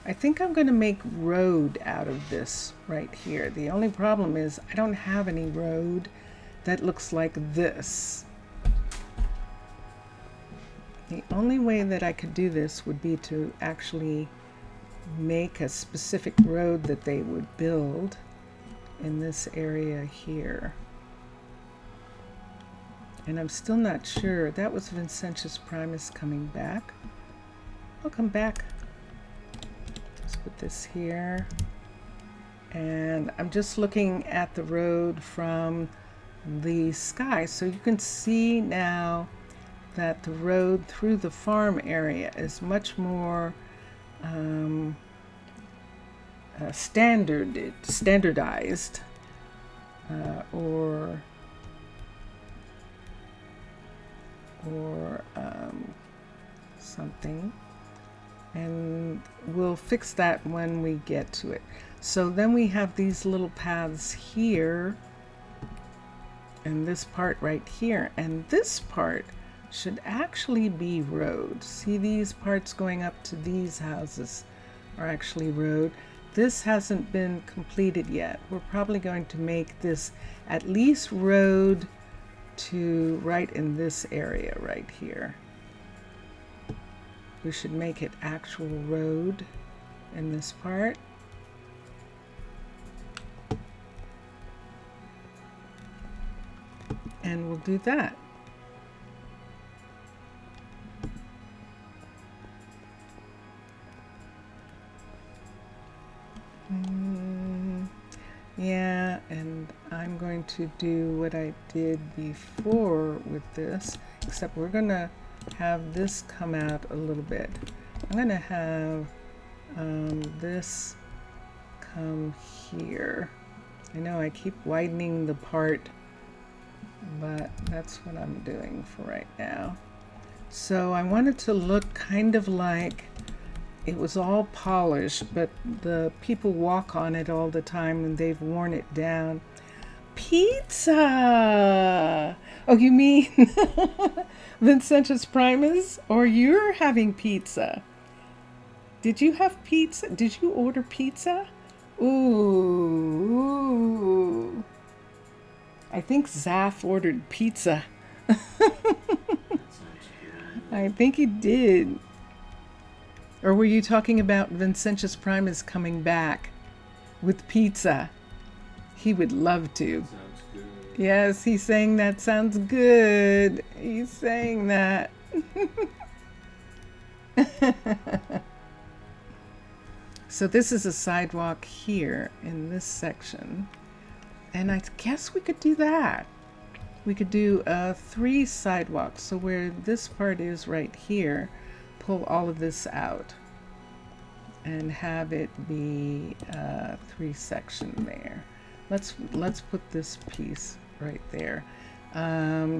Speaker 1: I think I'm going to make road out of this right here. The only problem is I don't have any road that looks like this. The only way that I could do this would be to actually make a specific road that they would build in this area here. And I'm still not sure. That was Vincentius Primus coming back. I'll come back. Let's put this here. And I'm just looking at the road from the sky. So you can see now that the road through the farm area is much more standardized or something, and we'll fix that when we get to it. So then we have these little paths here and this part right here, and this part should actually be road. See, these parts going up to these houses are actually road. This hasn't been completed yet. We're probably going to make this at least road to right in this area right here. We should make it actual road in this part. And we'll do that. Yeah, and I'm going to do what I did before with this, except we're going to have this come out a little bit. I'm going to have this come here. I know I keep widening the part, but that's what I'm doing for right now. So I want it to look kind of like it was all polished, but the people walk on it all the time and they've worn it down. Pizza! Oh, you mean Vincentius Primus? Or you're having pizza? Did you have pizza? Did you order pizza? Ooh. I think Zaf ordered pizza. I think he did. Or were you talking about Vincentius Primus coming back with pizza? He would love to.
Speaker 2: Sounds good.
Speaker 1: Yes, he's saying that sounds good. He's saying that. So this is a sidewalk here in this section. And I guess we could do that. We could do 3 sidewalks. So where this part is right here, pull all of this out and have it be 3 section there. Let's put this piece right there.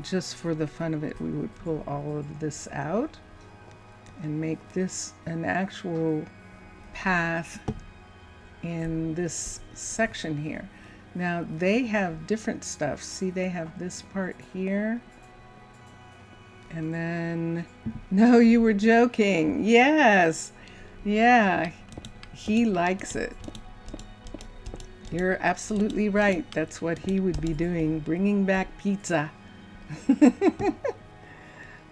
Speaker 1: Just for the fun of it, we would pull all of this out and make this an actual path in this section here. Now they have different stuff. See, they have this part here. And then, no, you were joking. Yes. Yeah, he likes it. You're absolutely right. That's what he would be doing, bringing back pizza.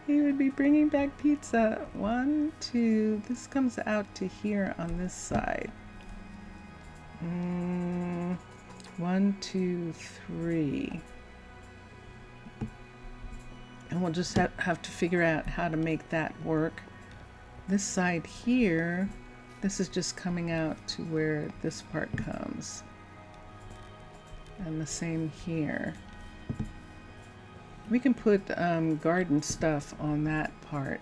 Speaker 1: He would be bringing back pizza. 1, 2. This comes out to here on this side. 1, 2, 3. And we'll just have to figure out how to make that work. This side here, this is just coming out to where this part comes. And the same here. We can put garden stuff on that part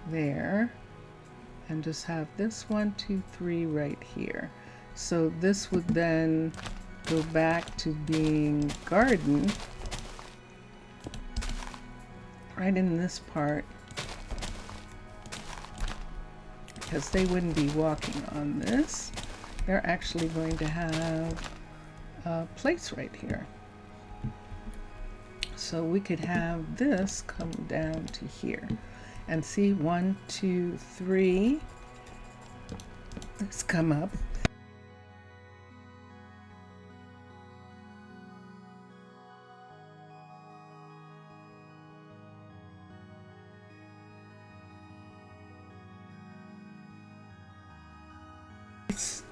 Speaker 1: there. And just have this 1, 2, 3 right here. So this would then go back to being garden. Right in this part. Because they wouldn't be walking on this. They're actually going to have a place right here. So we could have this come down to here. And see, 1, 2, 3. Let's come up.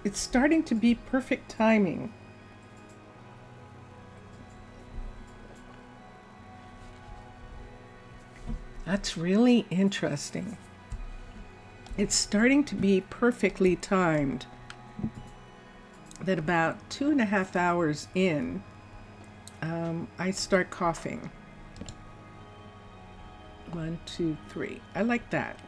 Speaker 1: It's starting to be perfect timing. That's really interesting. It's starting to be perfectly timed. That about 2.5 hours in, I start coughing. 1, 2, 3. I like that.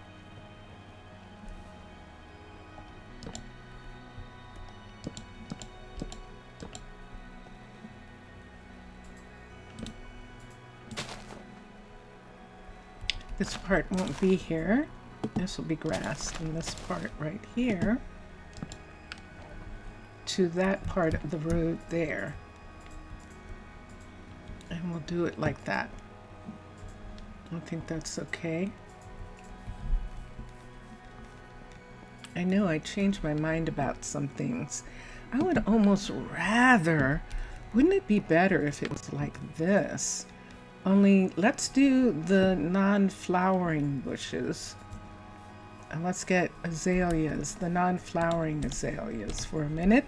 Speaker 1: This part won't be here. This will be grass, and this part right here to that part of the road there. And we'll do it like that. I think that's okay. I know I changed my mind about some things. I would almost rather, wouldn't it be better if it was like this? Only let's do the non-flowering bushes. And let's get azaleas, the non-flowering azaleas for a minute.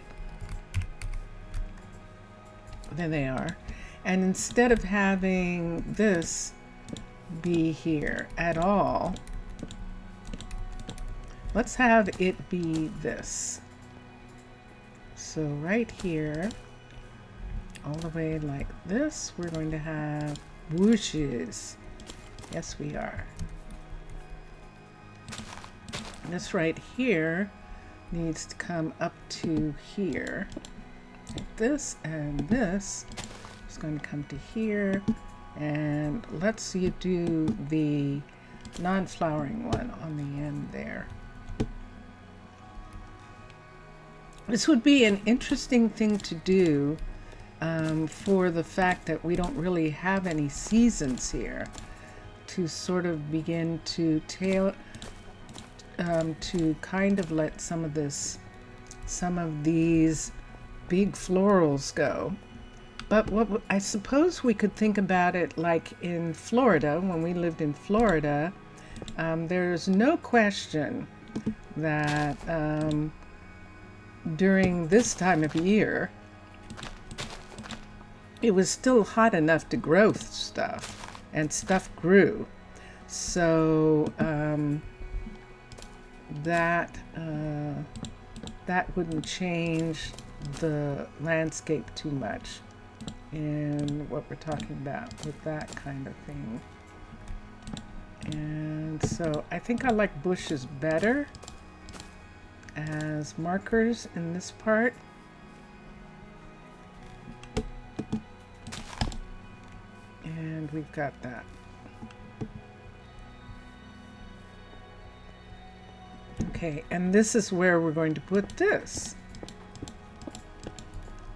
Speaker 1: There they are. And instead of having this be here at all, let's have it be this. So right here, all the way like this, we're going to have bushes. Yes, we are. This right here needs to come up to here. Like this, and this is going to come to here. And let's see, do the non-flowering one on the end there. This would be an interesting thing to do for the fact that we don't really have any seasons here, to sort of begin to to kind of let some of these big florals go. But what I suppose we could think about it like in Florida, when we lived in Florida, there's no question that during this time of year, it was still hot enough to grow stuff, and stuff grew. So that wouldn't change the landscape too much in what we're talking about with that kind of thing. And so I think I like bushes better as markers in this part. And we've got that. Okay, and this is where we're going to put this.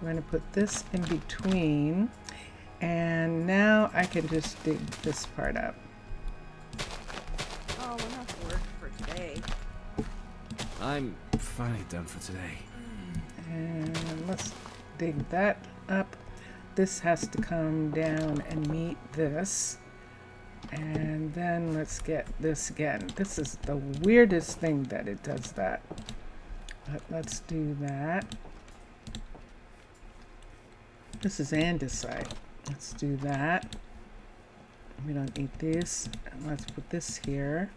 Speaker 1: We're going to put this in between, and now I can just dig this part up.
Speaker 5: Oh, enough work for today.
Speaker 3: I'm finally done for today.
Speaker 1: And let's dig that up. This has to come down and meet this. And then let's get this again. This is the weirdest thing that it does that. But let's do that. This is andesite. Let's do that. We don't need this. Let's put this here.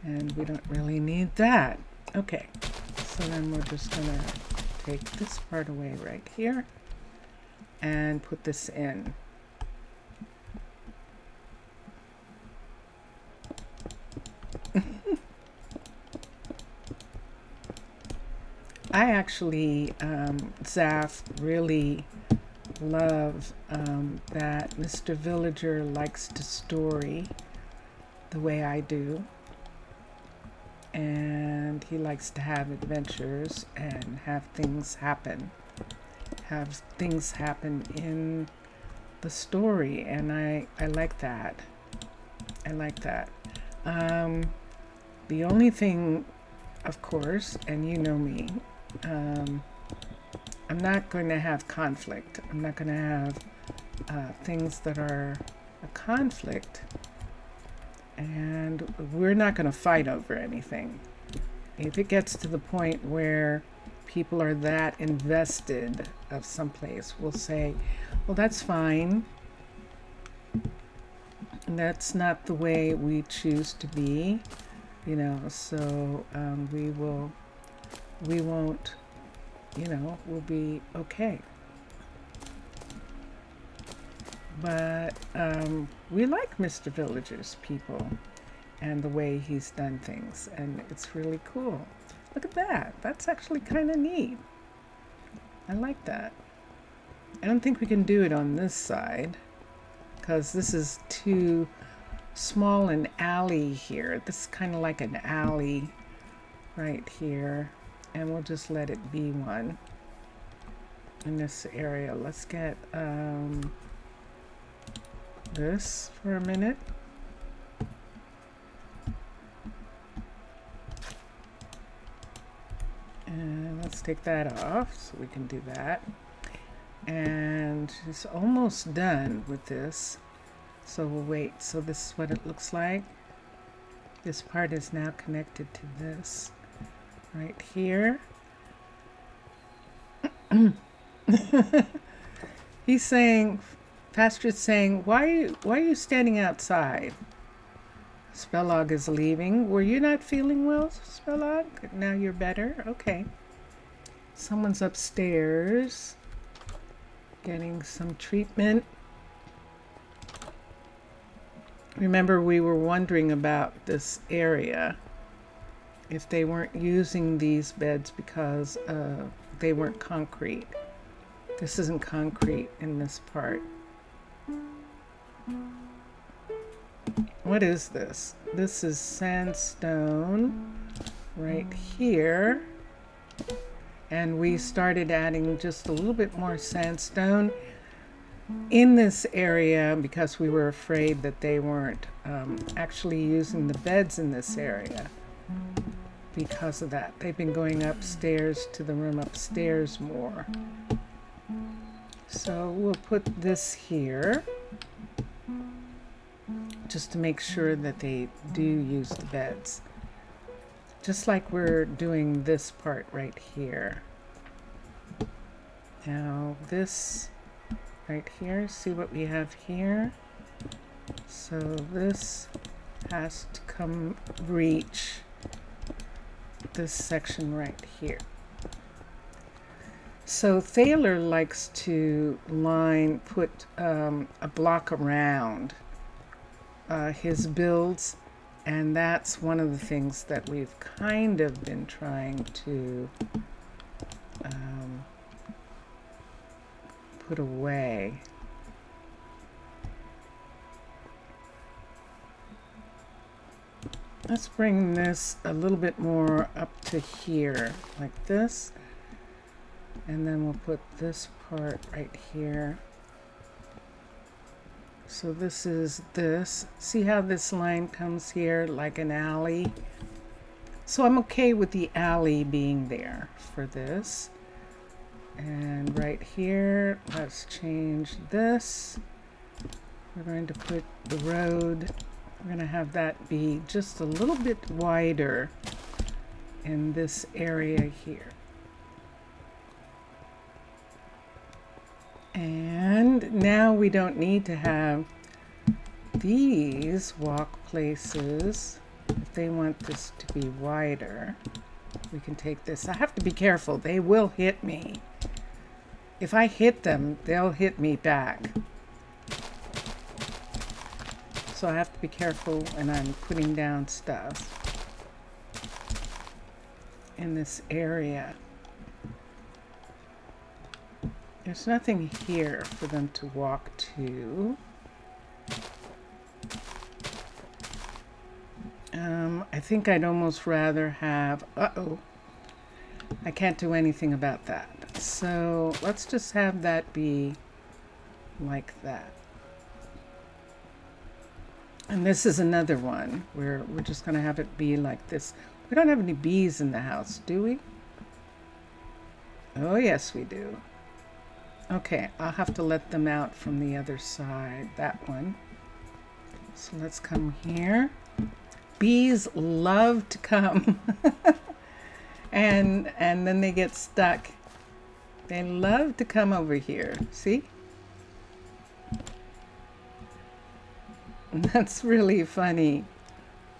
Speaker 1: And we don't really need that. Okay. So then we're just going to take this part away right here and put this in. I actually, Zaf, really love that Mr. Villager likes to story the way I do. And he likes to have adventures and have things happen. Have things happen in the story. And I like that. I like that. The only thing, of course, and you know me, I'm not going to have conflict. I'm not going to have things that are a conflict, and we're not going to fight over anything. If it gets to the point where people are that invested of someplace, we'll say, well, that's fine. That's not the way we choose to be, you know, so we won't, you know, we'll be okay. But we like Mr. Villager's people and the way he's done things, and it's really cool. Look at that. That's actually kind of neat. I like that. I don't think we can do it on this side because this is too small an alley here. This is kind of like an alley right here, and we'll just let it be one in this area. Let's get this for a minute. And let's take that off so we can do that. And it's almost done with this. So we'll wait. So this is what it looks like. This part is now connected to this right here. He's saying, Pastor's saying, why are you standing outside? Spellog is leaving. Were you not feeling well, Spellog? Now you're better? Okay. Someone's upstairs getting some treatment. Remember, we were wondering about this area, if they weren't using these beds because they weren't concrete. This isn't concrete in this part. What is this? This is sandstone right here. And we started adding just a little bit more sandstone in this area because we were afraid that they weren't actually using the beds in this area. Because of that, they've been going upstairs to the room upstairs more. So we'll put this here just to make sure that they do use the beds. Just like we're doing this part right here. Now this right here, see what we have here? So this has to come reach this section right here. So Thaler likes to put a block around his builds, and that's one of the things that we've kind of been trying to put away. Let's bring this a little bit more up to here, like this. And then we'll put this part right here. So this is this. See how this line comes here like an alley? So I'm okay with the alley being there for this. And right here, let's change this. We're going to put the road We're going to have that be just a little bit wider in this area here. And now we don't need to have these walk places. If they want this to be wider, we can take this. I have to be careful. They will hit me. If I hit them, they'll hit me back. So I have to be careful when I'm putting down stuff in this area. There's nothing here for them to walk to. I think I'd almost rather have, uh-oh, I can't do anything about that. So let's just have that be like that. And this is another one where we're just going to have it be like this. We don't have any bees in the house, do we? Oh, yes, we do. Okay, I'll have to let them out from the other side, that one. So let's come here. Bees love to come. and then they get stuck. They love to come over here. See? That's really funny.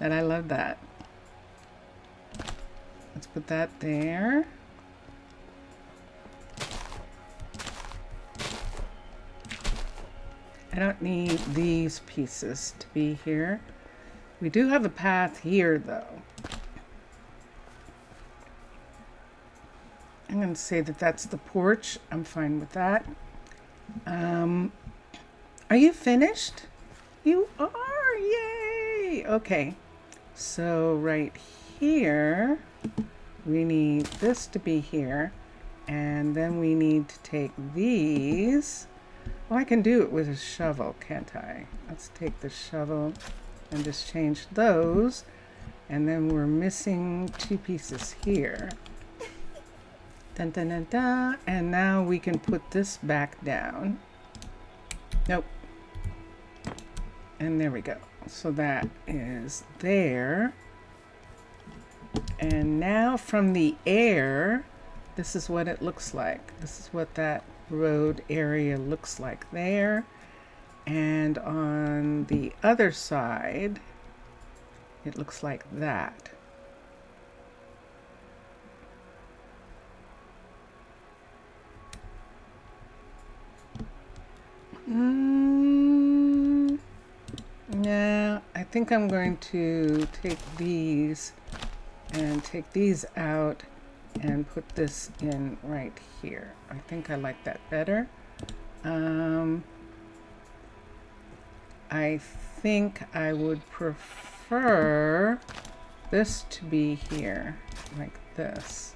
Speaker 1: And I love that. Let's put that there. I don't need these pieces to be here. We do have a path here, though. I'm going to say that that's the porch. I'm fine with that. Are you finished? You are! Yay! Okay. So right here, we need this to be here. And then we need to take these. Well, I can do it with a shovel, can't I? Let's take the shovel and just change those. And then we're missing two pieces here. Dun, dun, dun, dun. And now we can put this back down. Nope. And there we go. So that is there. And now from the air, this is what it looks like. This is what that road area looks like there. And on the other side, it looks like that. Yeah, I think I'm going to take these and take these out and put this in right here. I think I like that better. I think I would prefer this to be here, like this.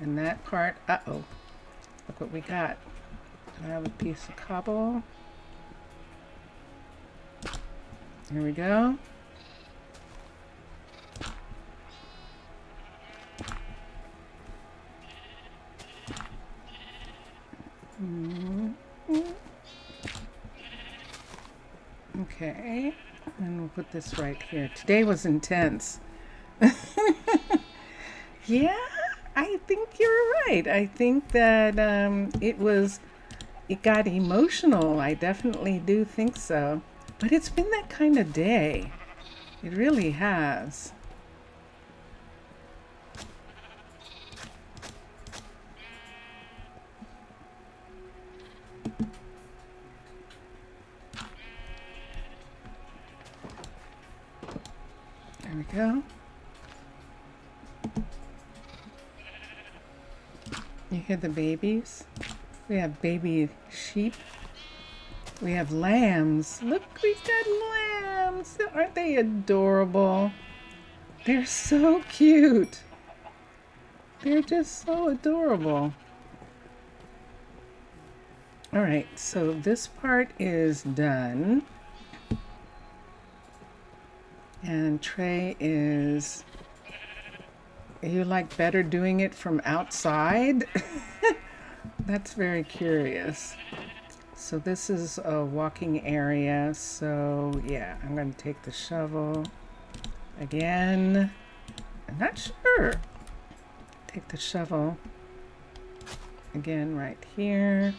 Speaker 1: And that part, uh-oh, look what we got. I have a piece of cobble. Here we go. Okay, and we'll put this right here. Today was intense. Yeah, I think you're right. I think that it got emotional. I definitely do think so. But it's been that kind of day. It really has. There we go. You hear the babies? We have baby sheep. We have lambs. Look, we've got lambs. Aren't they adorable? They're so cute. They're just so adorable. All right, so this part is done. And Trey is, you like better doing it from outside? That's very curious. So this is a walking area. So yeah, I'm going to take the shovel again. I'm not sure. Take the shovel again right here,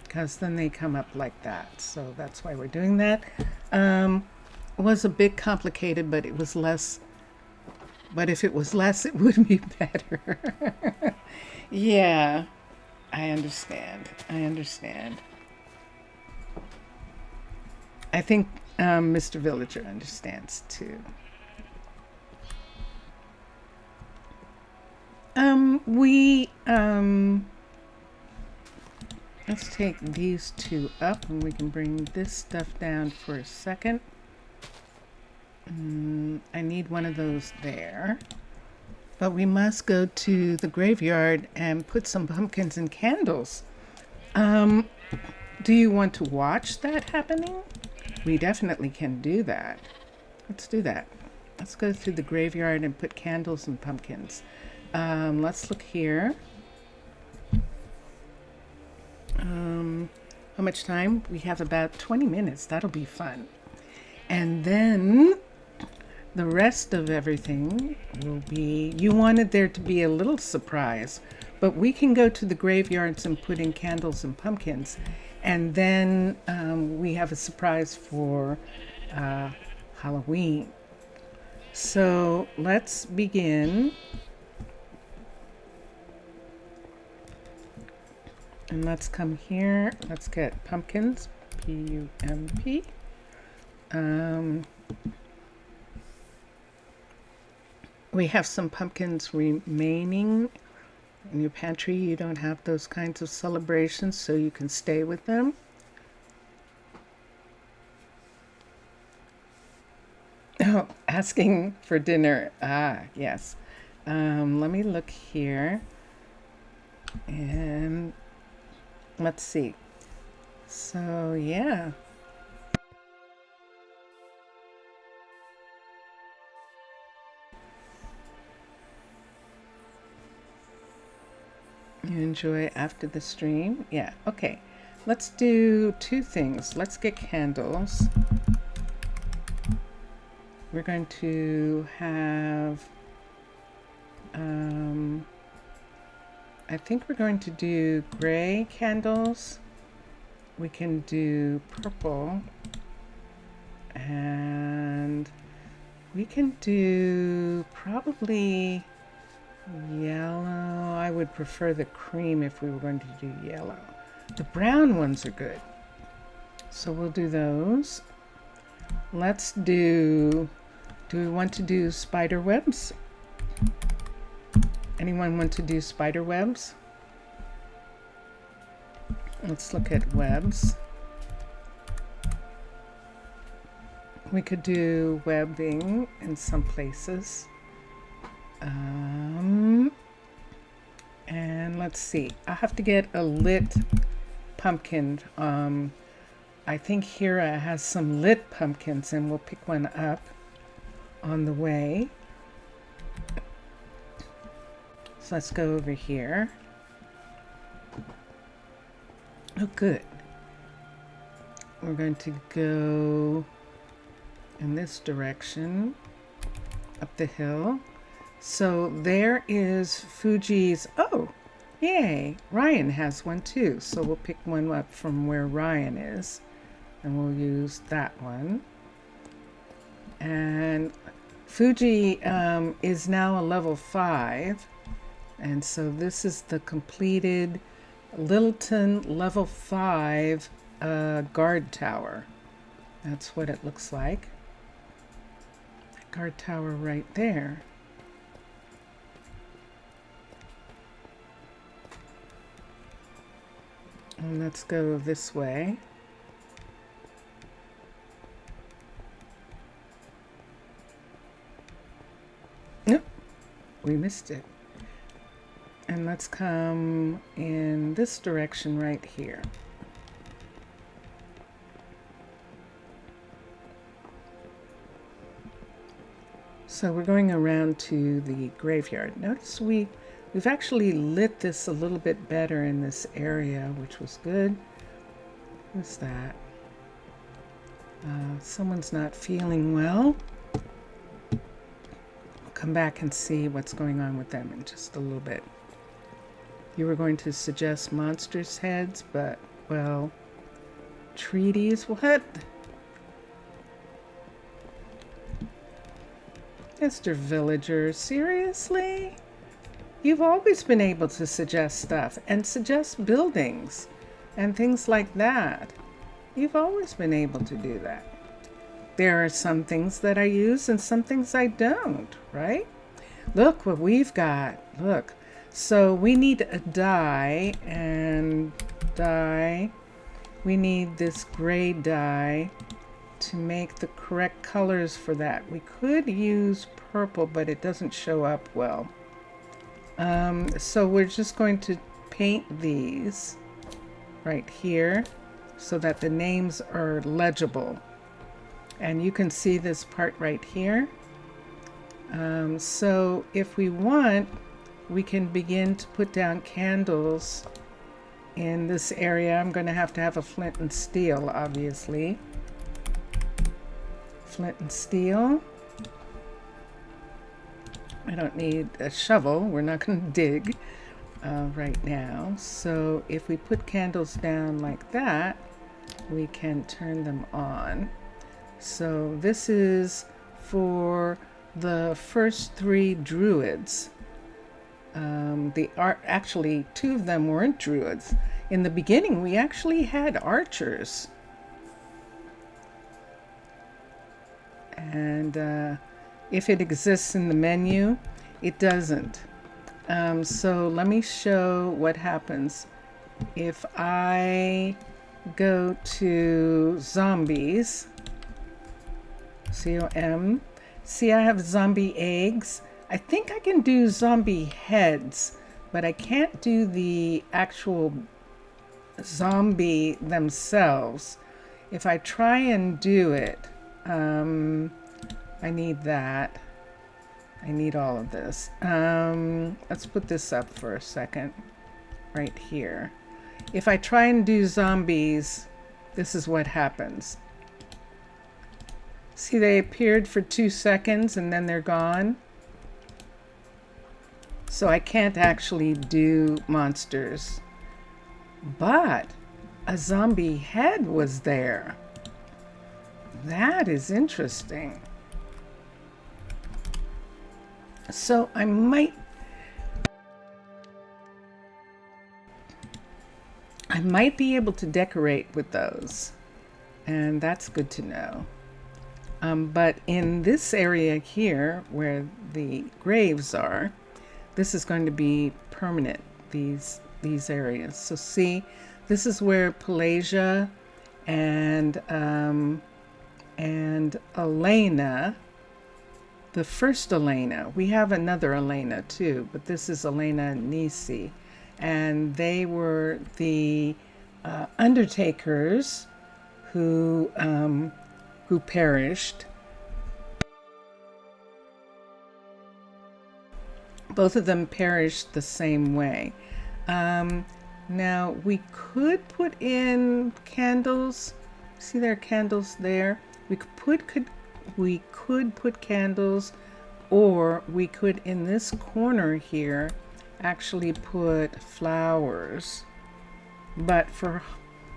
Speaker 1: because then they come up like that. So that's why we're doing that. It was a bit complicated, but it was less. But if it was less, it would be better. Yeah, I understand. I understand. I think Mr. Villager understands too. Let's take these two up and we can bring this stuff down for a second. I need one of those there. But we must go to the graveyard and put some pumpkins and candles. Do you want to watch that happening? We definitely can do that. Let's do that. Let's go through the graveyard and put candles and pumpkins. Let's look here. How much time? We have about 20 minutes. That'll be fun. And then the rest of everything will be, you wanted there to be a little surprise, but we can go to the graveyards and put in candles and pumpkins. And then we have a surprise for Halloween. So let's begin. And let's come here. Let's get pumpkins, P-U-M-P. We have some pumpkins remaining in your pantry. You don't have those kinds of celebrations, so you can stay with them. Oh, asking for dinner. Ah, yes. Let me look here. And let's see. So, yeah. You enjoy after the stream? Yeah, okay. Let's do two things. Let's get candles. We're going to have, I think we're going to do gray candles. We can do purple. And we can do probably yellow. I would prefer the cream if we were going to do yellow. The brown ones are good. So we'll do those. Let's do we want to do spider webs? Anyone want to do spider webs? Let's look at webs. We could do webbing in some places. And let's see. I have to get a lit pumpkin. I think Hira has some lit pumpkins, and we'll pick one up on the way. So let's go over here. Oh, good. We're going to go in this direction, up the hill. So there is Fuji's, oh, yay, Ryan has one too. So we'll pick one up from where Ryan is, and we'll use that one. And Fuji is now a level 5, and so this is the completed Littleton level 5 guard tower. That's what it looks like. That guard tower right there. And let's go this way. Nope, we missed it. And let's come in this direction right here. So we're going around to the graveyard. Notice we've actually lit this a little bit better in this area, which was good. Who's that? Someone's not feeling well. I'll come back and see what's going on with them in just a little bit. You were going to suggest monsters' heads, but, well, treaties, what? Mr. Villager, seriously? You've always been able to suggest stuff and suggest buildings and things like that. You've always been able to do that. There are some things that I use and some things I don't, right? Look what we've got. Look. So we need a dye and dye. We need this gray dye to make the correct colors for that. We could use purple, but it doesn't show up well. So we're just going to paint these right here so that the names are legible. And you can see this part right here. So if we want, we can begin to put down candles in this area. I'm going to have a flint and steel, obviously. Flint and steel. I don't need a shovel. We're not going to dig right now. So if we put candles down like that, we can turn them on. So this is for the first 3 druids. Actually, 2 of them weren't druids. In the beginning, we actually had archers. And if it exists in the menu, it doesn't. So let me show what happens if I go to zombies. COM. See, I have zombie eggs. I think I can do zombie heads, but I can't do the actual zombie themselves. If I try and do it, I need that. I need all of this. Let's put this up for a second, right here. If I try and do zombies, this is what happens. See, they appeared for 2 seconds and then they're gone. So I can't actually do monsters. But a zombie head was there. That is interesting. So I might be able to decorate with those. And that's good to know. But in this area here, where the graves are, this is going to be permanent, these areas. So see, this is where Pelagia and Elena, the first Elena, we have another Elena too, but this is Elena Nisi, and they were the undertakers who perished. Both of them perished the same way. Now we could put in candles. See, there are candles there. We could put candles, or we could, in this corner here, actually put flowers. But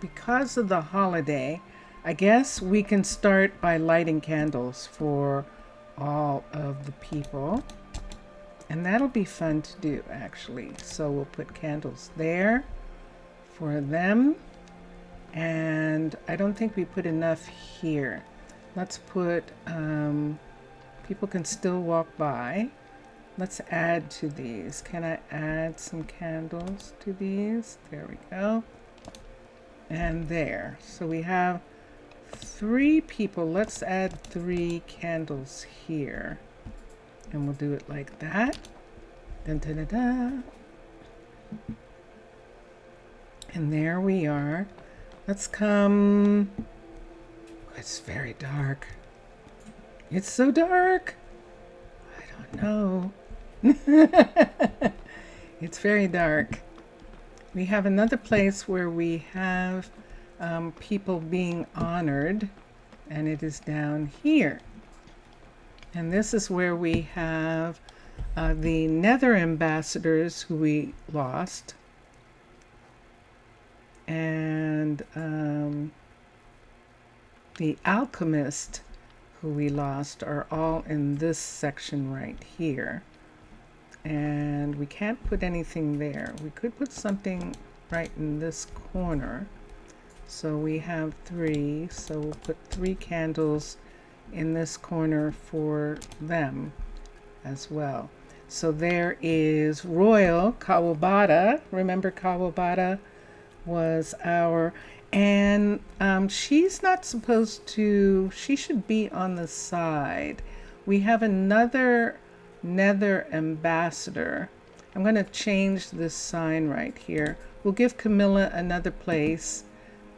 Speaker 1: because of the holiday, I guess we can start by lighting candles for all of the people. And that'll be fun to do, actually. So we'll put candles there for them. And I don't think we put enough here. Let's put, people can still walk by. Let's add to these. Can I add some candles to these? There we go. And there. So we have 3 people. Let's add 3 candles here. And we'll do it like that. Dun, dun, dun, dun. And there we are. Let's come. It's very dark. It's so dark. I don't know. It's very dark. We have another place where we have people being honored, and it is down here. And this is where we have the Nether ambassadors who we lost, and the alchemist who we lost are all in this section right here. And we can't put anything there. We could put something right in this corner. So we have 3, so we'll put 3 candles in this corner for them as well. So there is Royal Kawabata. Remember, Kawabata was our, and she's not supposed to, she should be on the side. We have another Nether ambassador. I'm going to change this sign right here. We'll give Camilla another place,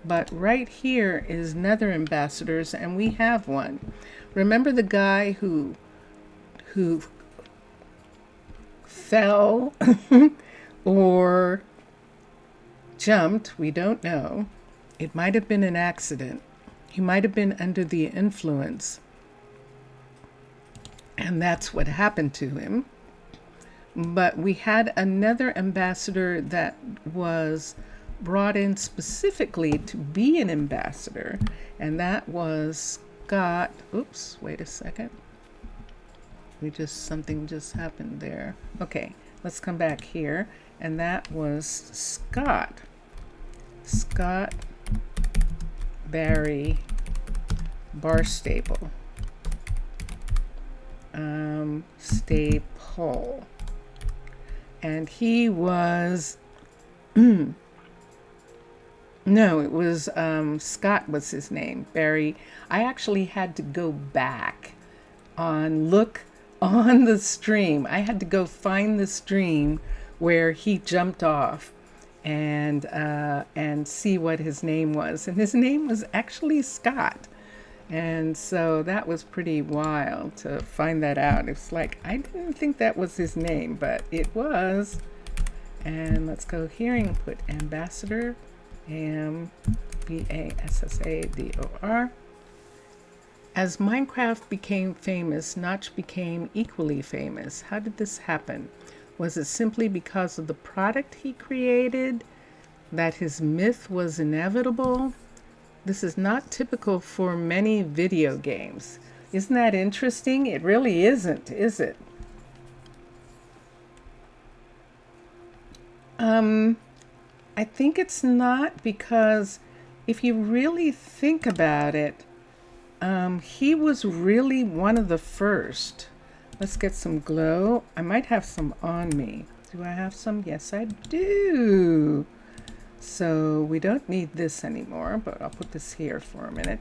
Speaker 1: but right here is Nether ambassadors, and we have one. Remember the guy who fell or jumped? We don't know. It might have been an accident. He might have been under the influence, and that's what happened to him. But we had another ambassador that was brought in specifically to be an ambassador, and that was Scott. Oops, wait a second. Something just happened there. Okay, let's come back here. And that was Scott Barry Barstaple. Staple. And he was, no, it was, Scott was his name, Barry. I actually had to go back look on the stream. I had to go find the stream where he jumped off and see what his name was. And his name was actually Scott. And so that was pretty wild to find that out. It's like, I didn't think that was his name, but it was. And let's go here and put ambassador, Ambassador. As Minecraft became famous, Notch became equally famous. How did this happen? Was it simply because of the product he created, that his myth was inevitable? This is not typical for many video games. Isn't that interesting? It really isn't, is it? I think it's not, because if you really think about it, he was really one of the first. Let's get some glow. I might have some on me. Do I have some? Yes, I do. So we don't need this anymore, but I'll put this here for a minute.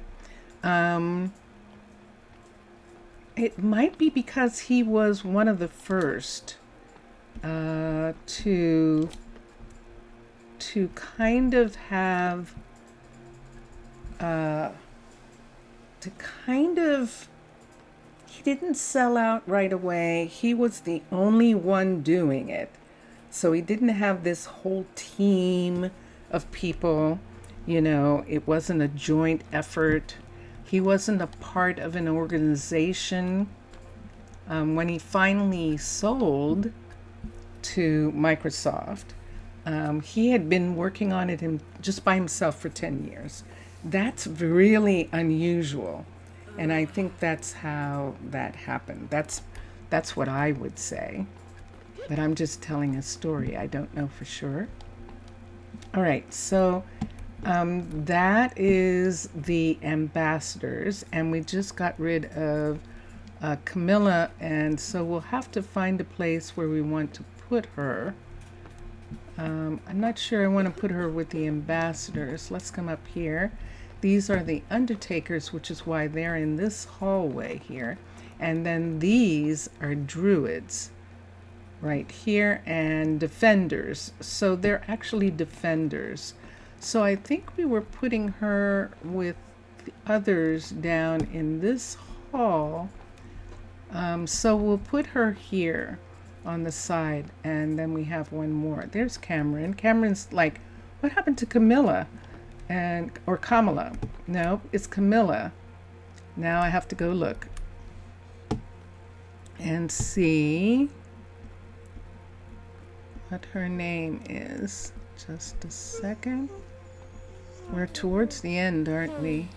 Speaker 1: It might be because he was one of the first to kind of have he didn't sell out right away. He was the only one doing it. So he didn't have this whole team of people, it wasn't a joint effort. He wasn't a part of an organization. When he finally sold to Microsoft, he had been working on it just by himself for 10 years. That's really unusual. And I think that's how that happened. That's what I would say. But I'm just telling a story. I don't know for sure. All right, so that is the ambassadors, and we just got rid of Camilla, and so we'll have to find a place where we want to put her. I'm not sure I want to put her with the ambassadors. Let's come up here. These are the undertakers, which is why they're in this hallway here. And then these are druids right here, and defenders. So they're actually defenders. So I think we were putting her with the others down in this hall. So we'll put her here on the side, and then we have one more. There's Cameron. Cameron's like, what happened to Camilla? or Kamala. No, it's Camilla. Now I have to go look and see what her name is. Just a second. We're towards the end, aren't we?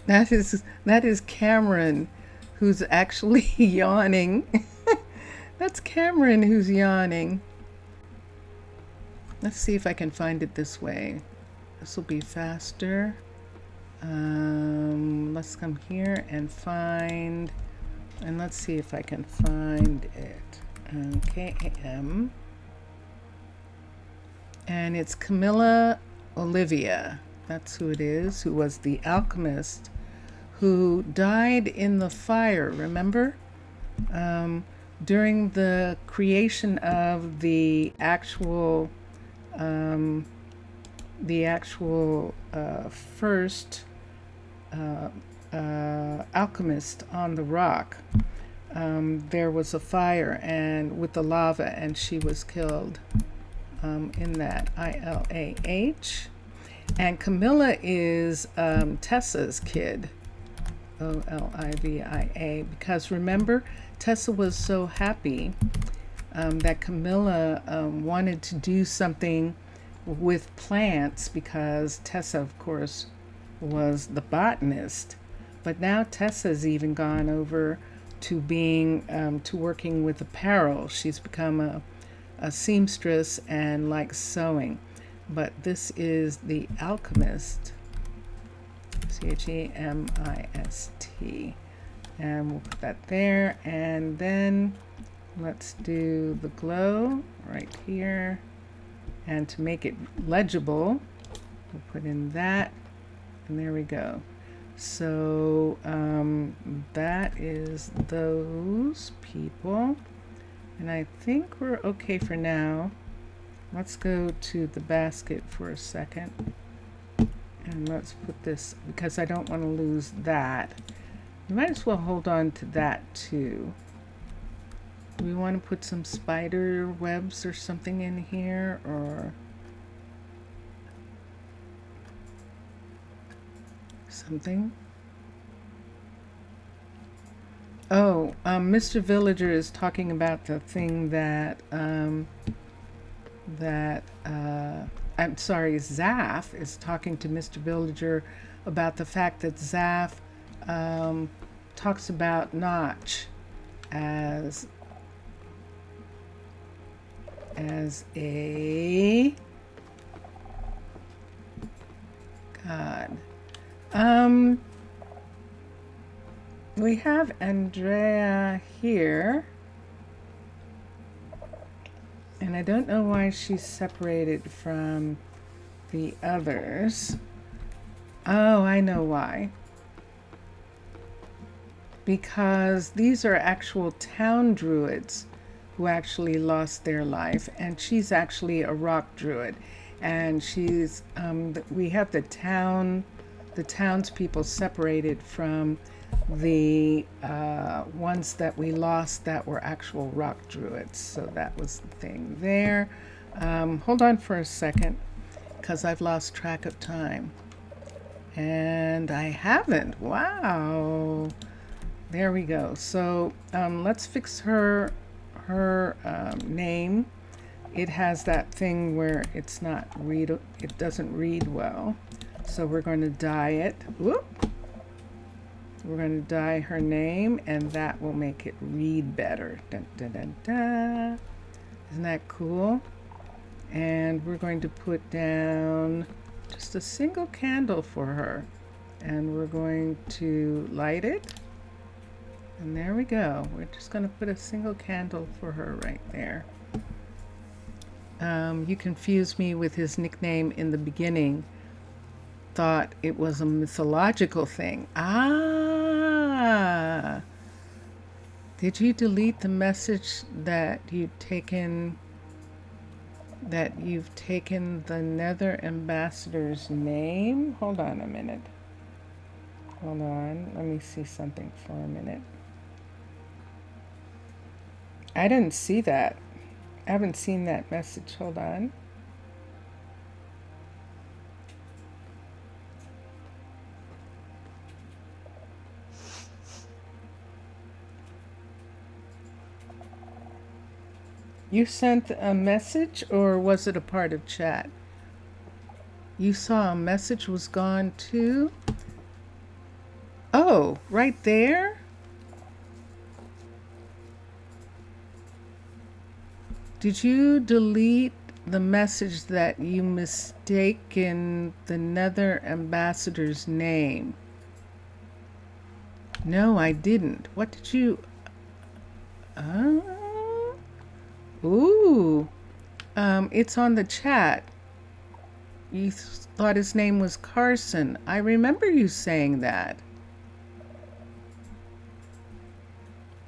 Speaker 1: That is Cameron, who's actually yawning. That's Cameron who's yawning. Let's see if I can find it this way. This will be faster. Let's come here and find, and let's see if I can find it. KAM. And it's Camilla Olivia. That's who it is, who was the alchemist who died in the fire, remember? During the creation of the actual first alchemist on the rock, there was a fire and with the lava, and she was killed in that. ILAH. And Camilla is Tessa's kid, OLIVIA, because remember, Tessa was so happy that Camilla wanted to do something with plants, because Tessa, of course, was the botanist. But now Tessa's even gone over to being to working with apparel. She's become a seamstress and likes sewing. But this is the alchemist, CHEMIST, and we'll put that there. And then let's do the glow right here, and to make it legible, we'll put in that, and there we go. So that is those people, and I think we're okay for now. Let's go to the basket for a second, and let's put this, because I don't want to lose that. We might as well hold on to that too. Do we want to put some spider webs or something in here, or something? Oh, Mr. Villager is talking about the thing that I'm sorry, Zaf is talking to Mr. Villager about the fact that Zaf talks about Notch as a god. We have Andrea here, and I don't know why she's separated from the others. Oh, I know why. Because these are actual town druids who actually lost their life, and she's actually a rock druid, and she's we have the townspeople separated from the ones that we lost that were actual rock druids. So that was the thing there. Hold on for a second, because I've lost track of time, and I haven't. Wow. There we go. So let's fix her name. It has that thing where it's not it doesn't read well. So we're going to dye it. Whoop. We're going to dye her name, and that will make it read better. Dun, dun, dun, dun. Isn't that cool? And we're going to put down just a single candle for her, and we're going to light it. And there we go. We're just going to put a single candle for her right there. You confused me with his nickname in the beginning. Thought it was a mythological thing. Ah! Did you delete the message that you've taken the Nether Ambassador's name? Hold on a minute. Hold on. Let me see something for a minute. I didn't see that. I haven't seen that message. Hold on. You sent a message or was it a part of chat? You saw a message was gone too? Oh, right there? Did you delete the message that you mistaken the Nether ambassador's name? No, I didn't. What did you... Ooh. It's on the chat. You thought his name was Carson. I remember you saying that.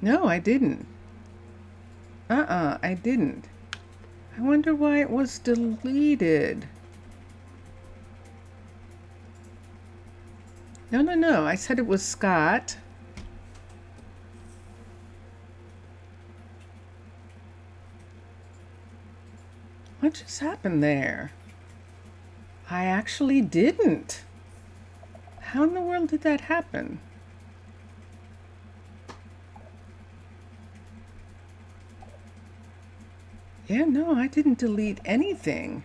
Speaker 1: No, I didn't. I didn't. I wonder why it was deleted. No. I said it was Scott. What just happened there? I actually didn't. How in the world did that happen? Yeah, no, I didn't delete anything.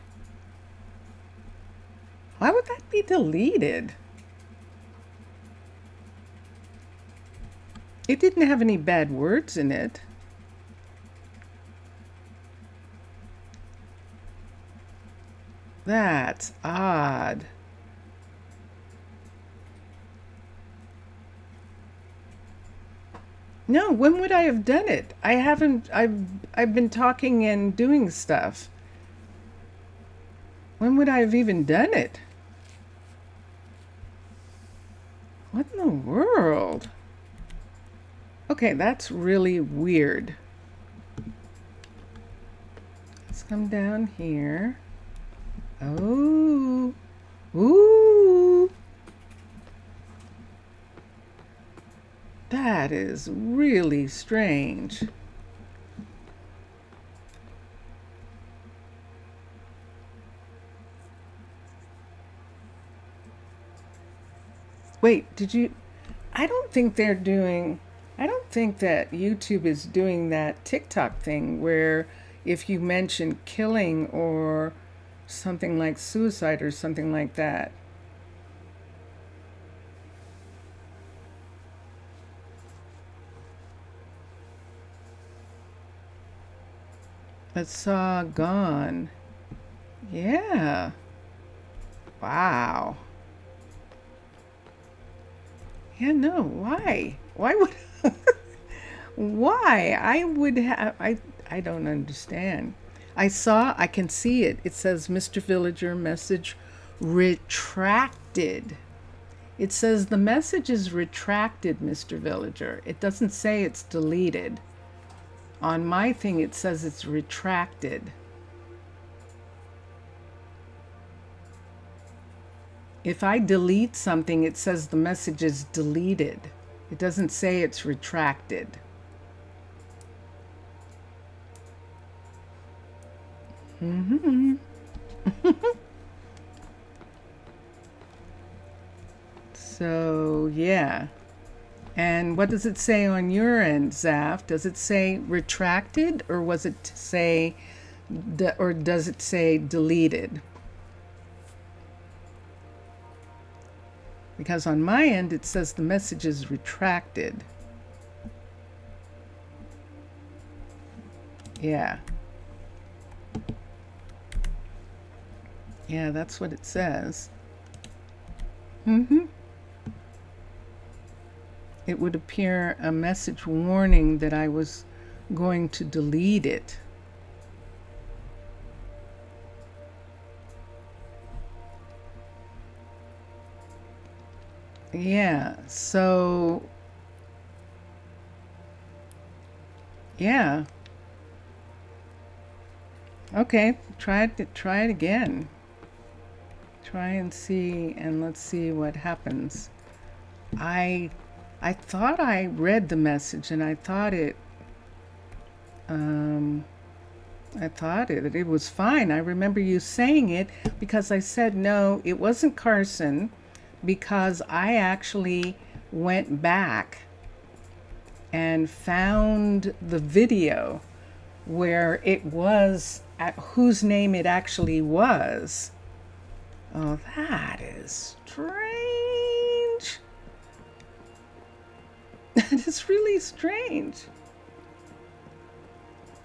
Speaker 1: Why would that be deleted? It didn't have any bad words in it. That's odd. No, when would I have done it? I've been talking and doing stuff. When would I have even done it? What in the world? Okay, that's really weird. Let's come down here. Oh. Ooh. That is really strange. Wait, did you... I don't think that YouTube is doing that TikTok thing where if you mention killing or something like suicide or something like that. But saw gone. Yeah. Wow. Yeah, no, why? Why would why? I would have I don't understand. I can see it. It says Mr. Villager message retracted. It says the message is retracted, Mr. Villager. It doesn't say it's deleted. On my thing, it says it's retracted. If I delete something, it says the message is deleted. It doesn't say it's retracted. So, yeah. And what does it say on your end, Zaf? Does it say retracted or was it say, or does it say deleted? Because on my end, it says the message is retracted. Yeah. Yeah, that's what it says. It would appear a message warning that I was going to delete it. Yeah, so yeah. Okay, try it again. Try and see, and let's see what happens. I thought I read the message and I thought it was fine. I remember you saying it because I said no, it wasn't Carson, because I actually went back and found the video where it was, whose name it actually was. Oh, that is strange. That is really strange.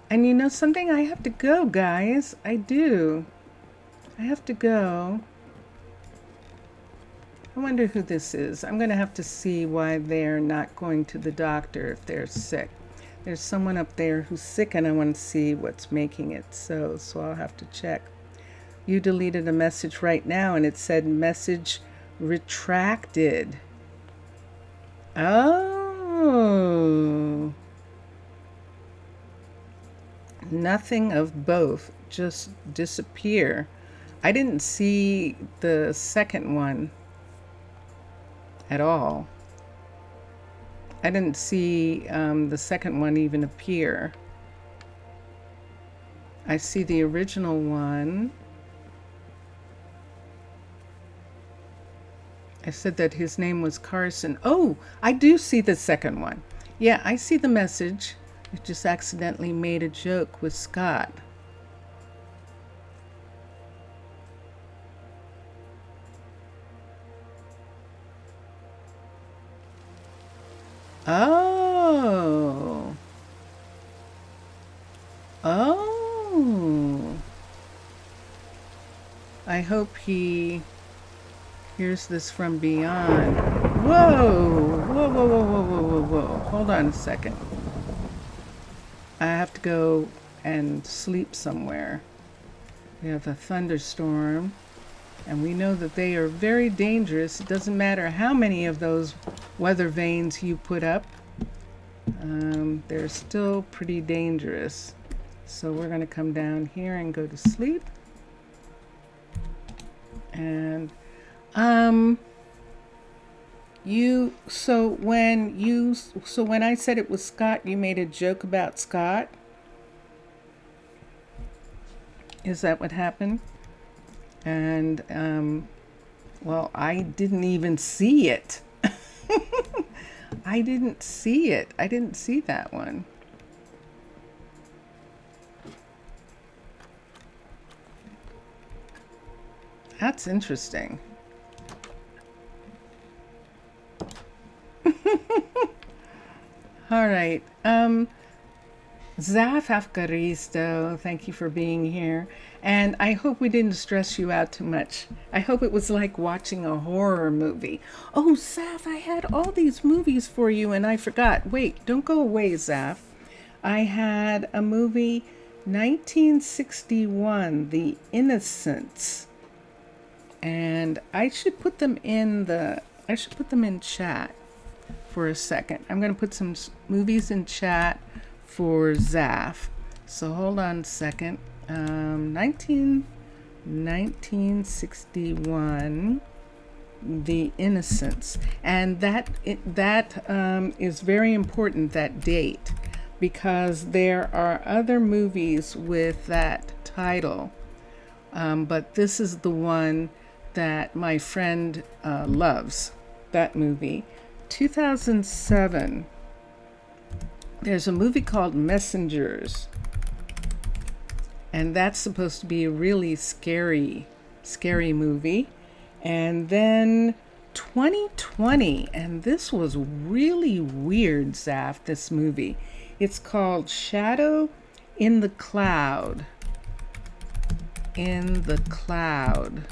Speaker 1: And you know something? I have to go, guys. I do. I have to go. I wonder who this is. I'm going to have to see why they're not going to the doctor if they're sick. There's someone up there who's sick and I want to see what's making it so I'll have to check. You deleted a message right now and it said message retracted. Oh. Nothing of both, just disappear. I didn't see the second one at all. I didn't see the second one even appear. I see the original one. I said that his name was Carson. Oh, I do see the second one. Yeah, I see the message. I just accidentally made a joke with Scott. Oh. Oh. I hope he hears this from beyond. Whoa. Whoa, whoa, whoa, whoa, whoa, whoa, whoa. Hold on a second. I have to go and sleep somewhere. We have a thunderstorm. And we know that they are very dangerous. It doesn't matter how many of those weather vanes you put up. They're still pretty dangerous. So we're going to come down here and go to sleep. And so when I said it was Scott, you made a joke about Scott? Is that what happened? And, well, I didn't even see it. I didn't see it. I didn't see that one. That's interesting. All right. Zaf Afgaristo, thank you for being here. And I hope we didn't stress you out too much. I hope it was like watching a horror movie. Oh, Zaf, I had all these movies for you and I forgot. Wait, don't go away, Zaf. I had a movie, 1961, The Innocents. And I should put them in chat for a second. I'm going to put some movies in chat for Zaf. So hold on a second. 1961, The Innocents. And that is very important, that date, because there are other movies with that title. But this is the one that my friend loves, that movie. 2007, there's a movie called Messengers. And that's supposed to be a really scary movie. And then 2020, and this was really weird, Zaf, this movie. It's called Shadow in the Cloud. In the Cloud.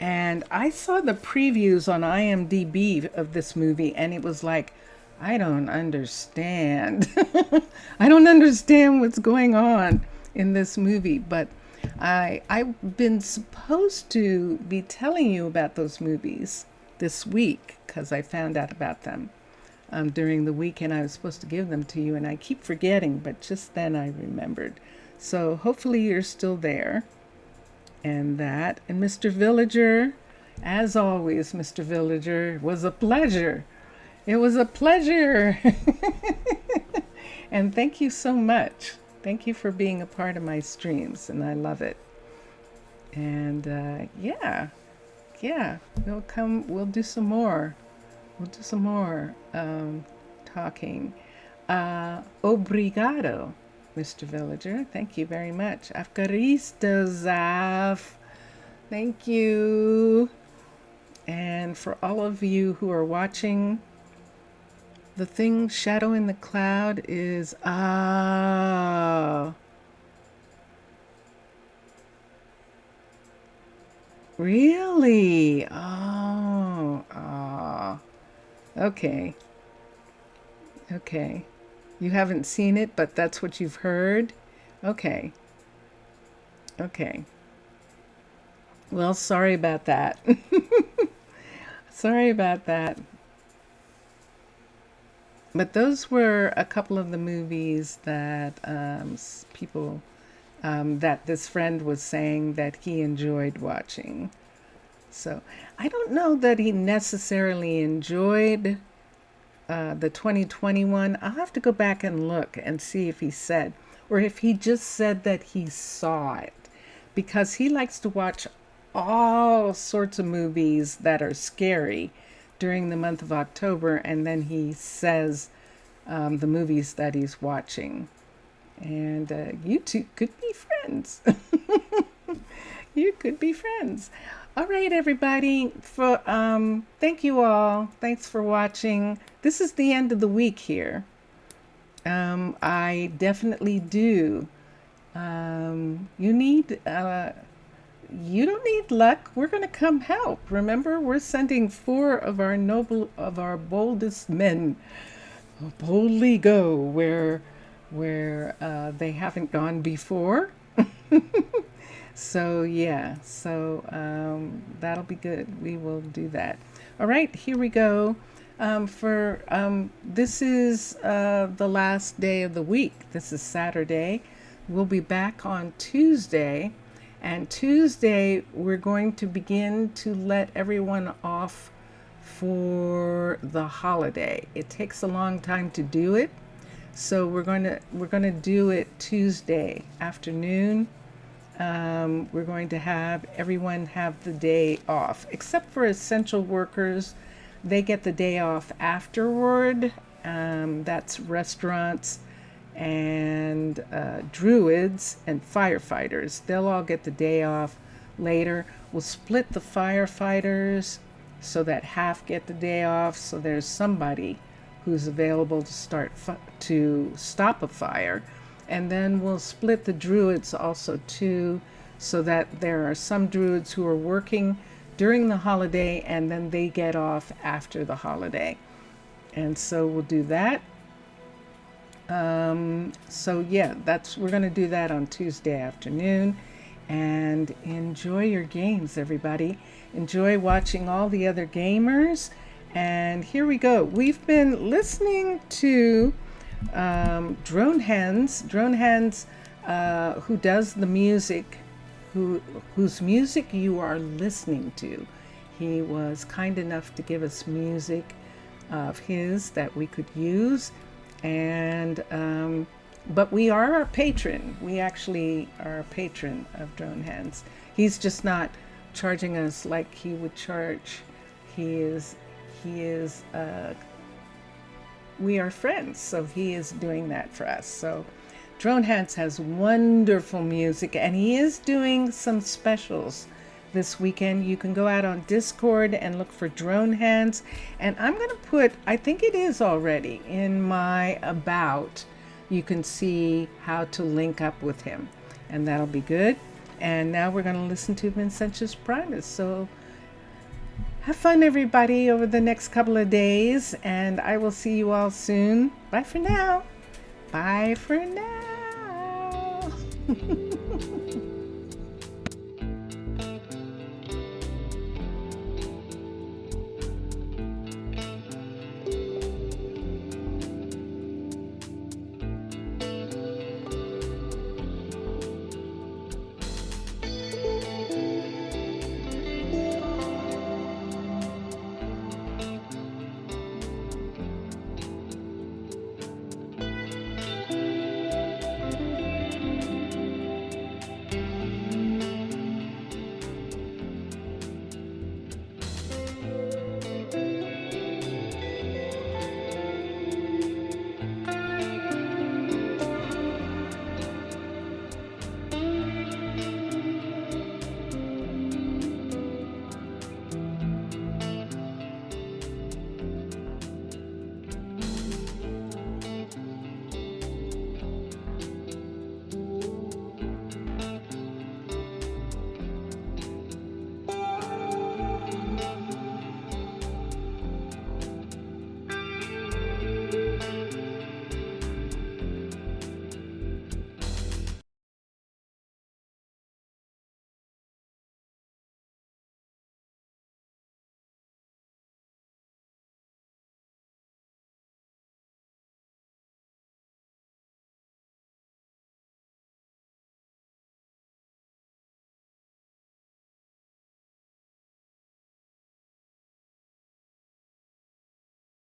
Speaker 1: And I saw the previews on IMDb of this movie, and it was like, I don't understand. I don't understand what's going on in this movie, but I've been supposed to be telling you about those movies this week because I found out about them during the week, and I was supposed to give them to you, and I keep forgetting, but just then I remembered. So hopefully you're still there. And Mr. Villager, as always, Mr. Villager, it was a pleasure. It was a pleasure. And thank you so much. Thank you for being a part of my streams, and I love it. And yeah, we'll do some more. We'll do some more talking. Obrigado, Mr. Villager. Thank you very much. Afgaristo, Zaf. Thank you. And for all of you who are watching, the thing shadow in the cloud is really? Okay. Okay. You haven't seen it, but that's what you've heard? Okay. Okay. Well, sorry about that. Sorry about that. But those were a couple of the movies that people, that this friend was saying that he enjoyed watching. So I don't know that he necessarily enjoyed the 2021. I'll have to go back and look and see if he said, or if he just said that he saw it, because he likes to watch all sorts of movies that are scary during the month of October, and then he says the movies that he's watching. And you two could be friends. You could be friends. All right, everybody. Thank you all. Thanks for watching. This is the end of the week here. I definitely do. You don't need luck. We're going to come help. Remember, we're sending 4 of our boldest men boldly go where they haven't gone before. So yeah, that'll be good. We will do that. All right, here we go. This is the last day of the week. This is Saturday. We'll be back on Tuesday. And Tuesday, we're going to begin to let everyone off for the holiday. It takes a long time to do it, so we're going to do it Tuesday afternoon. We're going to have everyone have the day off, except for essential workers. They get the day off afterward. That's restaurants and druids and firefighters. They'll all get the day off later. We'll split the firefighters so that half get the day off, so there's somebody who's available to stop a fire. And then we'll split the druids also too, so that there are some druids who are working during the holiday and then they get off after the holiday. And so we'll do that. So yeah, we're going to do that on Tuesday afternoon. And enjoy your games, everybody. Enjoy watching all the other gamers. And here we go. We've been listening to Drone Hands, who does the music, whose music you are listening to. He was kind enough to give us music of his that we could use. And but we are a patron. We actually are a patron of Drone Hands. He's just not charging us like he would charge. We are friends, so he is doing that for us. So Drone Hands has wonderful music, and he is doing some specials this weekend. You can go out on Discord and look for Drone Hands, and I'm going to put, I think it is already in my about, you can see how to link up with him, and that'll be good. And now we're going to listen to Vincentius Primus. So have fun, everybody, over the next couple of days, and I will see you all soon. Bye for now. Bye for now.